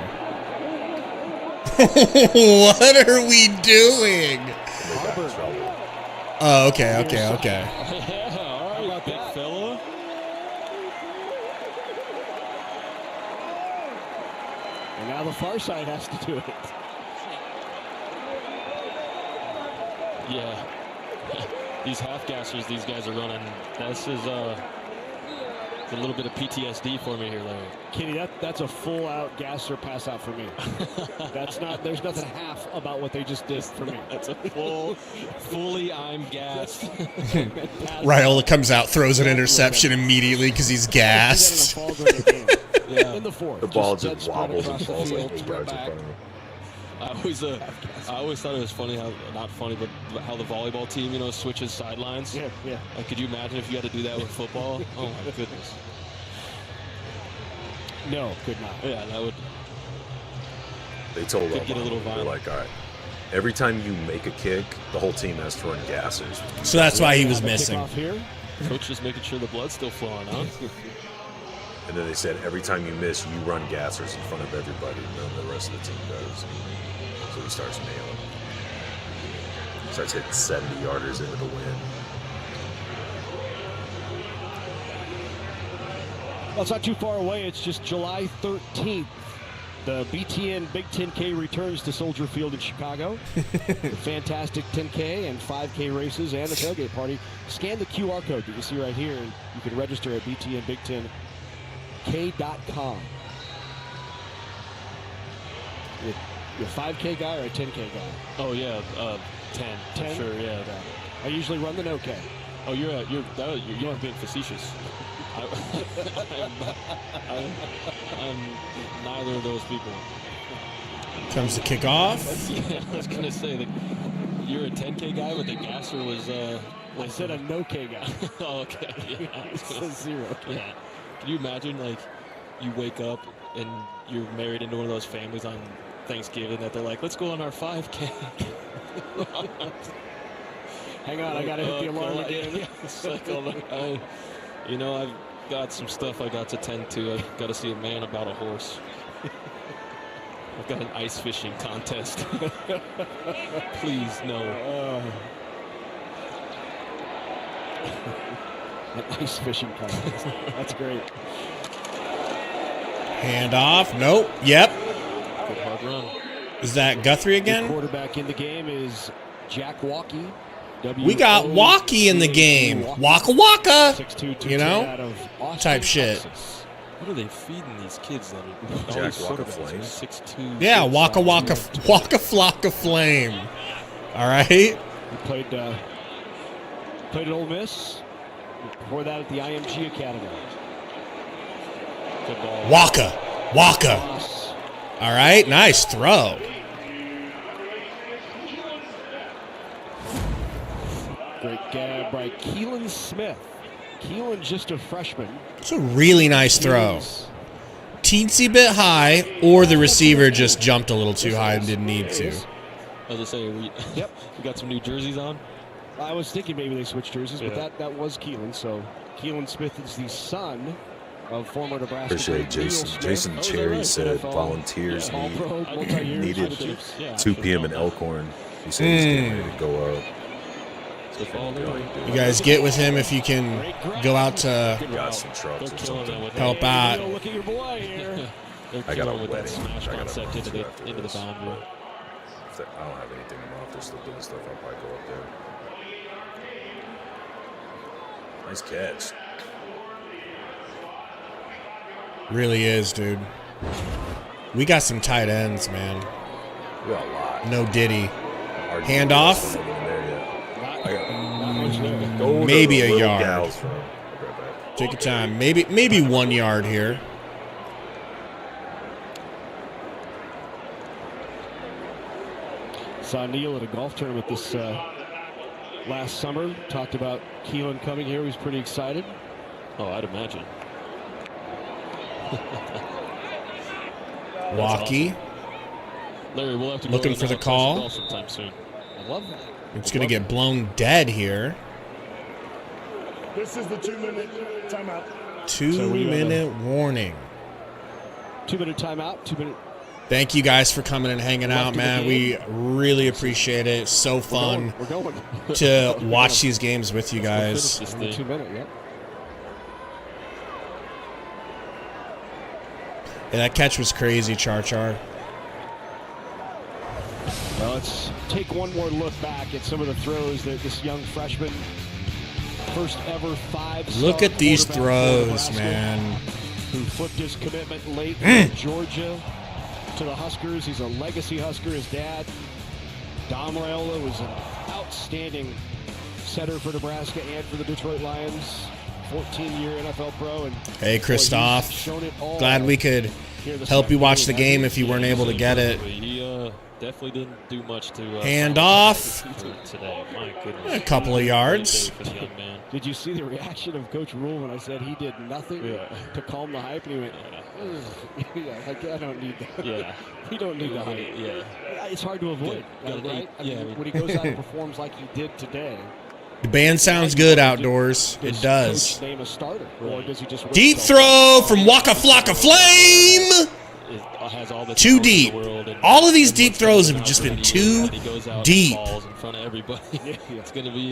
What are we doing? Oh, okay. Yeah, all right, big fella. And now the far side has to do it. Yeah. These half-gassers these guys are running, this is a little bit of PTSD for me here, Larry. Kenny, that's a full-out gasser pass out for me. There's nothing half about what they just did for me. That's a fully I'm gassed. Raiola comes out, throws an interception immediately because he's gassed. Yeah. In the fourth. The ball just wobbles and falls like those guards in front of him. I always thought it was funny how, not funny, but how the volleyball team, switches sidelines. Yeah. Like, could you imagine if you had to do that with football? Oh my goodness. No, could not. Yeah, that would. They told Could get a little they're violent. like, all right, every time you make a kick, the whole team has to run gassers. So that's why he was missing. Here. Coach just making sure the blood's still flowing, huh? And then they said every time you miss, you run gassers in front of everybody, and then the rest of the team does. So he starts nailing. Starts hitting 70-yarders into the wind. Well, it's not too far away. It's just July 13th. The BTN Big 10K returns to Soldier Field in Chicago. The fantastic 10K and 5K races and the tailgate party. Scan the QR code that you see right here, and you can register at btnbig10k.com. You're a 5K guy or a 10K guy? Oh yeah, 10. 10? Sure, yeah. I usually run the no K. Oh, you're being facetious. I'm neither of those people. Comes the kickoff. Yeah, I was gonna say that you're a 10K guy, but the gasser was. I said a no K guy. Oh, okay. Yeah, It says 0. Yeah. Can you imagine, like, you wake up and you're married into one of those families on Thanksgiving that they're like, let's go on our 5K. Hang on, I gotta hit the alarm again. Yeah, it's like, I've got some stuff I got to tend to. I got to see a man about a horse. I've got an ice fishing contest. Please, no. An ice fishing contest. That's great. Hand off. Nope. Yep. Good hard run. Is that Guthrie again? The quarterback in the game is Jack Walkie. We got Walkie in the game. Waka waka. 6'2", type shit. What are they feeding these kids that are Jack Waka Flame? 6'2". Yeah, waka waka flocka flame. All right. He played at Ole Miss. Before that at the IMG Academy. Good ball. Waka. All right, nice throw. Great gab by Keelan Smith. Keelan, just a freshman. It's a really nice throw. Teensy bit high, or the receiver just jumped a little too high and didn't need to. As I say, we got some new jerseys on. I was thinking maybe they switched jerseys, but that was Keelan. So Keelan Smith is the son of former Nebraska. Appreciate Jason. Jason Cherry said volunteers needed 2 p.m. in Elkhorn. He said he's getting ready to go out. You guys get with him if you can go out to help out. I got a wedding. Smash concept into the boundary. I don't have anything in my office still doing stuff. I'll probably go up there. Nice catch. Really is, dude. We got some tight ends, man. We got a lot. No Diddy. Handoff. Maybe a yard. Take your time. Maybe 1 yard here. Saw Neil at a golf tournament this last summer. Talked about Keelan coming here. He was pretty excited. Oh, I'd imagine. Walkie. Awesome. Larry, we'll have to looking for the call. Sometime soon. I love that. It's going to get blown dead here. This is the 2-minute timeout. 2-minute warning. 2-minute timeout. 2-minute Thank you guys for coming and hanging out, man. We really appreciate it. It's so fun to watch these games with you guys. 2 minutes, yeah. Yeah, that catch was crazy, Char. Well, let's take one more look back at some of the throws that this young freshman, first ever 5-star. Look at these throws, man. Who flipped his commitment late in Georgia to the Huskers. He's a legacy Husker. His dad, Dom Raiola, was an outstanding setter for Nebraska and for the Detroit Lions. 14-year NFL pro. And hey, Christoph. Glad we could help you watch the game if you weren't able to get it. He definitely didn't do much to hand off today. My goodness. A couple of yards. Did you see the reaction of Coach Rhule when I said he did nothing to calm the hype? And he went, like, I don't need that. Yeah. You don't need the hype. Yeah. It's hard to avoid, right? I mean, when he goes out and performs like he did today. The band sounds good outdoors. It does. Name a starter, or does he just deep throw from Waka Flocka Flame. Too deep. All of these deep throws have just been too deep.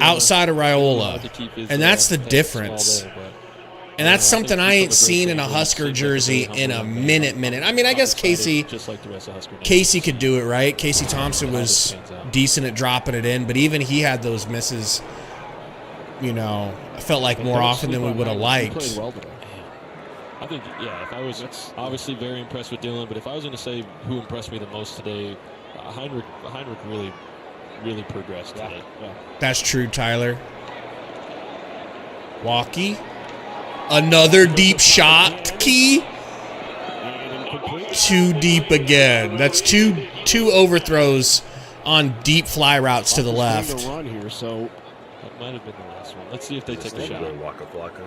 Outside of Raiola. And that's the difference. And that's something I ain't seen in a Husker jersey in a minute. I mean, I guess Casey could do it, right? Casey Thompson was decent at dropping it in, but even he had those misses. You know, I felt like more often than we would have liked. I think, if I was obviously very impressed with Dylan, but if I was going to say who impressed me the most today, Heinrich really progressed today. Yeah. That's true, Tyler. Walkie. Another deep shot. Key. Too deep again. That's two overthrows on deep fly routes to the left. Run here, so that might have been the last one. Let's see if they take a shot. Waka Flocka.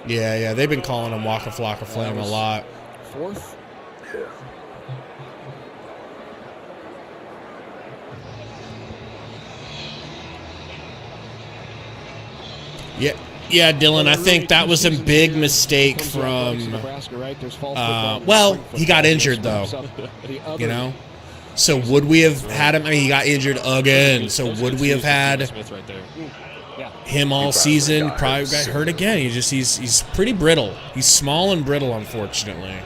Yeah, they've been calling him Waka Flocka Flame a lot. Fourth? Yeah, Dylan, I think that was a big mistake from, well, he got injured, though, you know? So would we have had him? I mean, he got injured again, so would we have had him all season? Probably got hurt again. He's pretty brittle. He's small and brittle, unfortunately.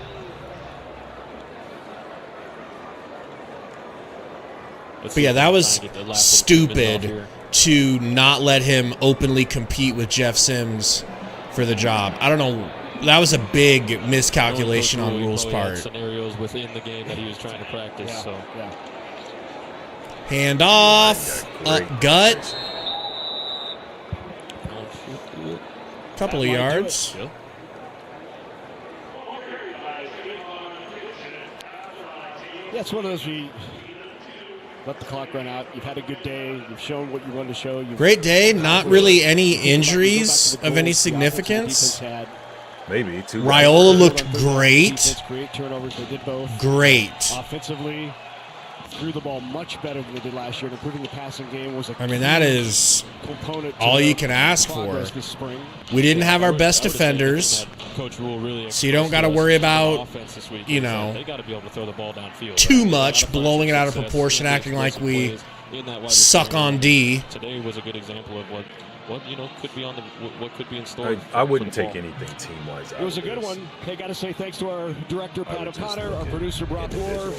But yeah, that was stupid to not let him openly compete with Jeff Sims for the job. I don't know. That was a big miscalculation on Rhule's part. Scenarios within the game that he was trying to practice. Hand off, gut. Couple of yards. Yeah, it's one of those we let the clock run out. You've had a good day. You've shown what you wanted to show. Great day. Not really any injuries of any significance. Maybe two. Raiola looked great. Great turnovers. They did both. Great. Offensively, threw the ball much better than they did last year. Improving the passing game was a that is all you can ask for. We didn't have our best defenders, so you don't got to worry about, you know, too much blowing it out of proportion, acting like we suck on D. Today was a good example of what could be what could be in store. I wouldn't take anything team-wise out. It was a good one. Hey, got to say thanks to our director Pat O'Connor, our producer Brock Moore.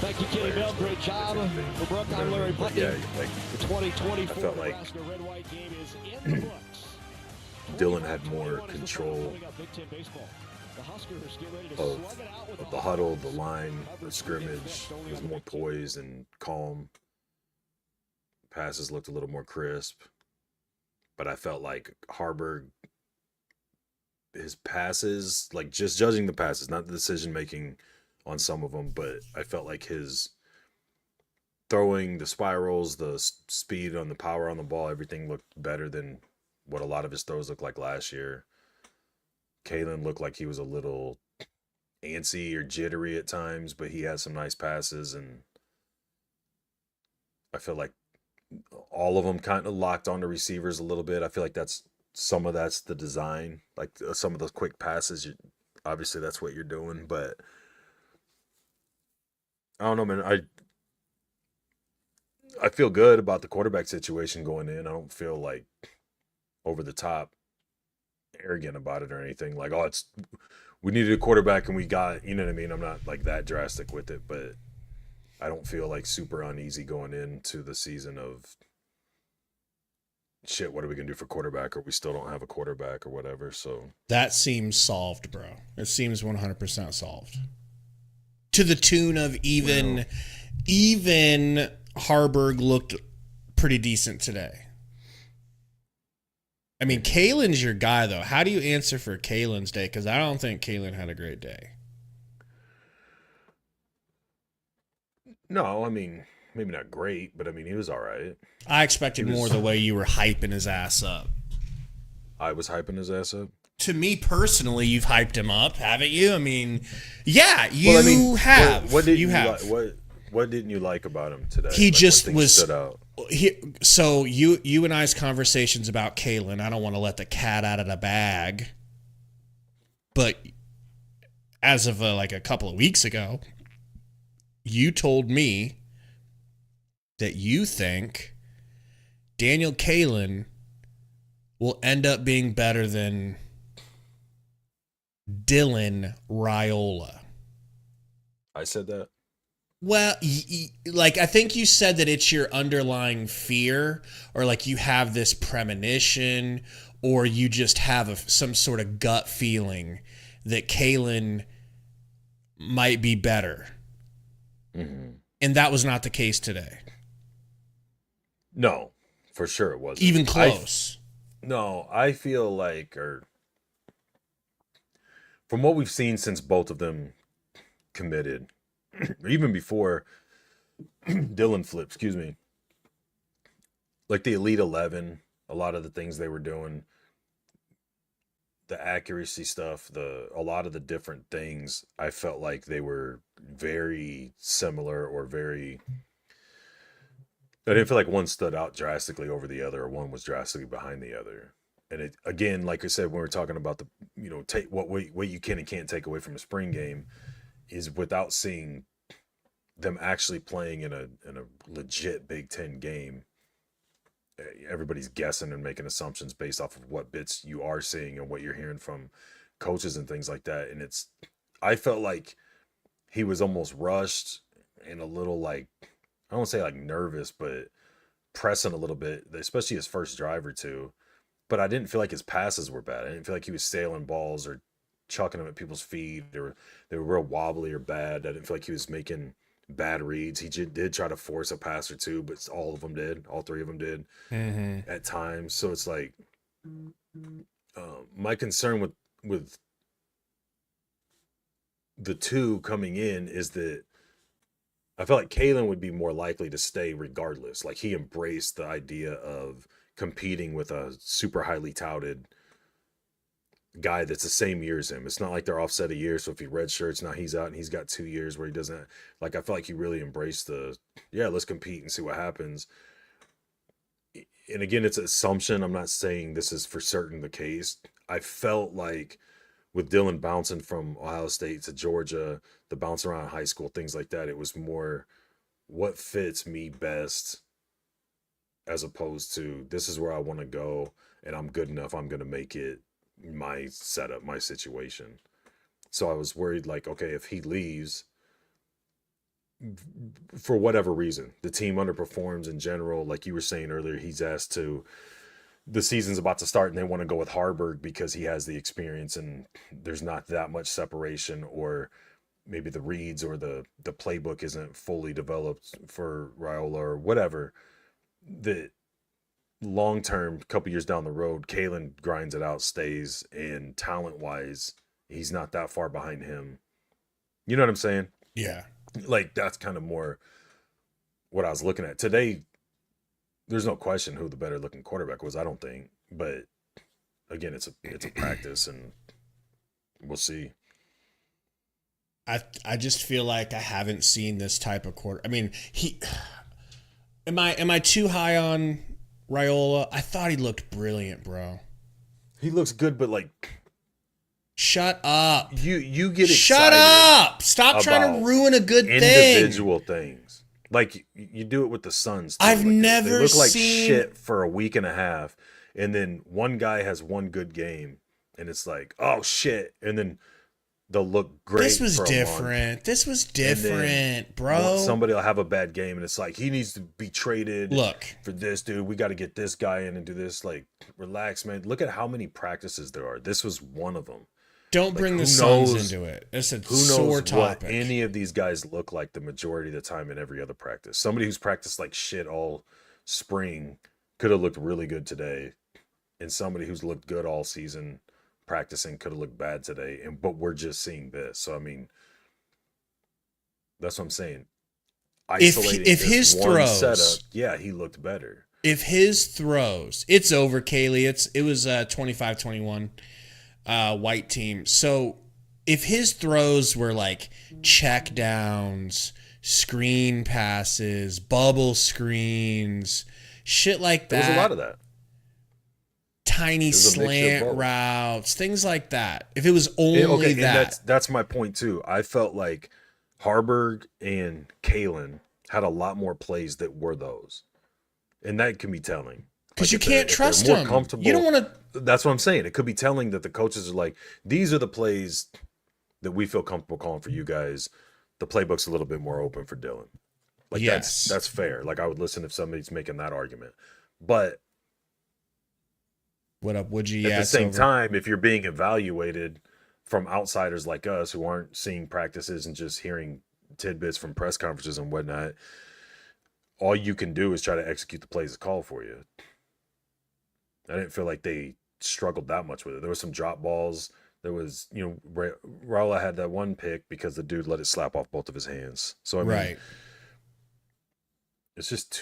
Thank you, Kenny Bell. Great job. For Brooke, I'm Larry Putney. The 2024 Nebraska Red-White game is in the books. Dylan had more control of the huddle, the line, the scrimmage. He was more poised and calm. Passes looked a little more crisp. But I felt like Harburg, his passes, like just judging the passes, not the decision-making on some of them, but I felt like his throwing, the spirals, the speed on the power on the ball, everything looked better than what a lot of his throws looked like last year. Kalen looked like he was a little antsy or jittery at times, but he had some nice passes, and I feel like all of them kind of locked on the receivers a little bit. I feel like that's the design. Like some of those quick passes, obviously that's what you're doing, but I don't know, man. I feel good about the quarterback situation going in. I don't feel like over the top arrogant about it or anything. Like, oh, we needed a quarterback and we got, you know what I mean? I'm not like that drastic with it, but I don't feel like super uneasy going into the season of shit, what are we going to do for quarterback, or we still don't have a quarterback or whatever. So that seems solved, bro. It seems 100% solved. To the tune of even Harburg looked pretty decent today. I mean, Kalen's your guy, though. How do you answer for Kalen's day? Because I don't think Kalen had a great day. No, I mean, maybe not great, but I mean, he was all right. I expected more the way you were hyping his ass up. I was hyping his ass up? To me personally, you've hyped him up, haven't you? I mean, yeah, you have. What didn't you like about him today? He like, just was. Stood out? So you and I's conversations about Kalen, I don't want to let the cat out of the bag, but as of like a couple of weeks ago, you told me that you think Daniel Kalen will end up being better than Dylan Raiola. I said that? Well, like, I think you said that it's your underlying fear, or like you have this premonition, or you just have some sort of gut feeling that Kalen might be better. Mm-hmm. And that was not the case today. No, for sure it wasn't. Even close. I feel like, from what we've seen since both of them committed, even before Dylan flipped, like the Elite 11, a lot of the things they were doing, the accuracy stuff, a lot of the different things, I felt like they were very similar or very... I didn't feel like one stood out drastically over the other, or one was drastically behind the other. And it, again, like I said, when we're talking about take what you can and can't take away from a spring game, is without seeing them actually playing in a legit Big Ten game, everybody's guessing and making assumptions based off of what bits you are seeing and what you're hearing from coaches and things like that. And I felt like he was almost rushed and a little like, I don't want to say like nervous, but pressing a little bit, especially his first drive or two. But I didn't feel like his passes were bad. I didn't feel like he was sailing balls or chucking them at people's feet. They were real wobbly or bad. I didn't feel like he was making bad reads. He did try to force a pass or two, but all three of them did at times. So it's like, my concern with the two coming in is that I felt like Kalen would be more likely to stay regardless. Like, he embraced the idea of competing with a super highly touted guy that's the same year as him. It's not like they're offset a year, so if he redshirts, now he's out and he's got 2 years where he doesn't. Like, I feel like he really embraced let's compete and see what happens. And again, it's an assumption. I'm not saying this is for certain the case. I felt like with Dylan bouncing from Ohio State to Georgia, the bounce around high school, things like that, it was more what fits me best, as opposed to this is where I want to go and I'm good enough, I'm going to make it my setup, my situation. So I was worried, like, okay, if he leaves for whatever reason, the team underperforms in general, like you were saying earlier, the season's about to start and they want to go with Harburg because he has the experience and there's not that much separation, or maybe the reads or the playbook isn't fully developed for Raiola or whatever. The long-term, couple years down the road, Kalen grinds it out, stays, and talent-wise, he's not that far behind him. You know what I'm saying? Yeah. Like, that's kind of more what I was looking at. Today, there's no question who the better looking quarterback was, I don't think. But again, it's a practice and we'll see. I just feel like I haven't seen this type of quarter. I mean, am I too high on Raiola? I thought he looked brilliant, bro. He looks good, but like Shut up. You get excited. Shut up. Stop trying to ruin a good thing. Individual things. Like, you do it with the Suns. Too. I've like never they look like seen... shit for a week and a half, and then one guy has one good game, and it's like, oh, shit. And then they'll look great. This was different. This was different, bro. Somebody will have a bad game, and it's like, he needs to be traded. Look. For this, dude. We got to get this guy in and do this. Like, relax, man. Look at how many practices there are. This was one of them. Don't bring the Suns into it. It's a sore topic. What any of these guys look like the majority of the time in every other practice. Somebody who's practiced like shit all spring could have looked really good today, and somebody who's looked good all season practicing could have looked bad today. But we're just seeing this. So I mean, that's what I'm saying. Isolating if his throws, setup, yeah, he looked better. If his throws, it's over, Kaylee. It was 25-21. White team. So if his throws were like check downs, screen passes, bubble screens, shit like that. There's a lot of that. Tiny slant routes, things like that. If it was only that. That's my point too. I felt like Harburg and Kalen had a lot more plays that were those. And that can be telling. Because you can't trust them. You don't want to. That's what I'm saying. It could be telling that the coaches are like, these are the plays that we feel comfortable calling for you guys. The playbook's a little bit more open for Dylan. Like, yes. That's fair. Like, I would listen if somebody's making that argument. But what up, Woodgie? At the same time, if you're being evaluated from outsiders like us who aren't seeing practices and just hearing tidbits from press conferences and whatnot, all you can do is try to execute the plays that call for you. I didn't feel like they struggled that much with it. There was some drop balls. There was, Raiola had that one pick because the dude let it slap off both of his hands. So, I mean, it's just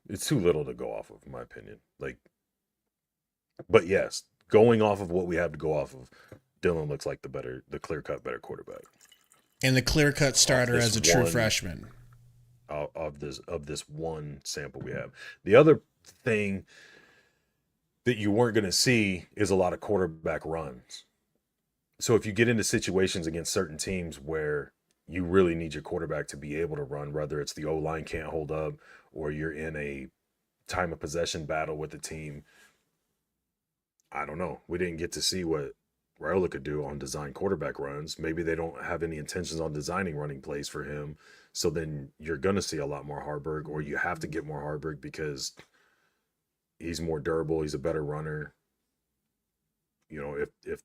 it's too little to go off of, in my opinion. Like, but yes, going off of what we have to go off of, Dylan looks like the clear-cut better quarterback. And the clear-cut starter as a true freshman. Of this one sample we have. The other thing that you weren't going to see is a lot of quarterback runs. So if you get into situations against certain teams where you really need your quarterback to be able to run, whether it's the O-line can't hold up or you're in a time of possession battle with the team, I don't know. We didn't get to see what Raiola could do on design quarterback runs. Maybe they don't have any intentions on designing running plays for him. So then you're going to see a lot more Harburg, or you have to get more Harburg because he's more durable. He's a better runner. If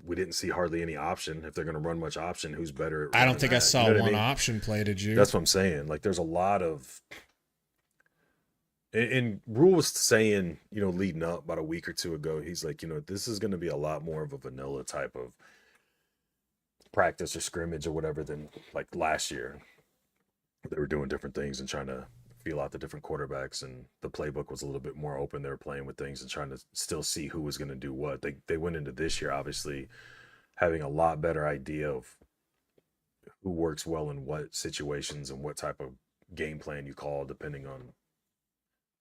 we didn't see hardly any option, if they're going to run much option, who's better at I don't think that? I saw one option play, did you? That's what I'm saying. Like, there's a lot of... And Rhule was saying, leading up about a week or two ago, he's like, this is going to be a lot more of a vanilla type of practice or scrimmage or whatever than like last year. They were doing different things and trying to feel out the different quarterbacks, and the playbook was a little bit more open. They were playing with things and trying to still see who was going to do what. They went into this year, obviously, having a lot better idea of who works well in what situations and what type of game plan you call depending on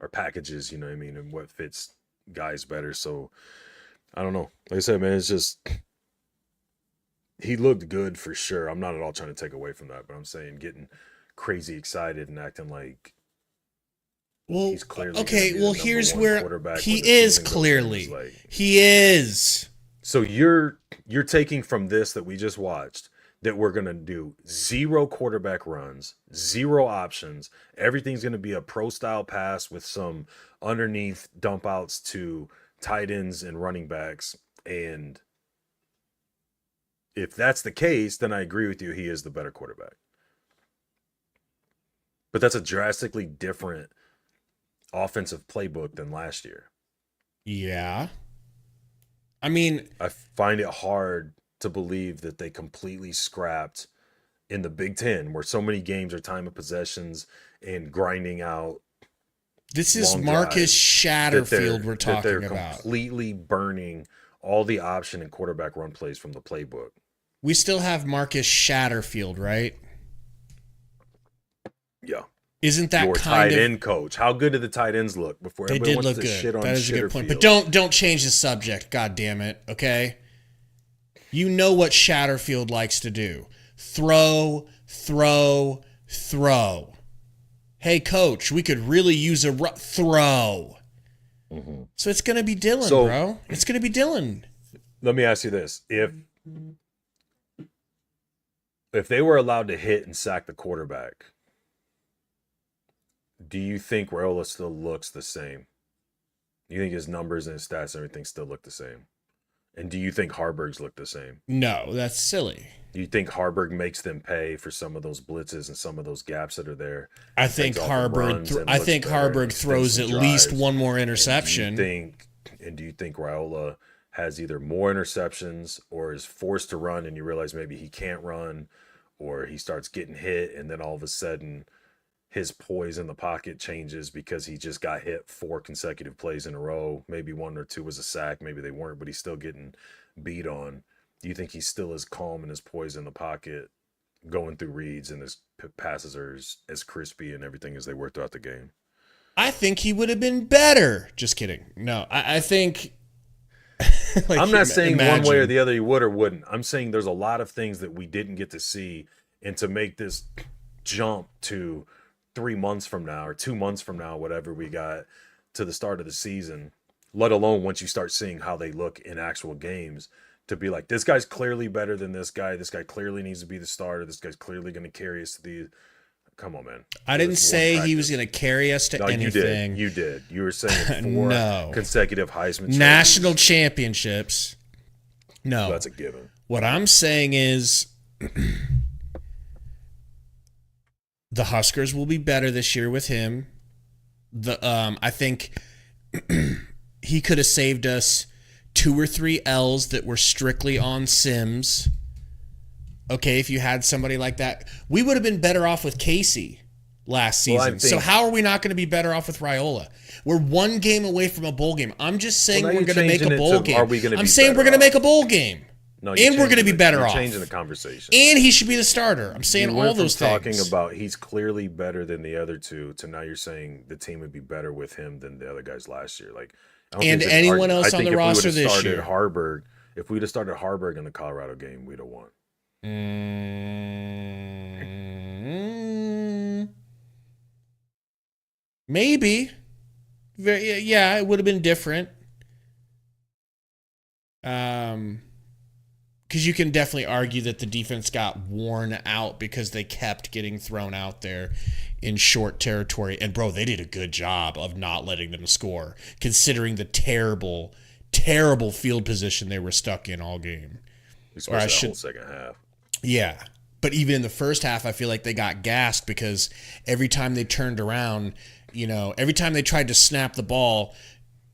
our packages, and what fits guys better. So I don't know. Like I said, man, it's just, he looked good for sure. I'm not at all trying to take away from that, but I'm saying getting crazy excited and acting like he's clearly here's where he is clearly. He is. So you're taking from this that we just watched that we're going to do 0 quarterback runs, 0 options. Everything's going to be a pro-style pass with some underneath dump outs to tight ends and running backs. And if that's the case, then I agree with you. He is the better quarterback. But that's a drastically different offensive playbook than last year. Yeah. I mean, I find it hard to believe that they completely scrapped in the Big Ten, where so many games are time of possessions and grinding out. This is Marcus Shatterfield we're talking they're about. Completely burning all the option and quarterback run plays from the playbook. We still have Marcus Shatterfield, right? Yeah. Isn't that your kind tight of end coach? How good did the tight ends look before they everybody did wants look to good? shit on That is a good point. But Shatterfield? don't change the subject. God damn it. Okay. You know what Shatterfield likes to do. Throw. Hey, coach, we could really use a throw. Mm-hmm. So it's going to be Dylan, bro. It's going to be Dylan. Let me ask you this. If they were allowed to hit and sack the quarterback, do you think Raiola still looks the same? Do you think his numbers and his stats and everything still look the same? And do you think Harburg's look the same? No, that's silly. Do you think Harburg makes them pay for some of those blitzes and some of those gaps that are there? I think Harburg throws at least one more interception. And do you think Raiola has either more interceptions or is forced to run and you realize maybe he can't run, or he starts getting hit and then all of a sudden his poise in the pocket changes because he just got hit 4 consecutive plays in a row. Maybe 1 or 2 was a sack. Maybe they weren't, but he's still getting beat on. Do you think he's still as calm and as poised in the pocket going through reads and his passes are as crispy and everything as they were throughout the game? I think he would have been better. Just kidding. No, I think... like, I'm not saying one way or the other he would or wouldn't. I'm saying there's a lot of things that we didn't get to see, and to make this jump to 3 months from now or 2 months from now, whatever we got to the start of the season, let alone once you start seeing how they look in actual games, to be like, this guy's clearly better than this guy clearly needs to be the starter, this guy's clearly going to carry us to the... Come on, man. I didn't say he was going to carry us to anything. You did. You were saying 4 consecutive Heisman national championships. No. That's a given. What I'm saying is the Huskers will be better this year with him. I think he could have saved us 2 or 3 L's that were strictly on Sims. Okay, if you had somebody like that, we would have been better off with Casey last season. So how are we not going to be better off with Raiola? We're 1 game away from a bowl game. I'm just saying we're going to make a bowl game. I'm saying we're going to make a bowl game. No, and we're going to be better off. Changing the conversation. And he should be the starter. I'm saying all those things. Talking about he's clearly better than the other 2 to now you're saying the team would be better with him than the other guys last year. Like, and anyone else on the roster this year. If we'd have started Harburg in the Colorado game, we'd have won. Maybe. Yeah, it would have been different. Because you can definitely argue that the defense got worn out because they kept getting thrown out there in short territory. And, bro, they did a good job of not letting them score, considering the terrible, terrible field position they were stuck in all game. Especially the whole second half. Yeah. But even in the first half, I feel like they got gassed because every time they turned around, every time they tried to snap the ball,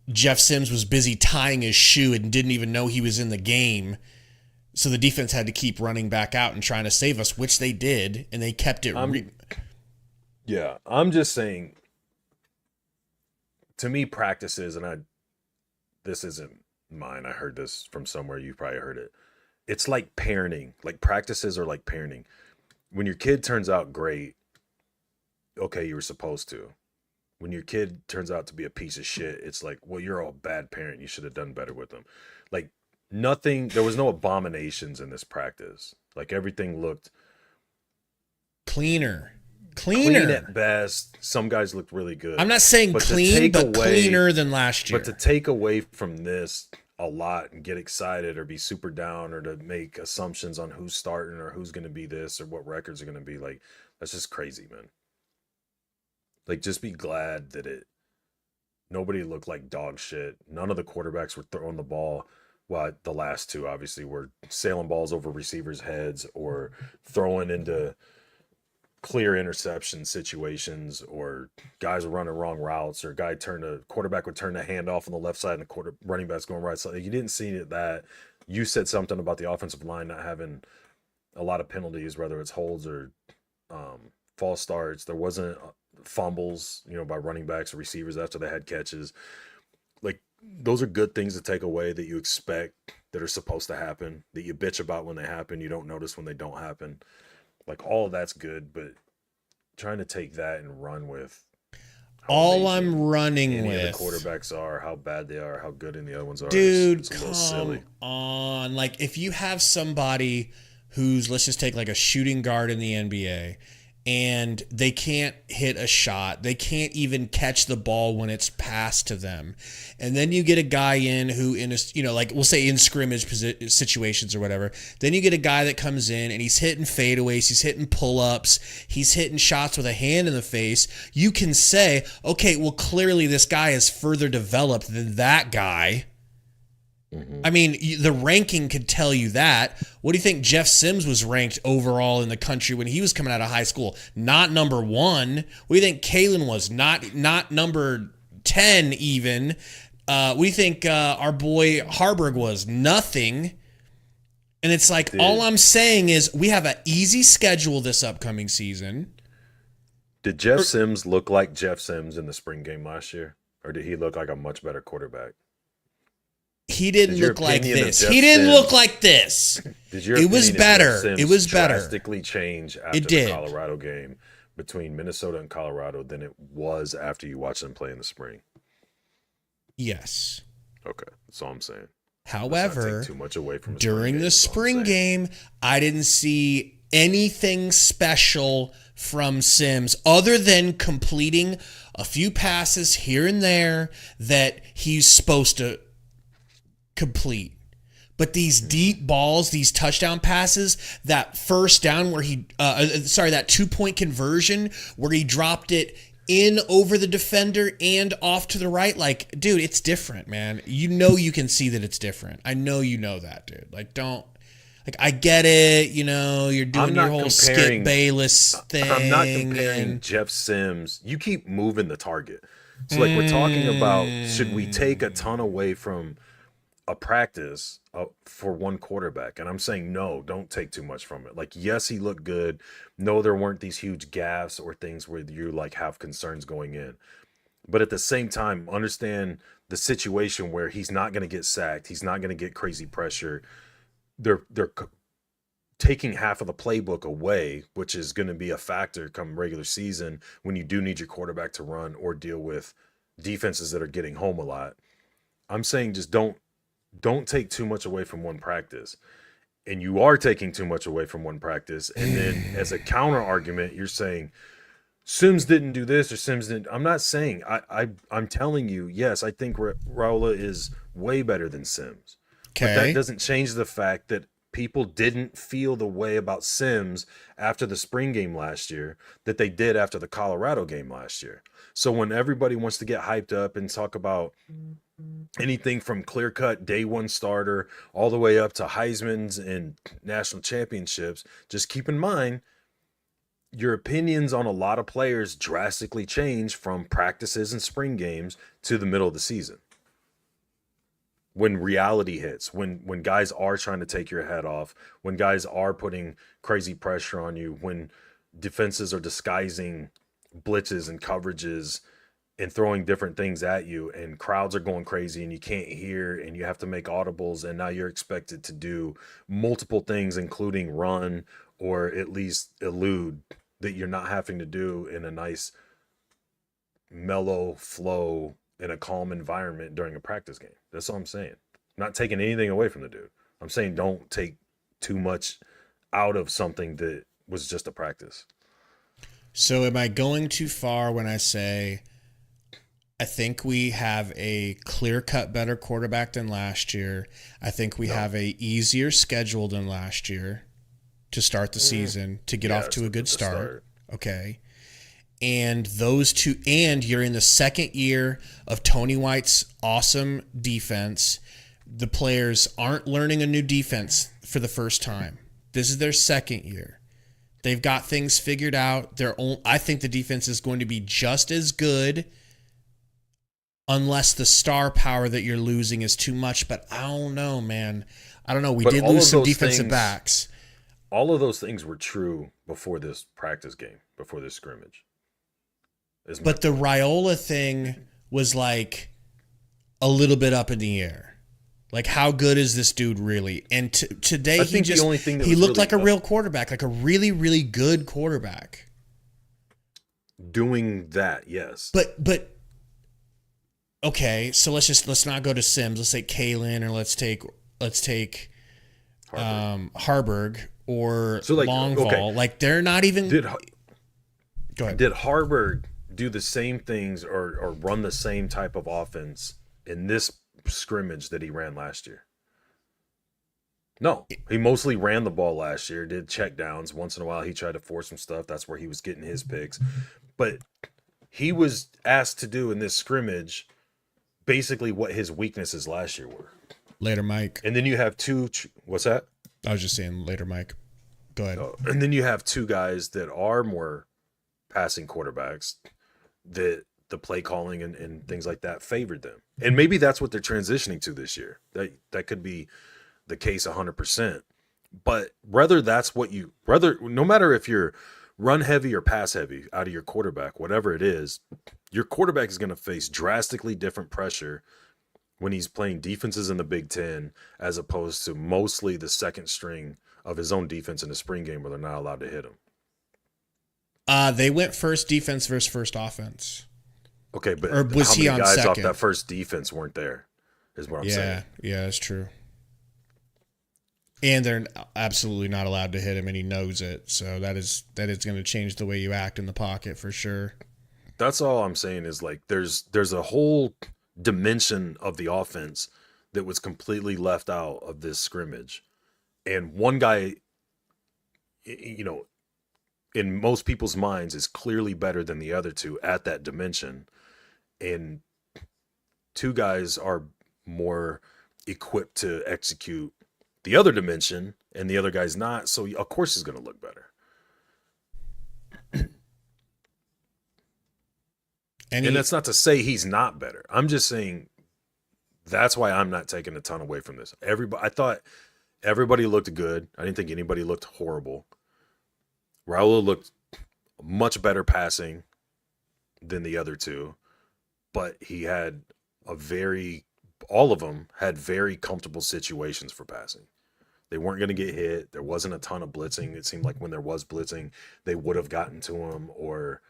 Jeff Sims was busy tying his shoe and didn't even know he was in the game. So the defense had to keep running back out and trying to save us, which they did, and they kept it. Yeah, I'm just saying, to me, practices, and this isn't mine. I heard this from somewhere. You probably heard it. It's like parenting. Like, practices are like parenting. When your kid turns out great, okay, you were supposed to. When your kid turns out to be a piece of shit, it's like, well, you're a bad parent. You should have done better with them. Like, there was no abominations in this practice. Like, everything looked cleaner clean at best. Some guys looked really good. I'm not saying clean, but cleaner than last year. But to take away from this a lot and get excited or be super down or to make assumptions on who's starting or who's going to be this or what records are going to be, like, that's just crazy, man. Like, just be glad that nobody looked like dog shit. None of the quarterbacks were throwing the ball. Well, the last 2 obviously were sailing balls over receivers' heads or throwing into clear interception situations, or guys were running wrong routes, or quarterback would turn the hand off on the left side and the running back's going right side. You didn't see that. You said something about the offensive line not having a lot of penalties, whether it's holds or false starts. There wasn't fumbles, by running backs or receivers after they had catches. Like, those are good things to take away that you expect, that are supposed to happen, that you bitch about when they happen, you don't notice when they don't happen. Like, all of that's good, but trying to take that and run with all I'm running any with of the quarterbacks are, how bad they are, how good any other ones are. Dude, it's a little silly. On. Like, if you have somebody who's, let's just take like a shooting guard in the NBA, and they can't hit a shot, they can't even catch the ball when it's passed to them, and then you get a guy in who, in a, you know, like we'll say in scrimmage situations or whatever, then you get a guy that comes in and he's hitting fadeaways, he's hitting pull-ups, he's hitting shots with a hand in the face. You can say, okay, well, clearly this guy is further developed than that guy. I mean, the ranking could tell you that. What do you think Jeff Sims was ranked overall in the country when he was coming out of high school? Not number 1. What do you think Kalen was? Not number 10 even. What do you think our boy Harburg was? Nothing. And it's like, all I'm saying is we have an easy schedule this upcoming season. Did Jeff Sims look like Jeff Sims in the spring game last year? Or did he look like a much better quarterback? He didn't look like this. He didn't look like this. It was better. It was better. Drastically change after the Colorado game between Minnesota and Colorado than it was after you watched them play in the spring. Yes. Okay, that's all I'm saying. However, too much away from during the spring game, I didn't see anything special from Sims other than completing a few passes here and there that he's supposed to complete. But these deep balls, these touchdown passes, that first down where that 2-point conversion where he dropped it in over the defender and off to the right, like, dude, it's different, man. You know, you can see that it's different. I know you know that, dude. Like, don't, like, I get it, you know, you're doing your whole Skip Bayless thing. I'm not comparing Jeff Sims. You keep moving the target. So, like, we're talking about, should we take a ton away from a practice for one quarterback? And I'm saying no, don't take too much from it. Like, yes, he looked good. No, there weren't these huge gaffes or things where you like have concerns going in. But at the same time, understand the situation where he's not going to get sacked. He's not going to get crazy pressure. They're taking half of the playbook away, which is going to be a factor come regular season when you do need your quarterback to run or deal with defenses that are getting home a lot. I'm saying just don't take too much away from one practice. And you are taking too much away from one practice. And then as a counter argument, you're saying Sims didn't do this or Sims didn't. I'm not saying, I'm telling you, yes, I think Raiola is way better than Sims. Okay. But that doesn't change the fact that people didn't feel the way about Sims after the spring game last year that they did after the Colorado game last year. So when everybody wants to get hyped up and talk about anything from clear-cut day one starter all the way up to Heisman's and national championships, just keep in mind your opinions on a lot of players drastically change from practices and spring games to the middle of the season. When reality hits, when guys are trying to take your head off, when guys are putting crazy pressure on you, when defenses are disguising blitzes and coverages and throwing different things at you, and crowds are going crazy and you can't hear and you have to make audibles, and now you're expected to do multiple things, including run or at least elude, that you're not having to do in a nice mellow flow in a calm environment during a practice game. That's all I'm saying. I'm not taking anything away from the dude. I'm saying don't take too much out of something that was just a practice. So am I going too far when I say I think we have a clear-cut better quarterback than last year? I think we have a easier schedule than last year to start the season, to get off to a good start. Okay. And those two, and you're in the second year of Tony White's awesome defense. The players aren't learning a new defense for the first time. This is their second year. They've got things figured out. I think the defense is going to be just as good unless the star power that you're losing is too much. But I don't know, man. I don't know. We did lose some defensive backs. All of those things were true before this practice game, before this scrimmage. But the Raiola thing was like a little bit up in the air. Like, how good is this dude really? And today he looked like a real quarterback, like a really, really good quarterback. doing that, yes. But okay, so let's not go to Sims. Let's take Kalen, or let's take Harburg or so Longval. Okay. Like they're not even. Go ahead. Did Harburg do the same things or run the same type of offense in this scrimmage that he ran last year? No, he mostly ran the ball last year, did check downs. Once in a while, he tried to force some stuff. That's where he was getting his picks. But he was asked to do in this scrimmage basically what his weaknesses last year were. Later, Mike. And then you have what's that? I was just saying later, Mike. Go ahead. And then you have two guys that are more passing quarterbacks that the play calling and things like that favored them. And maybe that's what they're transitioning to this year. That could be the case 100%. But no matter if you're run heavy or pass heavy out of your quarterback, whatever it is, your quarterback is going to face drastically different pressure when he's playing defenses in the Big Ten as opposed to mostly the second string of his own defense in the spring game where they're not allowed to hit him. They went first defense versus first offense. Okay, but or was how he many on guys second? off that first defense weren't there, is what I'm saying. Yeah, that's true. And they're absolutely not allowed to hit him, and he knows it. So that is going to change the way you act in the pocket for sure. That's all I'm saying is like there's a whole dimension of the offense that was completely left out of this scrimmage. And one guy, in most people's minds is clearly better than the other two at that dimension. And two guys are more equipped to execute the other dimension and the other guy's not. So of course he's going to look better. And that's not to say he's not better. I'm just saying that's why I'm not taking a ton away from this. I thought everybody looked good. I didn't think anybody looked horrible. Raiola looked much better passing than the other two, but he had all of them had very comfortable situations for passing. They weren't going to get hit. There wasn't a ton of blitzing. It seemed like when there was blitzing, they would have gotten to him, or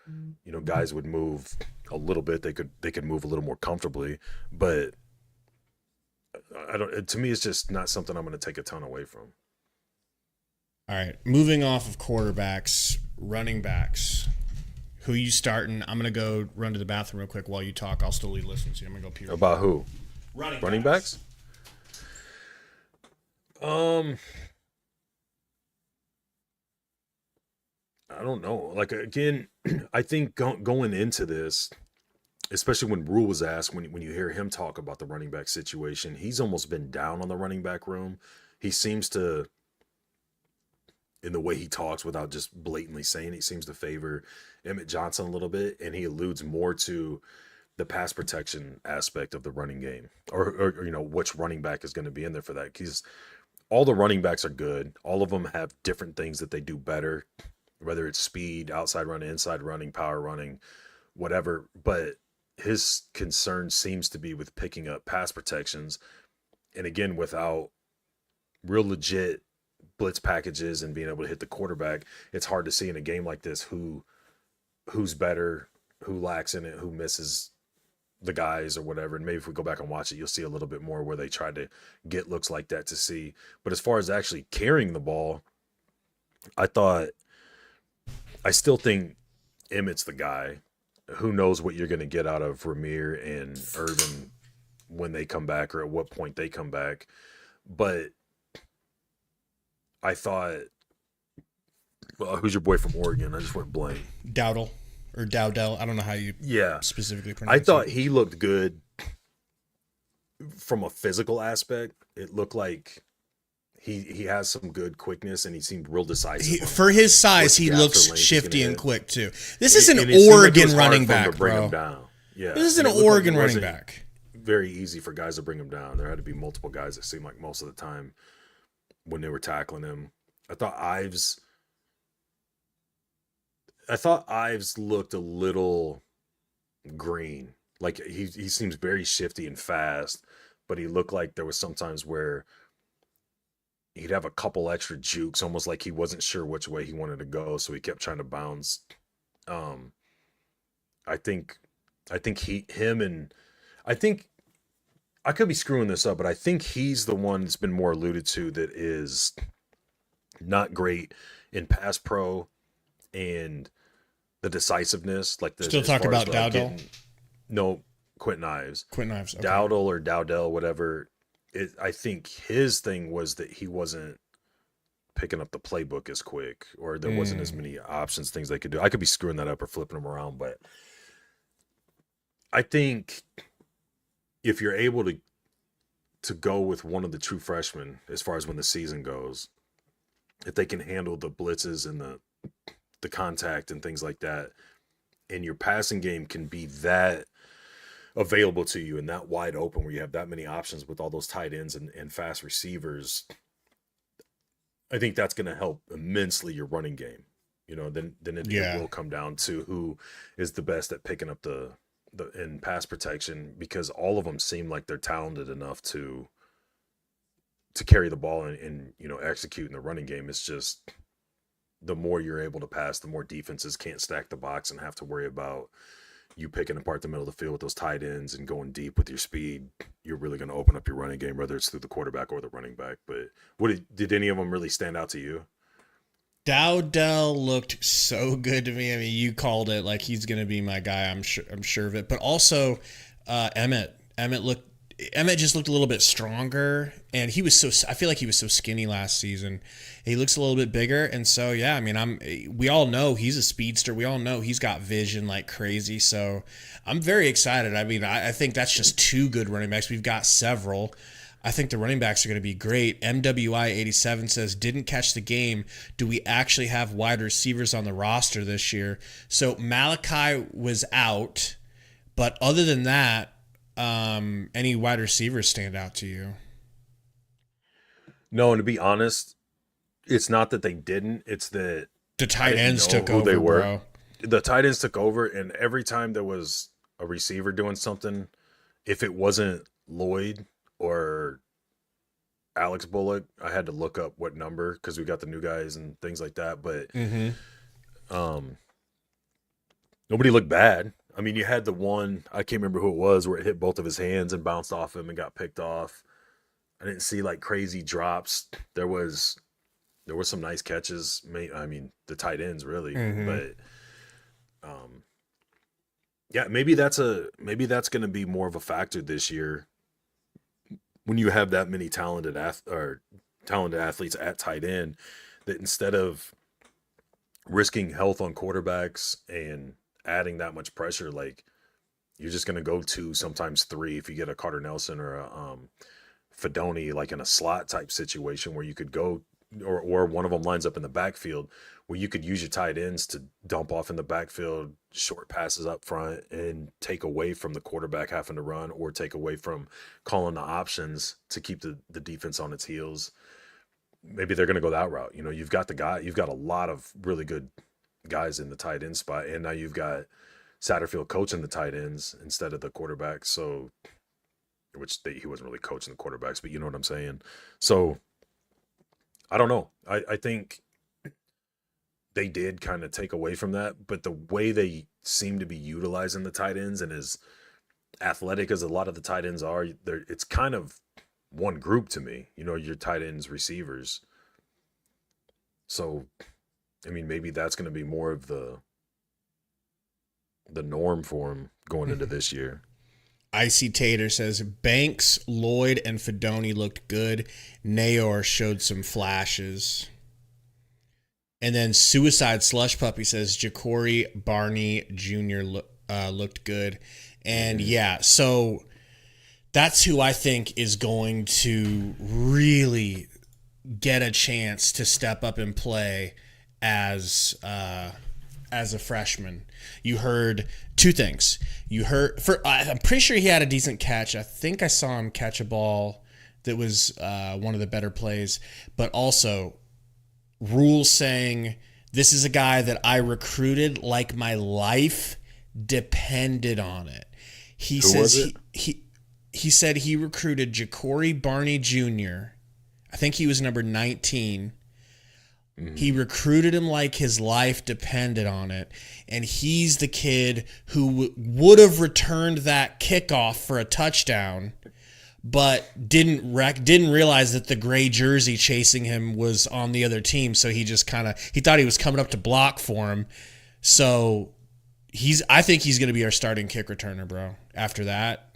guys would move a little bit. They could move a little more comfortably, but to me, it's just not something I'm going to take a ton away from. All right, moving off of quarterbacks, running backs. Who you starting? I'm going to go run to the bathroom real quick while you talk. I'll still listen to you. I'm going to go pee. About who? Running backs? I don't know. Like, again, I think going into this, especially when Rhule was asked, when you hear him talk about the running back situation, he's almost been down on the running back room. He seems to, in the way he talks without just blatantly saying it, he seems to favor Emmett Johnson a little bit, and he alludes more to the pass protection aspect of the running game, or which running back is going to be in there for that. Because all the running backs are good. All of them have different things that they do better, whether it's speed, outside running, inside running, power running, whatever. But his concern seems to be with picking up pass protections. And again, without real legit blitz packages and being able to hit the quarterback, it's hard to see in a game like this who's better, who lacks in it, who misses the guys or whatever. And maybe if we go back and watch it, you'll see a little bit more where they tried to get looks like that to see. But as far as actually carrying the ball, I still think Emmett's the guy. Who knows what you're going to get out of Ramir and Urban when they come back, or at what point they come back. But I thought, well, who's your boy from Oregon? I just went blank. Dowdle or Dowdell. I don't know how you specifically pronounce it. I thought he looked good from a physical aspect. It looked like he has some good quickness, and he seemed real decisive. For his size, he looks shifty and quick too. This is an Oregon running back, bro. Yeah, this is an Oregon running back. Very easy for guys to bring him down. There had to be multiple guys that seemed like most of the time when they were tackling him. I thought Ives looked a little green. Like he seems very shifty and fast, but he looked like there was sometimes where he'd have a couple extra jukes, almost like he wasn't sure which way he wanted to go, so he kept trying to bounce. I think I think I could be screwing this up, but I think he's the one that's been more alluded to that is not great in pass pro and the decisiveness. Like still talk about Dowdle. No, Quentin Ives. Quentin Ives. Okay. Dowdle or Dowdell, whatever. I think his thing was that he wasn't picking up the playbook as quick, or there wasn't as many options, things they could do. I could be screwing that up or flipping them around, but I think if you're able to go with one of the true freshmen as far as when the season goes, if they can handle the blitzes and the contact and things like that, and your passing game can be that available to you and that wide open where you have that many options with all those tight ends and fast receivers, I think that's going to help immensely your running game. You know, then it will come down to who is the best at picking up the in pass protection, because all of them seem like they're talented enough to carry the ball and you know, execute in the running game. It's just the more you're able to pass, the more defenses can't stack the box and have to worry about you picking apart the middle of the field with those tight ends and going deep with your speed. You're really going to open up your running game, whether it's through the quarterback or the running back. But did any of them really stand out to you? Dowdell looked so good to me. I mean, you called it, like he's going to be my guy. I'm sure of it. But also Emmett just looked a little bit stronger, and I feel like he was so skinny last season. He looks a little bit bigger, and so yeah, I mean, we all know he's a speedster. We all know he's got vision like crazy. So I'm very excited. I mean, I think that's just two good running backs. We've got several. I think the running backs are going to be great. MWI87 says, didn't catch the game. Do we actually have wide receivers on the roster this year? So Malachi was out, but other than that, any wide receivers stand out to you? No, and to be honest, it's not that they didn't. It's that the tight ends took over, bro. The tight ends took over, and every time there was a receiver doing something, if it wasn't Lloyd or Alex Bullock, I had to look up what number because we got the new guys and things like that. But nobody looked bad. I mean, you had the one, I can't remember who it was, where it hit both of his hands and bounced off him and got picked off. I didn't see like crazy drops. There was some nice catches. I mean, the tight ends really, but yeah, maybe that's going to be more of a factor this year when you have that many talented athletes at tight end, that instead of risking health on quarterbacks and adding that much pressure, like you're just going to go 2, sometimes 3 if you get a Carter Nelson or a Fedoni, like in a slot type situation where you could go, or one of them lines up in the backfield where you could use your tight ends to dump off in the backfield, short passes up front, and take away from the quarterback having to run, or take away from calling the options to keep the defense on its heels. Maybe they're going to go that route. You know, you've got a lot of really good guys in the tight end spot, and now you've got Satterfield coaching the tight ends instead of the quarterbacks. So, he wasn't really coaching the quarterbacks, but you know what I'm saying. So, I don't know. I think they did kind of take away from that, but the way they seem to be utilizing the tight ends, and as athletic as a lot of the tight ends are, it's kind of one group to me. You know, your tight ends, receivers. So, I mean, maybe that's going to be more of the norm for him going into this year. Icy Tater says, Banks, Lloyd, and Fedoni looked good. Nayor showed some flashes. And then Suicide Slush Puppy says, Ja'Cory Barney Jr. Looked good. And yeah, so that's who I think is going to really get a chance to step up and play as a freshman. You heard two things. I'm pretty sure he had a decent catch. I think I saw him catch a ball that was one of the better plays. But also, Rhule saying, this is a guy that I recruited like my life depended on it. He says he said he recruited Ja'Cory Barney Jr. I think he was number 19. He recruited him like his life depended on it, and he's the kid who would have returned that kickoff for a touchdown, but didn't realize that the gray jersey chasing him was on the other team, so he just he thought he was coming up to block for him. So I think he's going to be our starting kick returner, bro. After that,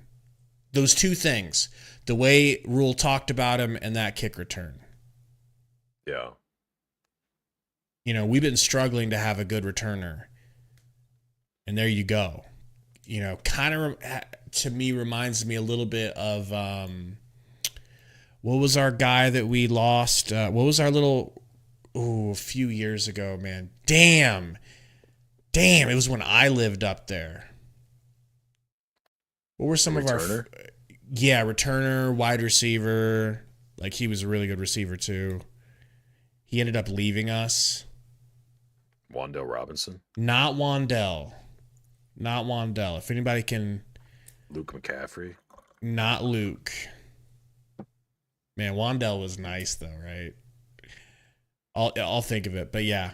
those two things, the way Rhule talked about him and that kick return. Yeah. You know, we've been struggling to have a good returner. And there you go. You know, kind of to me reminds me a little bit of what was our guy that we lost? What was our a few years ago, man. Damn, it was when I lived up there. What were some of our returner, wide receiver. Like, he was a really good receiver too. He ended up leaving us. Wan'Dale Robinson? Not Wan'Dale. If anybody can... Luke McCaffrey? Not Luke. Man, Wan'Dale was nice though, right? I'll think of it, but yeah.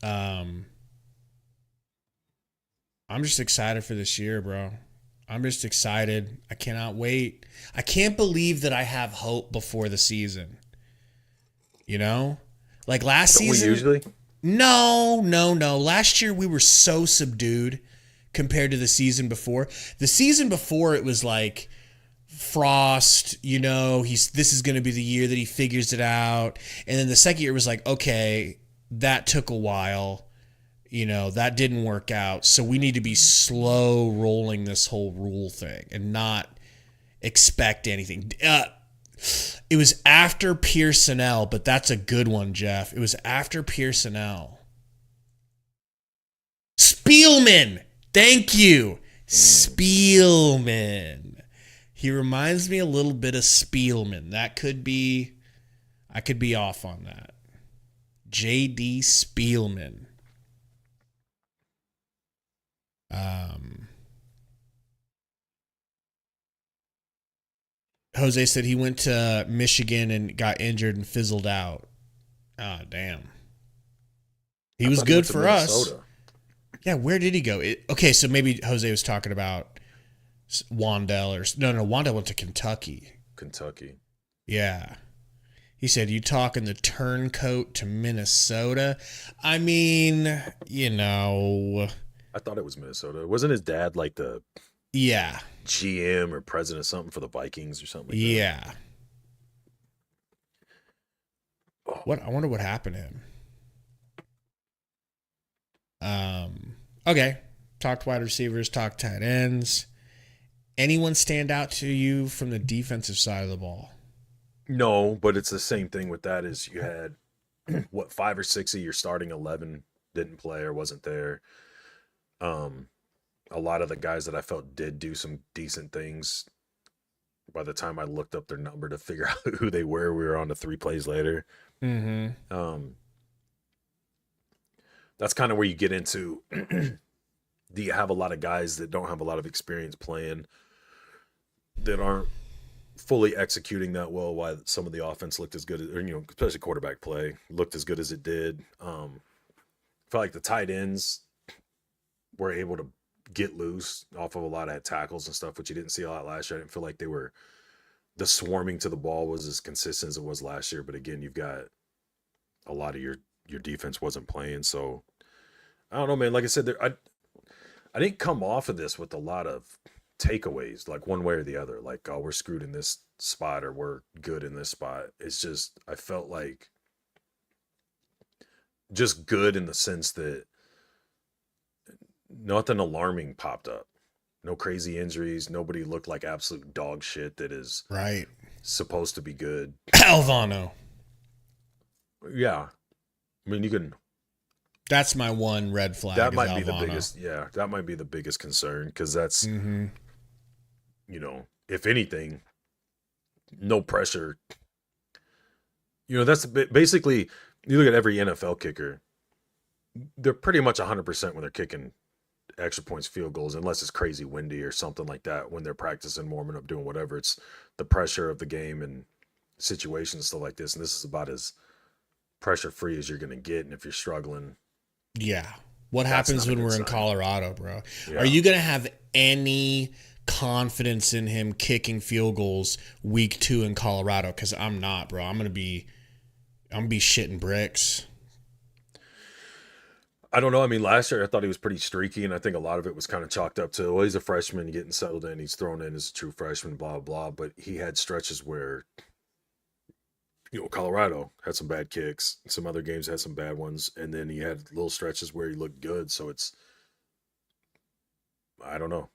I'm just excited for this year, bro. I'm just excited. I cannot wait. I can't believe that I have hope before the season. You know? Like last season. Usually? No. Last year we were so subdued compared to the season before. The season before it was like Frost, you know, this is going to be the year that he figures it out. And then the second year was like, okay, that took a while. You know, that didn't work out. So we need to be slow rolling this whole Rhule thing and not expect anything. It was after Pearsonell, but that's a good one, Jeff. It was after Pearsonell. Spielman. Thank you. Spielman. He reminds me a little bit of Spielman. I could be off on that. J.D. Spielman. Jose said he went to Michigan and got injured and fizzled out. Ah, damn. He was good for us. Yeah, where did he go? Okay, so maybe Jose was talking about Wan'Dale no, Wan'Dale went to Kentucky. Yeah. He said, you talking the turncoat to Minnesota? I mean, you know. I thought it was Minnesota. Wasn't his dad like the GM or president or something for the Vikings or something like that? Yeah. I wonder what happened to him. Okay. Talked wide receivers, talked tight ends. Anyone stand out to you from the defensive side of the ball? No, but it's the same thing with that is you had, 5 or 6 of your starting 11 didn't play or wasn't there. A lot of the guys that I felt did do some decent things. By the time I looked up their number to figure out who they were, we were on to 3 plays later. Mm-hmm. That's kind of where you get into, do you have a lot of guys that don't have a lot of experience playing that aren't fully executing that well, why some of the offense looked as good as, or, you know, especially quarterback play looked as good as it did. I felt like the tight ends were able to get loose off of a lot of tackles and stuff, which you didn't see a lot last year. I didn't feel like the swarming to the ball was as consistent as it was last year. But again, you've got a lot of your defense wasn't playing. So I don't know, man. Like I said, I didn't come off of this with a lot of takeaways, like one way or the other, like, oh, we're screwed in this spot or we're good in this spot. It's just, I felt like just good in the sense that nothing alarming popped up. No crazy injuries. Nobody looked like absolute dog shit that is supposed to be good. Alvano. Yeah. I mean, you can... That's my one red flag. That might be the biggest... Yeah, that might be the biggest concern because that's... Mm-hmm. You know, if anything, no pressure. You know, that's basically... You look at every NFL kicker, they're pretty much 100% when they're kicking extra points, field goals, unless it's crazy windy or something like that. When they're practicing, warming up, doing whatever, it's the pressure of the game and situations, stuff like this. And this is about as pressure free as you're going to get. And if you're struggling. Yeah. What happens when we're in Colorado, bro? Yeah. Are you going to have any confidence in him kicking field goals week 2 in Colorado? Because I'm not, bro. I'm gonna be shitting bricks. I don't know. I mean, last year I thought he was pretty streaky, and I think a lot of it was kind of chalked up to, well, he's a freshman getting settled in, he's thrown in as a true freshman, blah, blah. But he had stretches where, Colorado had some bad kicks, some other games had some bad ones, and then he had little stretches where he looked good. So I don't know.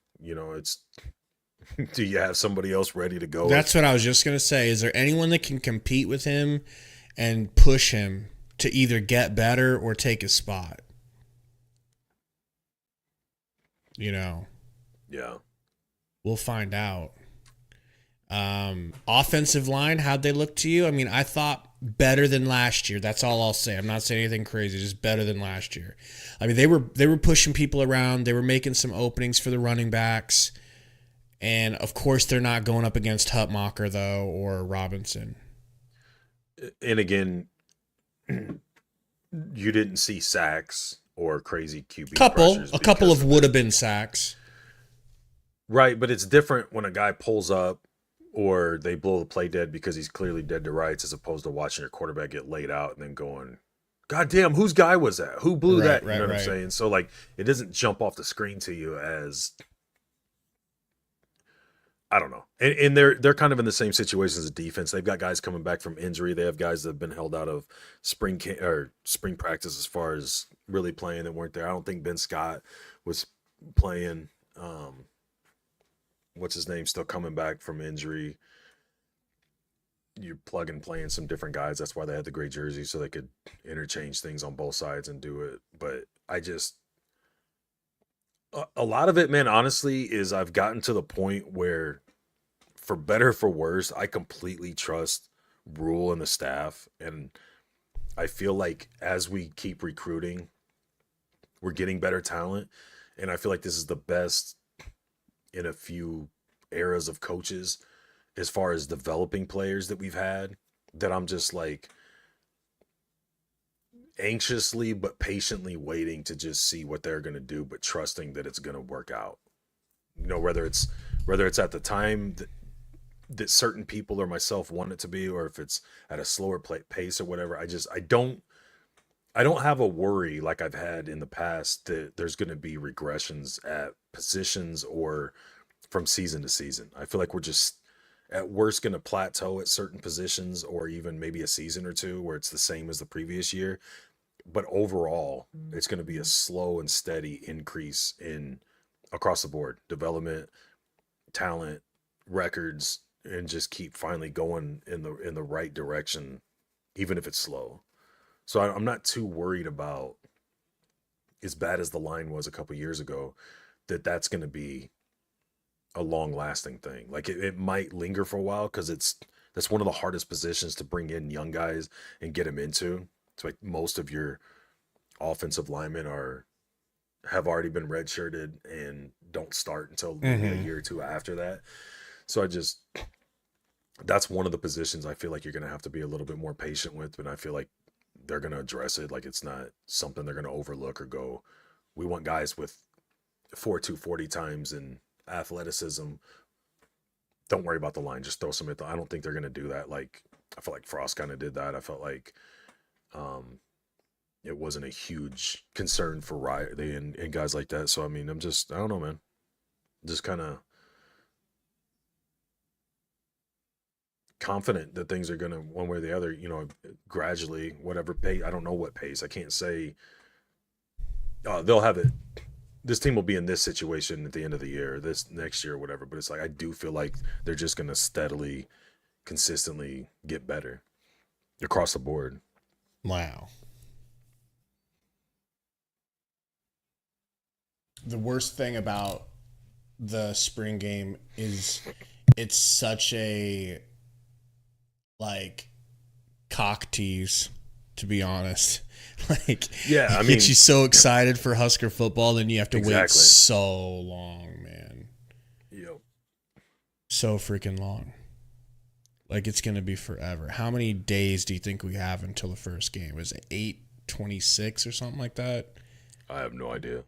It's do you have somebody else ready to go? That's what I was just going to say. Is there anyone that can compete with him and push him to either get better or take his spot? Yeah. We'll find out. Offensive line, how'd they look to you? I mean, I thought better than last year. That's all I'll say. I'm not saying anything crazy, just better than last year. I mean, they were pushing people around. They were making some openings for the running backs. And, of course, they're not going up against Hutmacher, though, or Robinson. And, again, you didn't see sacks or crazy QB pressures. A couple of would-have-been sacks. Right, but it's different when a guy pulls up or they blow the play dead because he's clearly dead to rights, as opposed to watching your quarterback get laid out and then going, God damn, whose guy was that? Who blew that? You know what I'm saying? So, it doesn't jump off the screen to you as, I don't know. And they're kind of in the same situation as the defense. They've got guys coming back from injury. They have guys that have been held out of spring practice as far as really playing that weren't there. I don't think Ben Scott was playing. What's his name? Still coming back from injury. You plug and play in some different guys. That's why they had the gray jersey, so they could interchange things on both sides and do it. But a lot of it, man, honestly, is I've gotten to the point where, for better or for worse, I completely trust Rhule and the staff. And I feel like as we keep recruiting, we're getting better talent. And I feel like this is the best in a few eras of coaches as far as developing players that we've had, that I'm just anxiously but patiently waiting to just see what they're going to do, but trusting that it's going to work out. Whether it's at the time that certain people or myself want it to be, or if it's at a slower pace or whatever. I don't have a worry like I've had in the past that there's going to be regressions at positions or from season to season. I feel like we're just at worst going to plateau at certain positions, or even maybe a season or two where it's the same as the previous year. But overall, it's going to be a slow and steady increase in across the board development, talent, records, and just keep finally going in the right direction, even if it's slow. So I'm not too worried about, as bad as the line was a couple years ago, that's going to be a long-lasting thing. It might linger for a while because that's one of the hardest positions to bring in young guys and get them into. It's like most of your offensive linemen have already been redshirted and don't start until maybe a year or two after that. So that's one of the positions I feel like you're going to have to be a little bit more patient with, but I feel like they're going to address it. It's not something they're going to overlook or go, we want guys with 4.2 40 times and athleticism. Don't worry about the line. Just throw some at I don't think they're going to do that. I felt like Frost kind of did that. I felt like it wasn't a huge concern for Riley and guys like that. So, I mean, I don't know, man. Just kind of confident that things are going to, one way or the other, gradually, whatever pace. I don't know what pace. I can't say they'll have it. This team will be in this situation at the end of the year, this next year, whatever. But it's I do feel like they're just going to steadily, consistently get better across the board. Wow. The worst thing about the spring game is it's such a cock tease, to be honest. Yeah, I mean, gets you so excited for Husker football, then you have to wait so long, man. Yep. So freaking long. Like, it's going to be forever. How many days do you think we have until the first game? Is it 8/26 or something like that? I have no idea.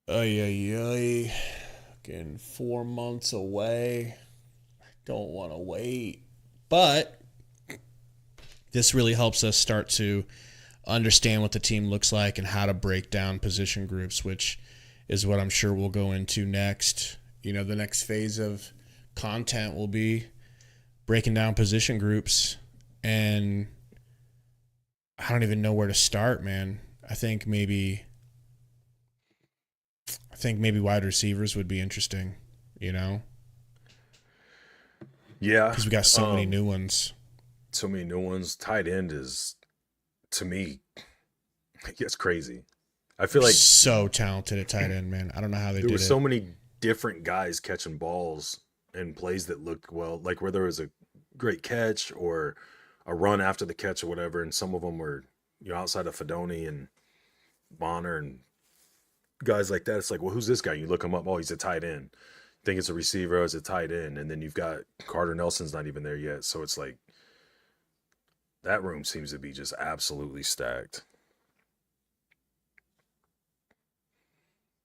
Ay. Again, 4 months away. I don't want to wait. But this really helps us start to understand what the team looks like and how to break down position groups, which is what I'm sure we'll go into next. You know, the next phase of content will be breaking down position groups, and I don't even know where to start, man. I think maybe wide receivers would be interesting, you know? Yeah. Because we got so many new ones. So many new ones. Tight end is, to me, it's crazy. I feel like so talented at tight end, man. I don't know how they did it. There were so many different guys catching balls and plays that looked well, like where there was a great catch or a run after the catch or whatever, and some of them were, you know, outside of Fedoni and Bonner and guys like that. It's like, well, who's this guy? You look him up. Oh, he's a tight end. You think it's a receiver, it's a tight end, and then you've got Carter Nelson's not even there yet. So it's like that room seems to be just absolutely stacked.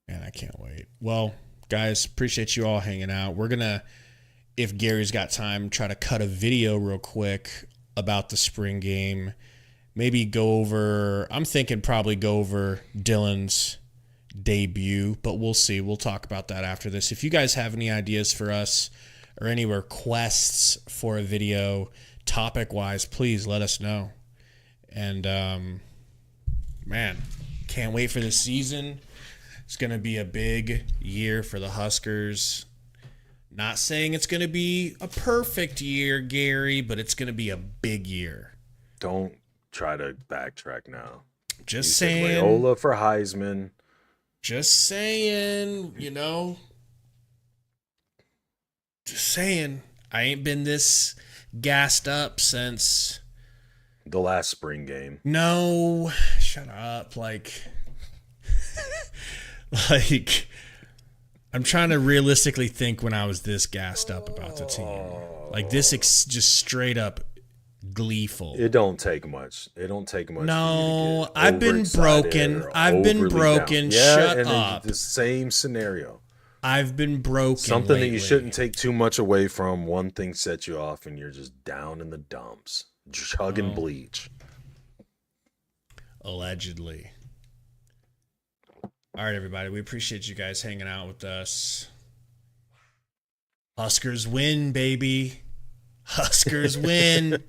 Man, I can't wait. Well, guys, appreciate you all hanging out. We're going to, if Gary's got time, try to cut a video real quick about the spring game. Maybe go over, I'm thinking probably go over Dylan's debut, but we'll see. We'll talk about that after this. If you guys have any ideas for us or any requests for a video topic-wise, please let us know. And, man, can't wait for this season. It's going to be a big year for the Huskers. Not saying it's going to be a perfect year, Gary, but it's going to be a big year. Don't try to backtrack now. Just saying. Raiola for Heisman. Just saying, you know. Just saying. I ain't been this gassed up since the last spring game. No. Shut up. Like, I'm trying to realistically think when I was this gassed up about the team. Like, this just straight up gleeful. It don't take much. It don't take much. No, I've been broken. I've been broken. Yeah, shut and up. The same scenario. I've been broken. Something lately. that you shouldn't take too much away from. One thing sets you off, and you're just down in the dumps, chugging bleach. Allegedly. All right, everybody. We appreciate you guys hanging out with us. Huskers win, baby. Huskers win.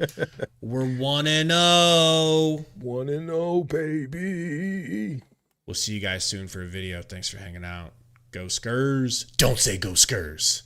We're 1-0. 1-0, baby. We'll see you guys soon for a video. Thanks for hanging out. Go Skurs. Don't say go Skurs.